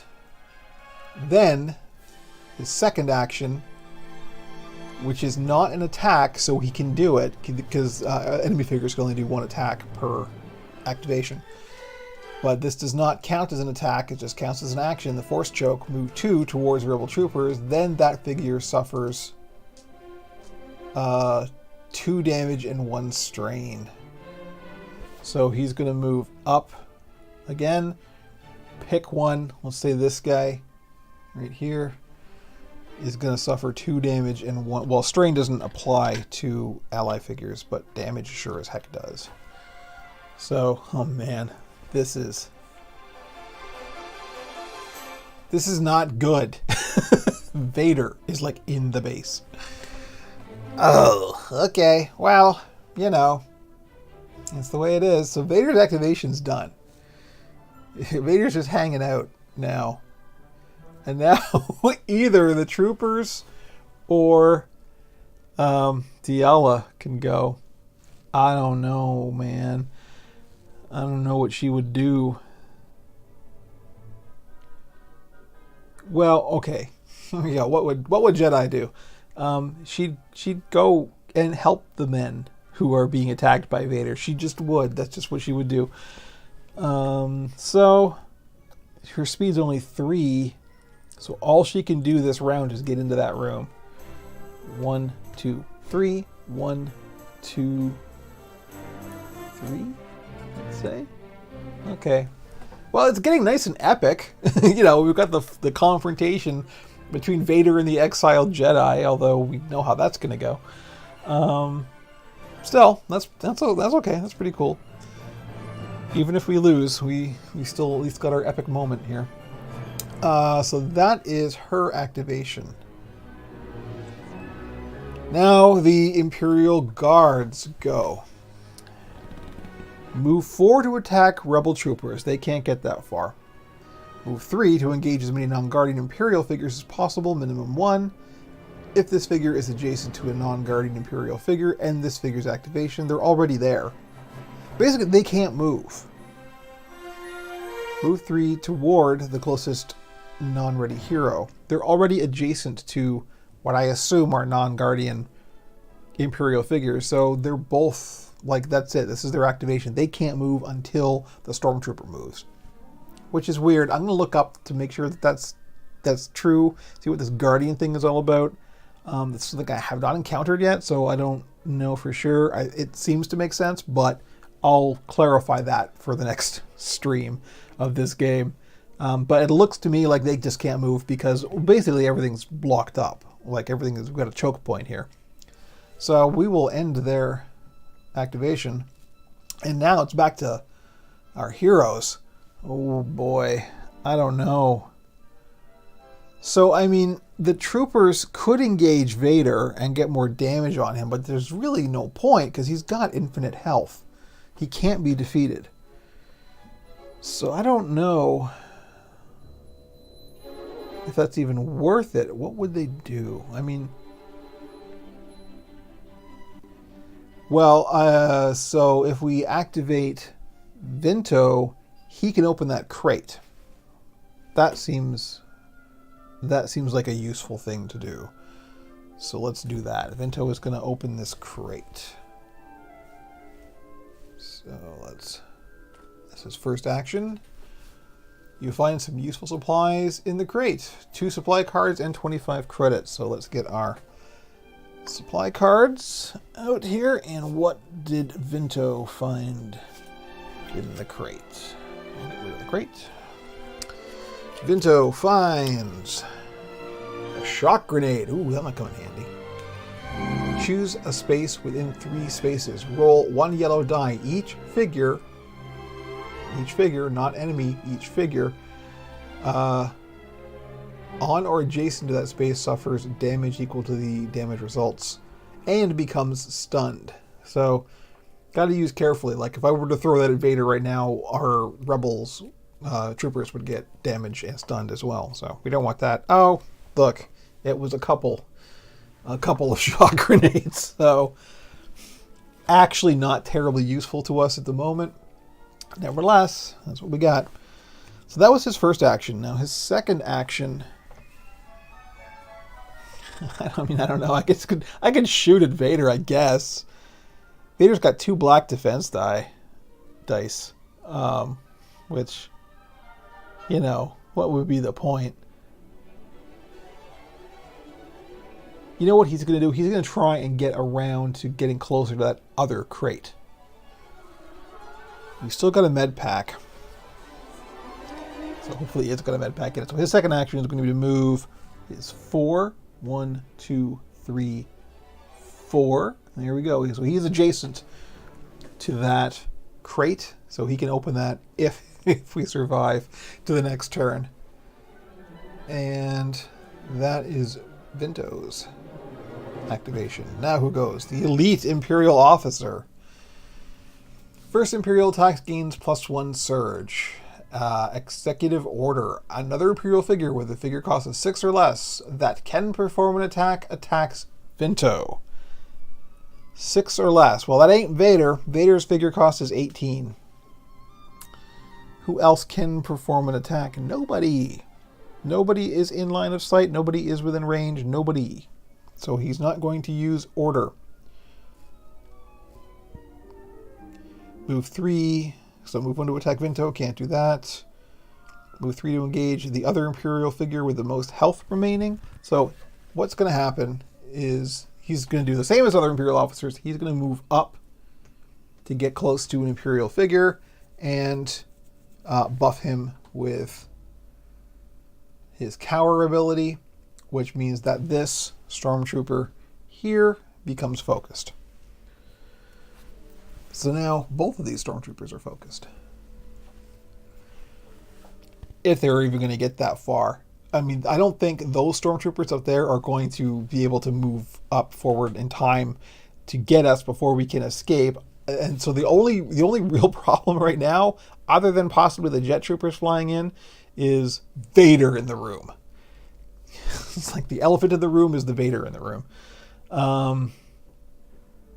then his second action, which is not an attack, so he can do it, because enemy figures can only do 1 attack per activation. But this does not count as an attack, it just counts as an action. The Force Choke, move 2 towards Rebel Troopers, then that figure suffers 2 damage and 1 strain. So he's going to move up again, pick one, let's say this guy right here is going to suffer 2 damage and 1, well, strain doesn't apply to ally figures, but damage sure as heck does. So, oh man. This is not good. Vader is like in the base. Oh, okay. Well, you know, it's the way it is. So Vader's activation's done. Vader's just hanging out now. And now either the troopers or Diala can go. I don't know, man. I don't know what she would do. Well, okay. Yeah, what would Jedi do? She'd go and help the men who are being attacked by Vader. She just would. That's just what she would do. So her speed's only 3. So all she can do this round is get into that room. 1, 2, 3. 1, 2, 3. Let's say. Okay. Well, it's getting nice and epic. You know, we've got the confrontation between Vader and the exiled Jedi, although we know how that's going to go. Still, that's okay. That's pretty cool. Even if we lose, we still at least got our epic moment here. So that is her activation. Now the Imperial Guards go. Move 4 to attack Rebel Troopers. They can't get that far. Move 3 to engage as many non-Guardian Imperial figures as possible, minimum 1. If this figure is adjacent to a non-Guardian Imperial figure and this figure's activation, they're already there. Basically, they can't move. Move 3 toward the closest non-ready hero. They're already adjacent to what I assume are non-Guardian Imperial figures, so they're both... like, that's it. This is their activation. They can't move until the Stormtrooper moves. Which is weird. I'm going to look up to make sure that that's true. See what this Guardian thing is all about. This is something I have not encountered yet, so I don't know for sure. It seems to make sense, but I'll clarify that for the next stream of this game. But it looks to me like they just can't move because basically everything's blocked up. Like everything is, we've got a choke point here. So we will end their activation. And now it's back to our heroes. Oh boy, I don't know. So, I mean, the troopers could engage Vader and get more damage on him, but there's really no point because he's got infinite health. He can't be defeated. So I don't know if that's even worth it. What would they do? I mean, well, so if we activate Vinto, he can open that crate. That seems like a useful thing to do. So let's do that. Vinto is going to open this crate. So that's his first action. You find some useful supplies in the crate. 2 supply cards and 25 credits. So let's get our supply cards out here. And what did Vinto find in the crate? Get rid of the crate. Vinto finds a shock grenade. Ooh, that might come in handy. Choose a space within 3 spaces. Roll 1 yellow die. Each figure, not enemy, each figure on or adjacent to that space suffers damage equal to the damage results and becomes stunned. So, got to use carefully. Like, if I were to throw that at Vader right now, our rebels, troopers would get damaged and stunned as well. So, we don't want that. Oh, look, it was a couple of shock grenades. So, actually not terribly useful to us at the moment. Nevertheless, that's what we got. So that was his first action. Now his second action, I don't know. I could shoot at Vader, I guess. Vader's got 2 black defense dice, which, you know, what would be the point? You know what he's going to do? He's going to try and get around to getting closer to that other crate. He's still got a med pack. So hopefully it's got a med pack in it. So his second action is going to be to move his 4. 1, 2, 3, 4. There we go. So he's adjacent to that crate. So he can open that if we survive to the next turn. And that is Vinto's activation. Now who goes? The elite Imperial officer. First Imperial attack gains +1 surge. Executive order. Another Imperial figure with a figure cost of 6 or less that can perform an attack attacks Vinto. 6 or less. Well, that ain't Vader. Vader's figure cost is 18. Who else can perform an attack? Nobody. Nobody is in line of sight. Nobody is within range. Nobody. So he's not going to use order. Move 3. So move 1 to attack Vinto. Can't do that. Move 3 to engage the other Imperial figure with the most health remaining. So what's going to happen is he's going to do the same as other Imperial officers. He's going to move up to get close to an Imperial figure and buff him with his cower ability, which means that this Stormtrooper here becomes focused. So now both of these Stormtroopers are focused. If they're even going to get that far. I mean, I don't think those Stormtroopers up there are going to be able to move up forward in time to get us before we can escape. And so the only real problem right now, other than possibly the jet troopers flying in, is Vader in the room. It's like the elephant in the room is the Vader in the room.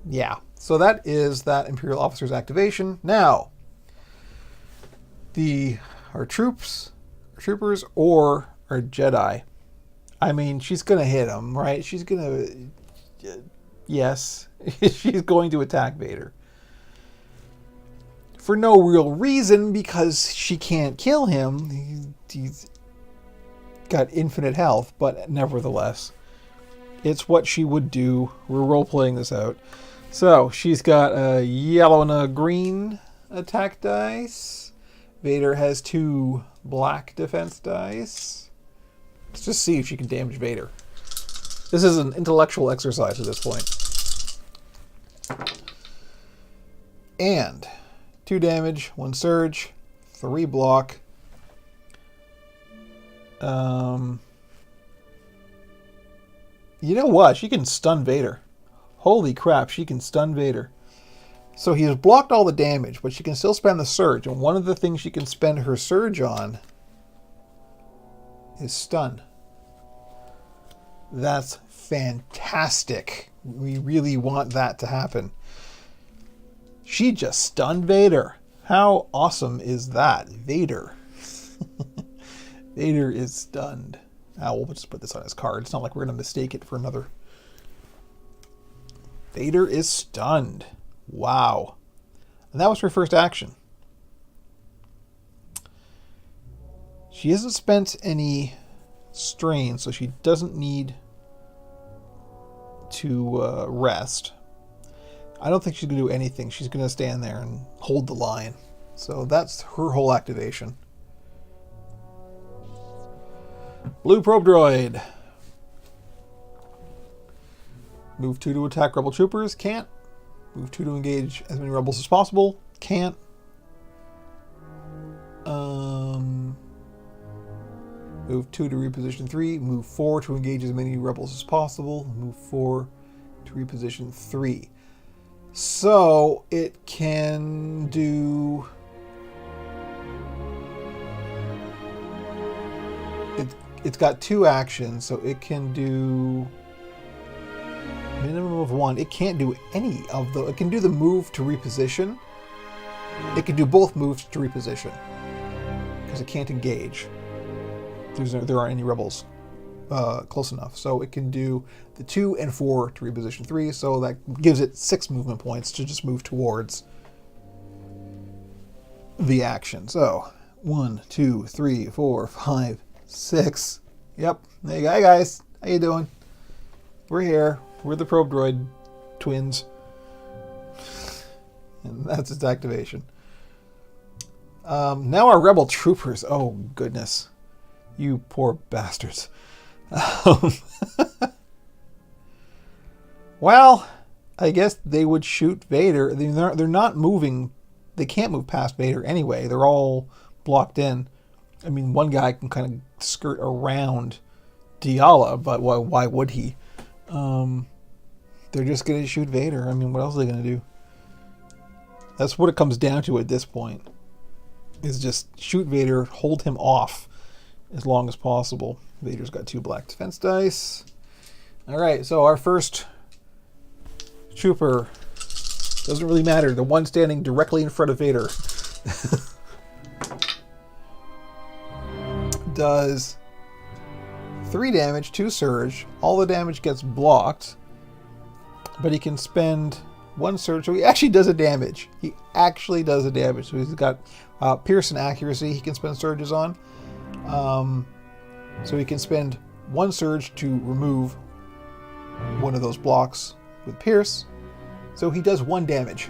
Yeah. So that is that Imperial officer's activation. Now, our troopers or our Jedi. I mean, she's going to hit him, right? She's going to... Yes. She's going to attack Vader. For no real reason, because she can't kill him. He's got infinite health, but nevertheless, it's what she would do. We're role-playing this out. So, she's got a yellow and a green attack dice. Vader has 2 black defense dice. Let's just see if she can damage Vader. This is an intellectual exercise at this point. And 2 damage, 1 surge, 3 block. You know what? She can stun Vader. Holy crap, she can stun Vader. So he has blocked all the damage, but she can still spend the surge. And one of the things she can spend her surge on is stun. That's fantastic. We really want that to happen. She just stunned Vader. How awesome is that? Vader. Vader is stunned. We'll just put this on his card. It's not like we're going to mistake it for another. Vader is stunned. Wow. And that was her first action. She hasn't spent any strain, so she doesn't need to rest. I don't think she's going to do anything. She's going to stand there and hold the line. So that's her whole activation. Blue probe droid. Move 2 to attack rebel troopers. Can't. Move 2 to engage as many rebels as possible. Can't. Move 2 to reposition 3. Move 4 to engage as many rebels as possible. Move 4 to reposition 3. So it can do... It's got 2 actions, so it can do minimum of 1. It can't do any of the... It can do the move to reposition. It can do both moves to reposition, because it can't engage. There aren't any rebels close enough. So it can do the 2 and 4 to reposition 3, so that gives it 6 movement points to just move towards the action. So 1, 2, 3, 4, 5, 6. Yep. There you go. Hey guys, how you doing? We're here. We're the probe droid twins. And that's its activation. Now our rebel troopers. Oh goodness. You poor bastards. Well, I guess they would shoot Vader. They're not moving. They can't move past Vader anyway. They're all blocked in. I mean, one guy can kind of skirt around Diala, but why would he? They're just going to shoot Vader. I mean, what else are they going to do? That's what it comes down to at this point. Is just shoot Vader, hold him off as long as possible. Vader's got 2 black defense dice. All right, so our first trooper, doesn't really matter. The one standing directly in front of Vader does 3 damage, 2 surge. All the damage gets blocked, but he can spend 1 surge. So he actually does a damage. He actually does a damage. So he's got Pierce and accuracy he can spend surges on. So he can spend 1 surge to remove one of those blocks with Pierce. So he does 1 damage.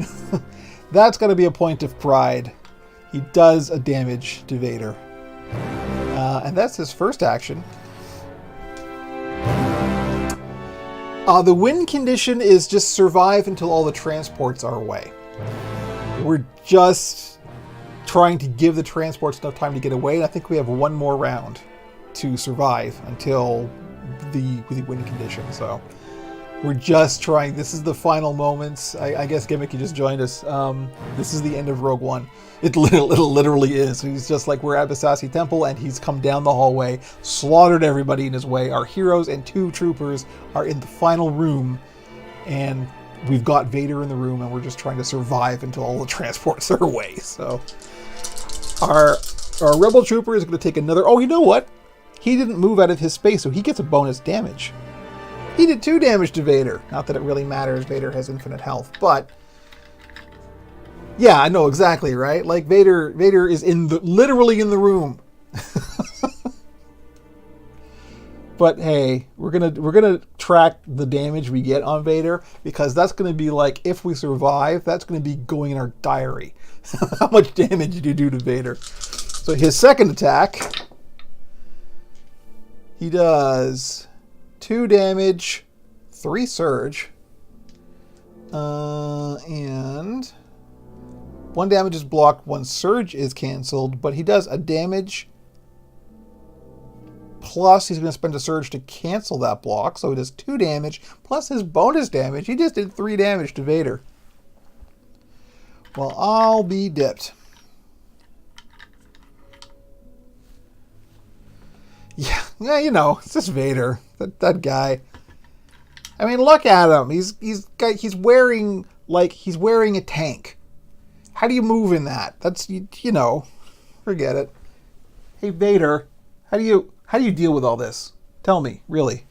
That's got to be a point of pride. He does a damage to Vader. And that's his first action. The win condition is just survive until all the transports are away. We're just trying to give the transports enough time to get away, and I think we have 1 more round to survive until the win condition. So we're just trying. This is the final moments. I guess Gimmick, you just joined us. This is the end of Rogue One. It literally is. He's just like, we're at Basasi Temple, and he's come down the hallway, slaughtered everybody in his way. Our heroes and 2 troopers are in the final room, and we've got Vader in the room, and we're just trying to survive until all the transports are away. So our rebel trooper is going to take another... Oh, you know what? He didn't move out of his space, so he gets a bonus damage. He did 2 damage to Vader. Not that it really matters. Vader has infinite health, but... Yeah, I know exactly, right? Like Vader is literally in the room. But hey, we're gonna track the damage we get on Vader, because that's gonna be like, if we survive, that's gonna be going in our diary. How much damage did you do to Vader? So his second attack, he does 2 damage, 3 surge, and 1 damage is blocked, 1 surge is canceled, but he does a damage, plus he's going to spend a surge to cancel that block, so he does 2 damage, plus his bonus damage. He just did 3 damage to Vader. Well, I'll be dipped. Yeah, you know, it's just Vader. That guy. I mean, look at him. He's wearing a tank. How do you move in that? That's you know, forget it. Hey Vader, how do you deal with all this? Tell me, really.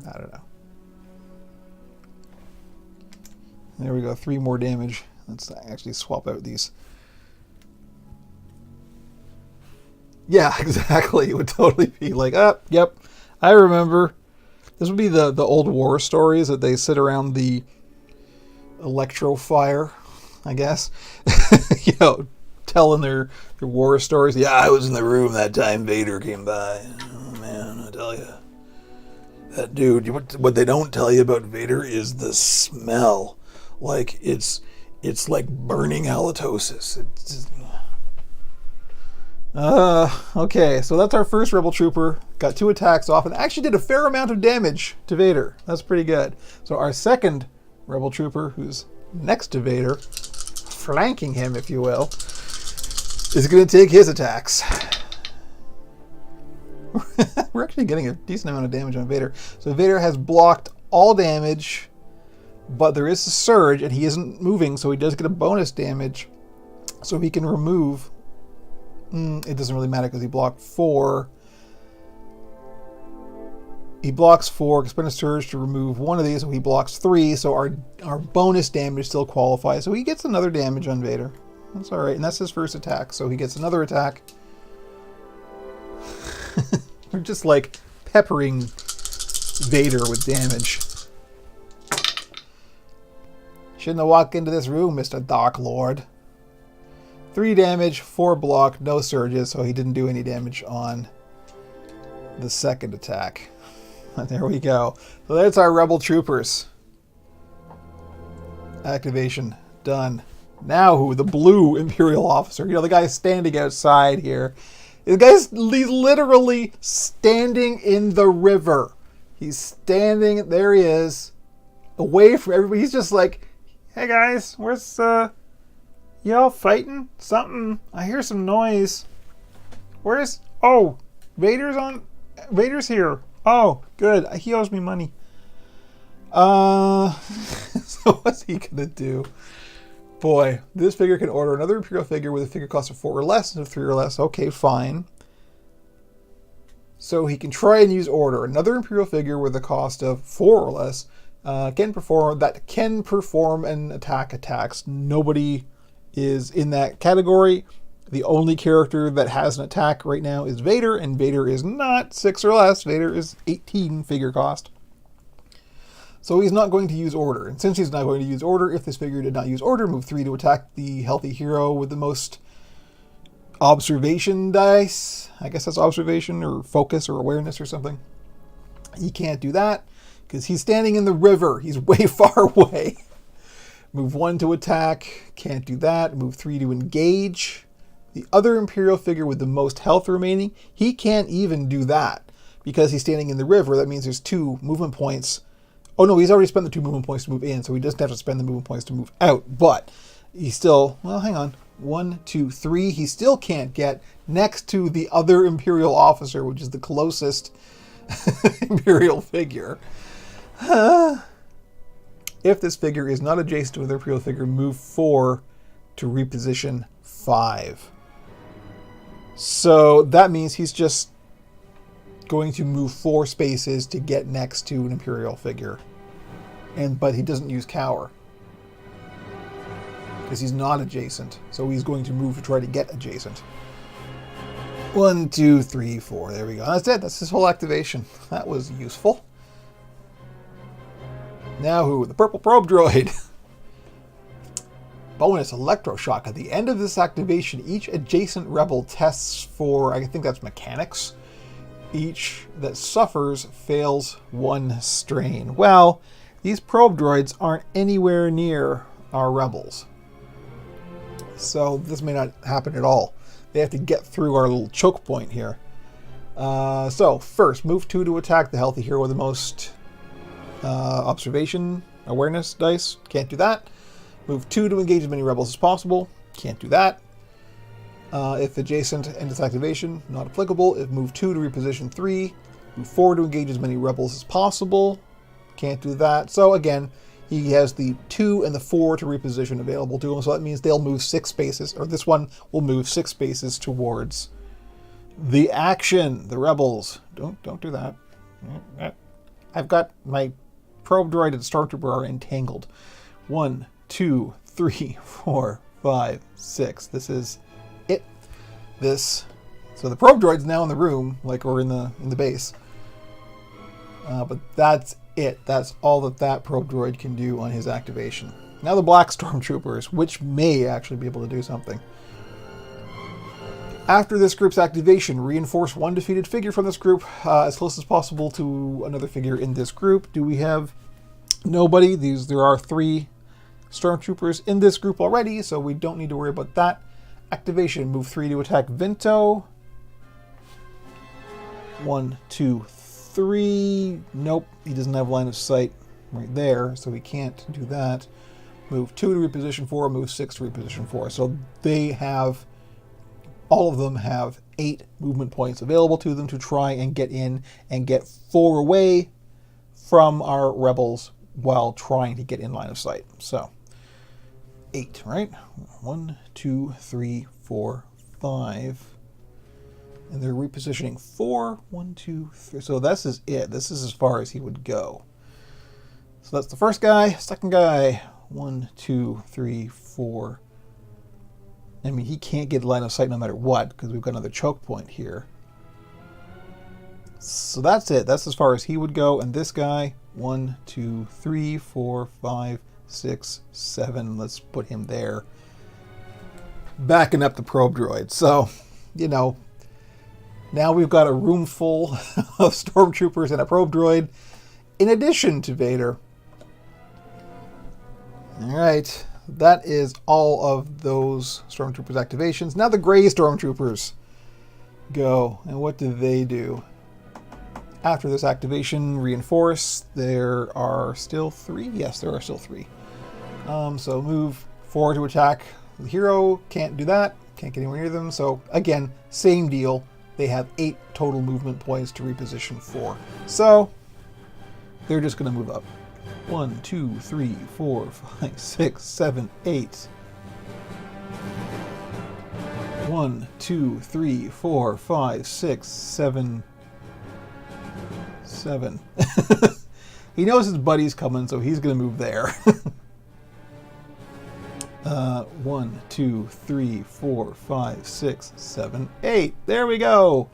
I don't know. There we go, 3 more damage. Let's actually swap out these. Yeah, exactly. It would totally be like, yep, I remember. This would be the old war stories that they sit around the electro fire, I guess. You know, telling their war stories. Yeah, I was in the room that time Vader came by. Oh, man, I tell you. That dude, what they don't tell you about Vader is the smell. Like, it's like burning halitosis. It's just... Okay, so that's our first Rebel Trooper. Got 2 attacks off and actually did a fair amount of damage to Vader. That's pretty good. So our second Rebel Trooper, who's next to Vader, flanking him, if you will, is going to take his attacks. We're actually getting a decent amount of damage on Vader. So Vader has blocked all damage, but there is a surge, and he isn't moving, so he does get a bonus damage. So he can remove... it doesn't really matter because he blocked 4. He blocks 4, can spend a surge to remove 1 of these, so he blocks 3, so our bonus damage still qualifies. So he gets another damage on Vader. That's alright, and that's his first attack, so he gets another attack. We're just like peppering Vader with damage. Shouldn't have walked into this room, Mr. Dark Lord. 3 damage, 4 block, no surges, so he didn't do any damage on the second attack. There we go. So that's our Rebel Troopers. Activation done. Now who? The blue Imperial officer. You know, the guy standing outside here. He's literally standing in the river. He's standing, there he is, away from everybody. He's just like, hey guys, where's, y'all fighting? Something, I hear some noise. Where's, oh, Vader's here. Oh, good, he owes me money. So what's he gonna do? Boy, this figure can order another Imperial figure with a figure cost of 4 or less instead of 3 or less. Okay, fine. So he can try and use order. Another Imperial figure with a cost of 4 or less can perform and attack attacks. Nobody is in that category. The only character that has an attack right now is Vader, and Vader is not 6 or less. Vader is 18 figure cost. So he's not going to use order. And since he's not going to use order, if this figure did not use order, move 3 to attack the healthy hero with the most observation dice. I guess that's observation or focus or awareness or something. He can't do that because he's standing in the river. He's way far away. Move 1 to attack. Can't do that. Move 3 to engage. The other Imperial figure with the most health remaining, he can't even do that because he's standing in the river. That means there's 2 movement points. Oh no, he's already spent the 2 movement points to move in, so he doesn't have to spend the movement points to move out. But he's still, well, hang on. 1, 2, 3. He still can't get next to the other Imperial officer, which is the closest Imperial figure. If this figure is not adjacent to another Imperial figure, move 4 to reposition 5. So that means he's just going to move 4 spaces to get next to an Imperial figure. But he doesn't use cower because he's not adjacent. So he's going to move to try to get adjacent. 1, 2, 3, 4. There we go. That's it. That's his whole activation. That was useful. Now who? The purple probe droid. Bonus electroshock. At the end of this activation, each adjacent rebel tests for, I think that's mechanics. Each that suffers fails 1 strain. Well, these probe droids aren't anywhere near our rebels. So this may not happen at all. They have to get through our little choke point here. So first, move 2 to attack the healthy hero with the most observation awareness dice. Can't do that. Move 2 to engage as many rebels as possible. Can't do that. If adjacent and its activation, not applicable. If move 2 to reposition 3. Move 4 to engage as many rebels as possible. Can't do that. So again, he has the 2 and the 4 to reposition available to him. So that means they'll move 6 spaces, or this one will move 6 spaces towards the action. The rebels. Don't do that. I've got my probe droid and stormtrooper are entangled. 1, 2, 3, 4, 5, 6. This is it. So the probe droid's now in the room, or in the base. But that's it. That's all that probe droid can do on his activation. Now the black stormtroopers, which may actually be able to do something. After this group's activation, reinforce one defeated figure from this group as close as possible to another figure in this group. Do we have nobody? There are 3 stormtroopers in this group already, so we don't need to worry about that. Activation, move 3 to attack Vinto. 1, 2, 3. Nope, he doesn't have line of sight right there, so he can't do that. Move 2 to reposition 4, move 6 to reposition 4. So all of them have 8 movement points available to them to try and get in and get 4 away from our rebels while trying to get in line of sight. So 8, right? 1, 2, 3, 4, 5. And they're repositioning 4. 1, 2, 3. So this is it. This is as far as he would go. So that's the first guy. Second guy. 1, 2, 3, 4. I mean, he can't get line of sight no matter what, because we've got another choke point here. So that's it. That's as far as he would go. And this guy, 1, 2, 3, 4, 5, 6, 7. Let's put him there. Backing up the probe droid. So, now we've got a room full of stormtroopers and a probe droid, in addition to Vader. All right. That is all of those stormtroopers activations. Now the gray stormtroopers go. And what do they do? After this activation, reinforce. There are still 3? Yes, there are still 3. So move 4 to attack the hero. Can't do that. Can't get anywhere near them. So again, same deal. They have 8 total movement points to reposition 4. So they're just going to move up. 1, 2, 3, 4, 5, 6, 7, 8. 1, 2, 3, 4, 5, 6, 7. 7. He knows his buddy's coming, so he's going to move there. 1, 2, 3, 4, 5, 6, 7, 8. There we go.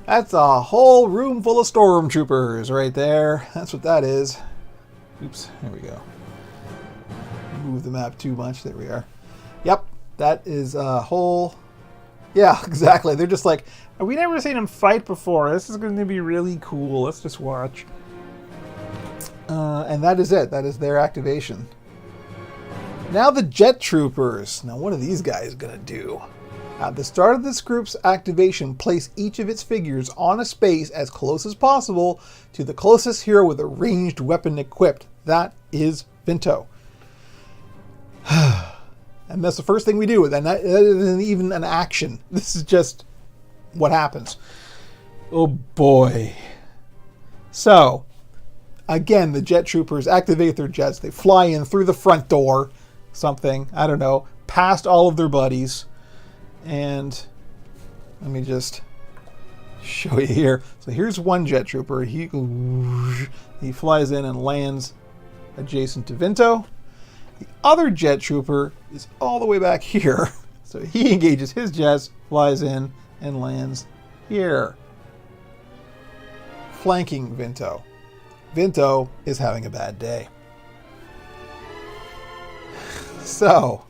That's a whole room full of stormtroopers right there. That's what that is. Oops, there we go. Move the map too much. There we are. Yep, that is a whole... Yeah, exactly. They're just like, we never seen him fight before. This is going to be really cool. Let's just watch. And that is it. That is their activation. Now the Jet Troopers. Now what are these guys going to do? At the start of this group's activation, place each of its figures on a space as close as possible to the closest hero with a ranged weapon equipped. That is Vinto. And that's the first thing we do. And that isn't even an action. This is just what happens. Oh boy. So, again, the Jet Troopers activate their jets. They fly in through the front door. Something, I don't know, past all of their buddies. And let me just show you here. So here's one Jet Trooper. He flies in and lands adjacent to Vinto. The other Jet Trooper is all the way back here. So he engages his jets, flies in, and lands here, flanking Vinto. Vinto is having a bad day. So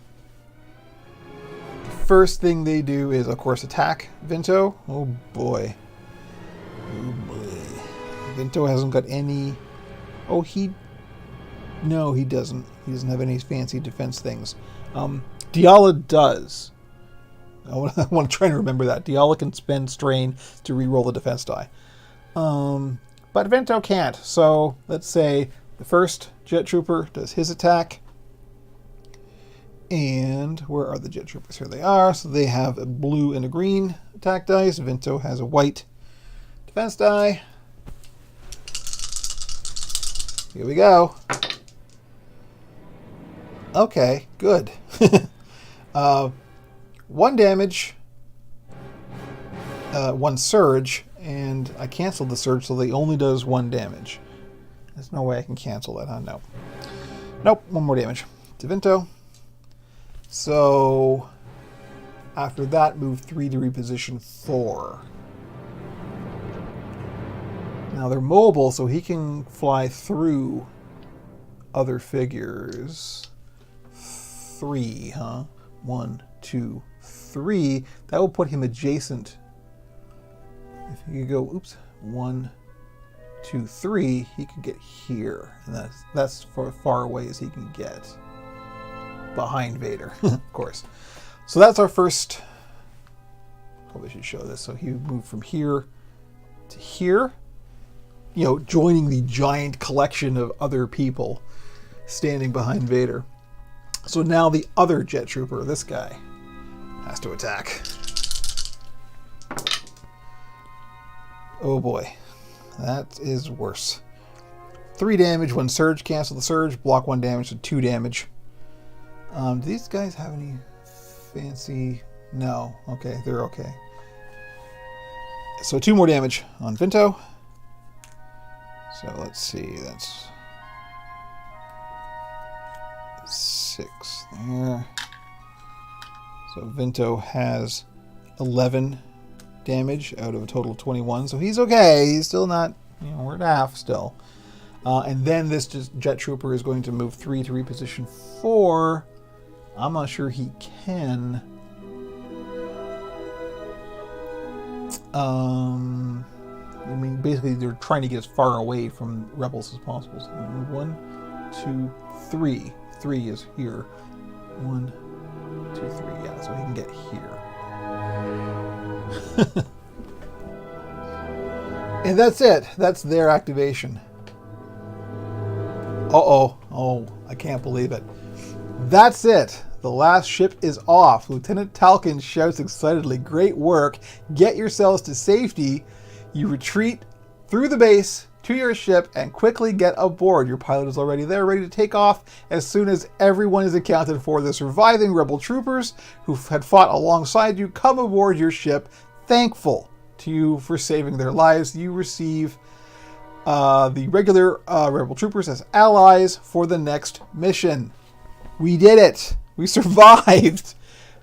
first thing they do is, of course, attack Vinto. Oh boy. Oh boy. Vinto hasn't got any... Oh, No, he doesn't. He doesn't have any fancy defense things. Diala does. I want to try and remember that. Diala can spend strain to re-roll the defense die. But Vinto can't. So let's say the first Jet Trooper does his attack. And where are the jet troopers? Here they are. So they have a blue and a green attack dice. Vinto has a white defense die. Here we go. Okay, good. 1 damage, 1 surge, and I canceled the surge, so they only does 1 damage. There's no way I can cancel that, huh? No. Nope, 1 more damage to Vinto. So after that, move 3 to reposition 4. Now they're mobile, so he can fly through other figures. 3, huh? 1, 2, 3. That will put him adjacent. If you go, oops, 1, 2, 3, he could get here, and that's for far away as he can get. Behind Vader, of course. So that's our first. Probably should show this. So he moved from here to here. You know, joining the giant collection of other people standing behind Vader. So now the other jet trooper, this guy, has to attack. Oh boy, that is worse. 3 damage, 1 surge, cancel the surge, block 1 damage, so 2 damage. Do these guys have any fancy? No. Okay, they're okay. So 2 more damage on Vinto. So let's see, that's 6 there. So Vinto has 11 damage out of a total of 21. So he's okay. He's still not, you know, we're at half still. And then this jet trooper is going to move 3 to reposition 4. I'm not sure he can. I mean, basically, they're trying to get as far away from rebels as possible. So move 1, 2, 3. 3 is here. 1, 2, 3. Yeah, so he can get here. And that's it. That's their activation. Uh-oh. Oh, I can't believe it. That's it. The last ship is off. Lieutenant Talkin shouts excitedly, "Great work. Get yourselves to safety." You retreat through the base to your ship and quickly get aboard. Your pilot is already there, ready to take off as soon as everyone is accounted for. The surviving rebel troopers who had fought alongside you come aboard your ship, thankful to you for saving their lives. You receive the regular rebel troopers as allies for the next mission. We did it. We survived.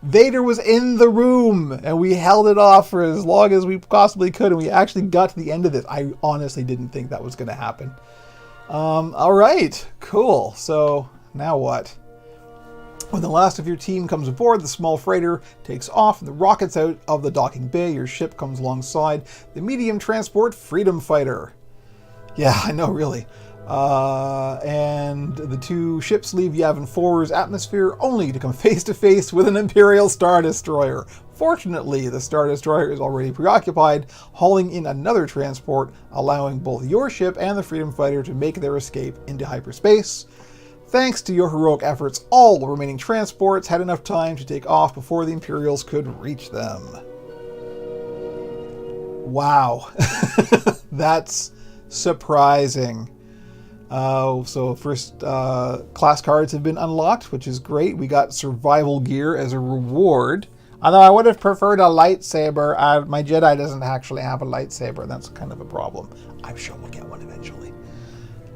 Vader was in the room, and we held it off for as long as we possibly could, and we actually got to the end of this. I honestly didn't think that was going to happen. All right, cool. So now what? When the last of your team comes aboard, the small freighter takes off, and the rockets out of the docking bay. Your ship comes alongside the medium transport Freedom Fighter. Yeah, I know, really. And the 2 ships leave Yavin 4's atmosphere only to come face to face with an Imperial Star Destroyer. Fortunately, the Star Destroyer is already preoccupied, hauling in another transport, allowing both your ship and the Freedom Fighter to make their escape into hyperspace. Thanks to your heroic efforts, all the remaining transports had enough time to take off before the Imperials could reach them. Wow. That's surprising. So first class cards have been unlocked, which is great. We got survival gear as a reward. Although I would have preferred a lightsaber. My Jedi doesn't actually have a lightsaber. That's kind of a problem. I'm sure we'll get one eventually.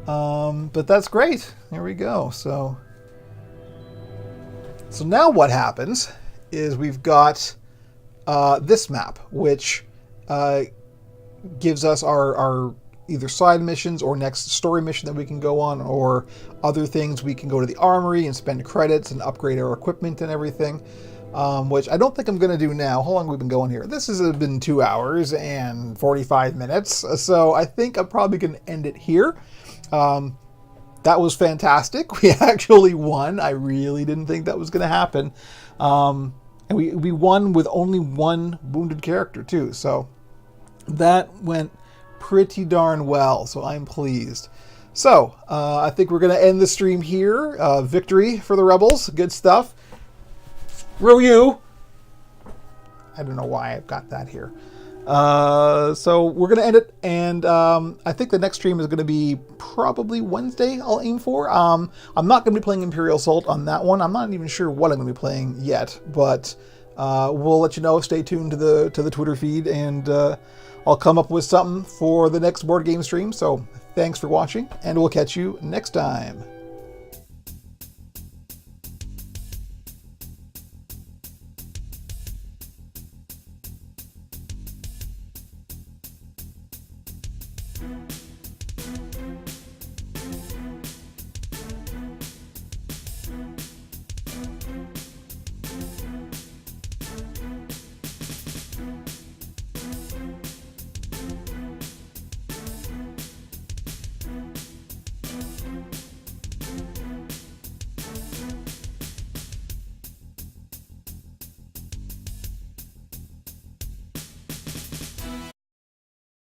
But that's great. There we go. So now what happens is we've got this map, which gives us our either side missions or next story mission that we can go on, or other things. We can go to the armory and spend credits and upgrade our equipment and everything, which I don't think I'm going to do now. How long have we been going here? This has been 2 hours and 45 minutes, so I think I'm probably going to end it here. That was fantastic. We actually won. I really didn't think that was going to happen. And we won with only 1 wounded character too, so that went pretty darn well, so I'm pleased. So, I think we're going to end the stream here. Victory for the Rebels. Good stuff. Ryu. I don't know why I've got that here. So we're going to end it, and I think the next stream is going to be probably Wednesday, I'll aim for. I'm not going to be playing Imperial Assault on that one. I'm not even sure what I'm going to be playing yet, but we'll let you know. Stay tuned to the Twitter feed, and I'll come up with something for the next board game stream. So thanks for watching, and we'll catch you next time.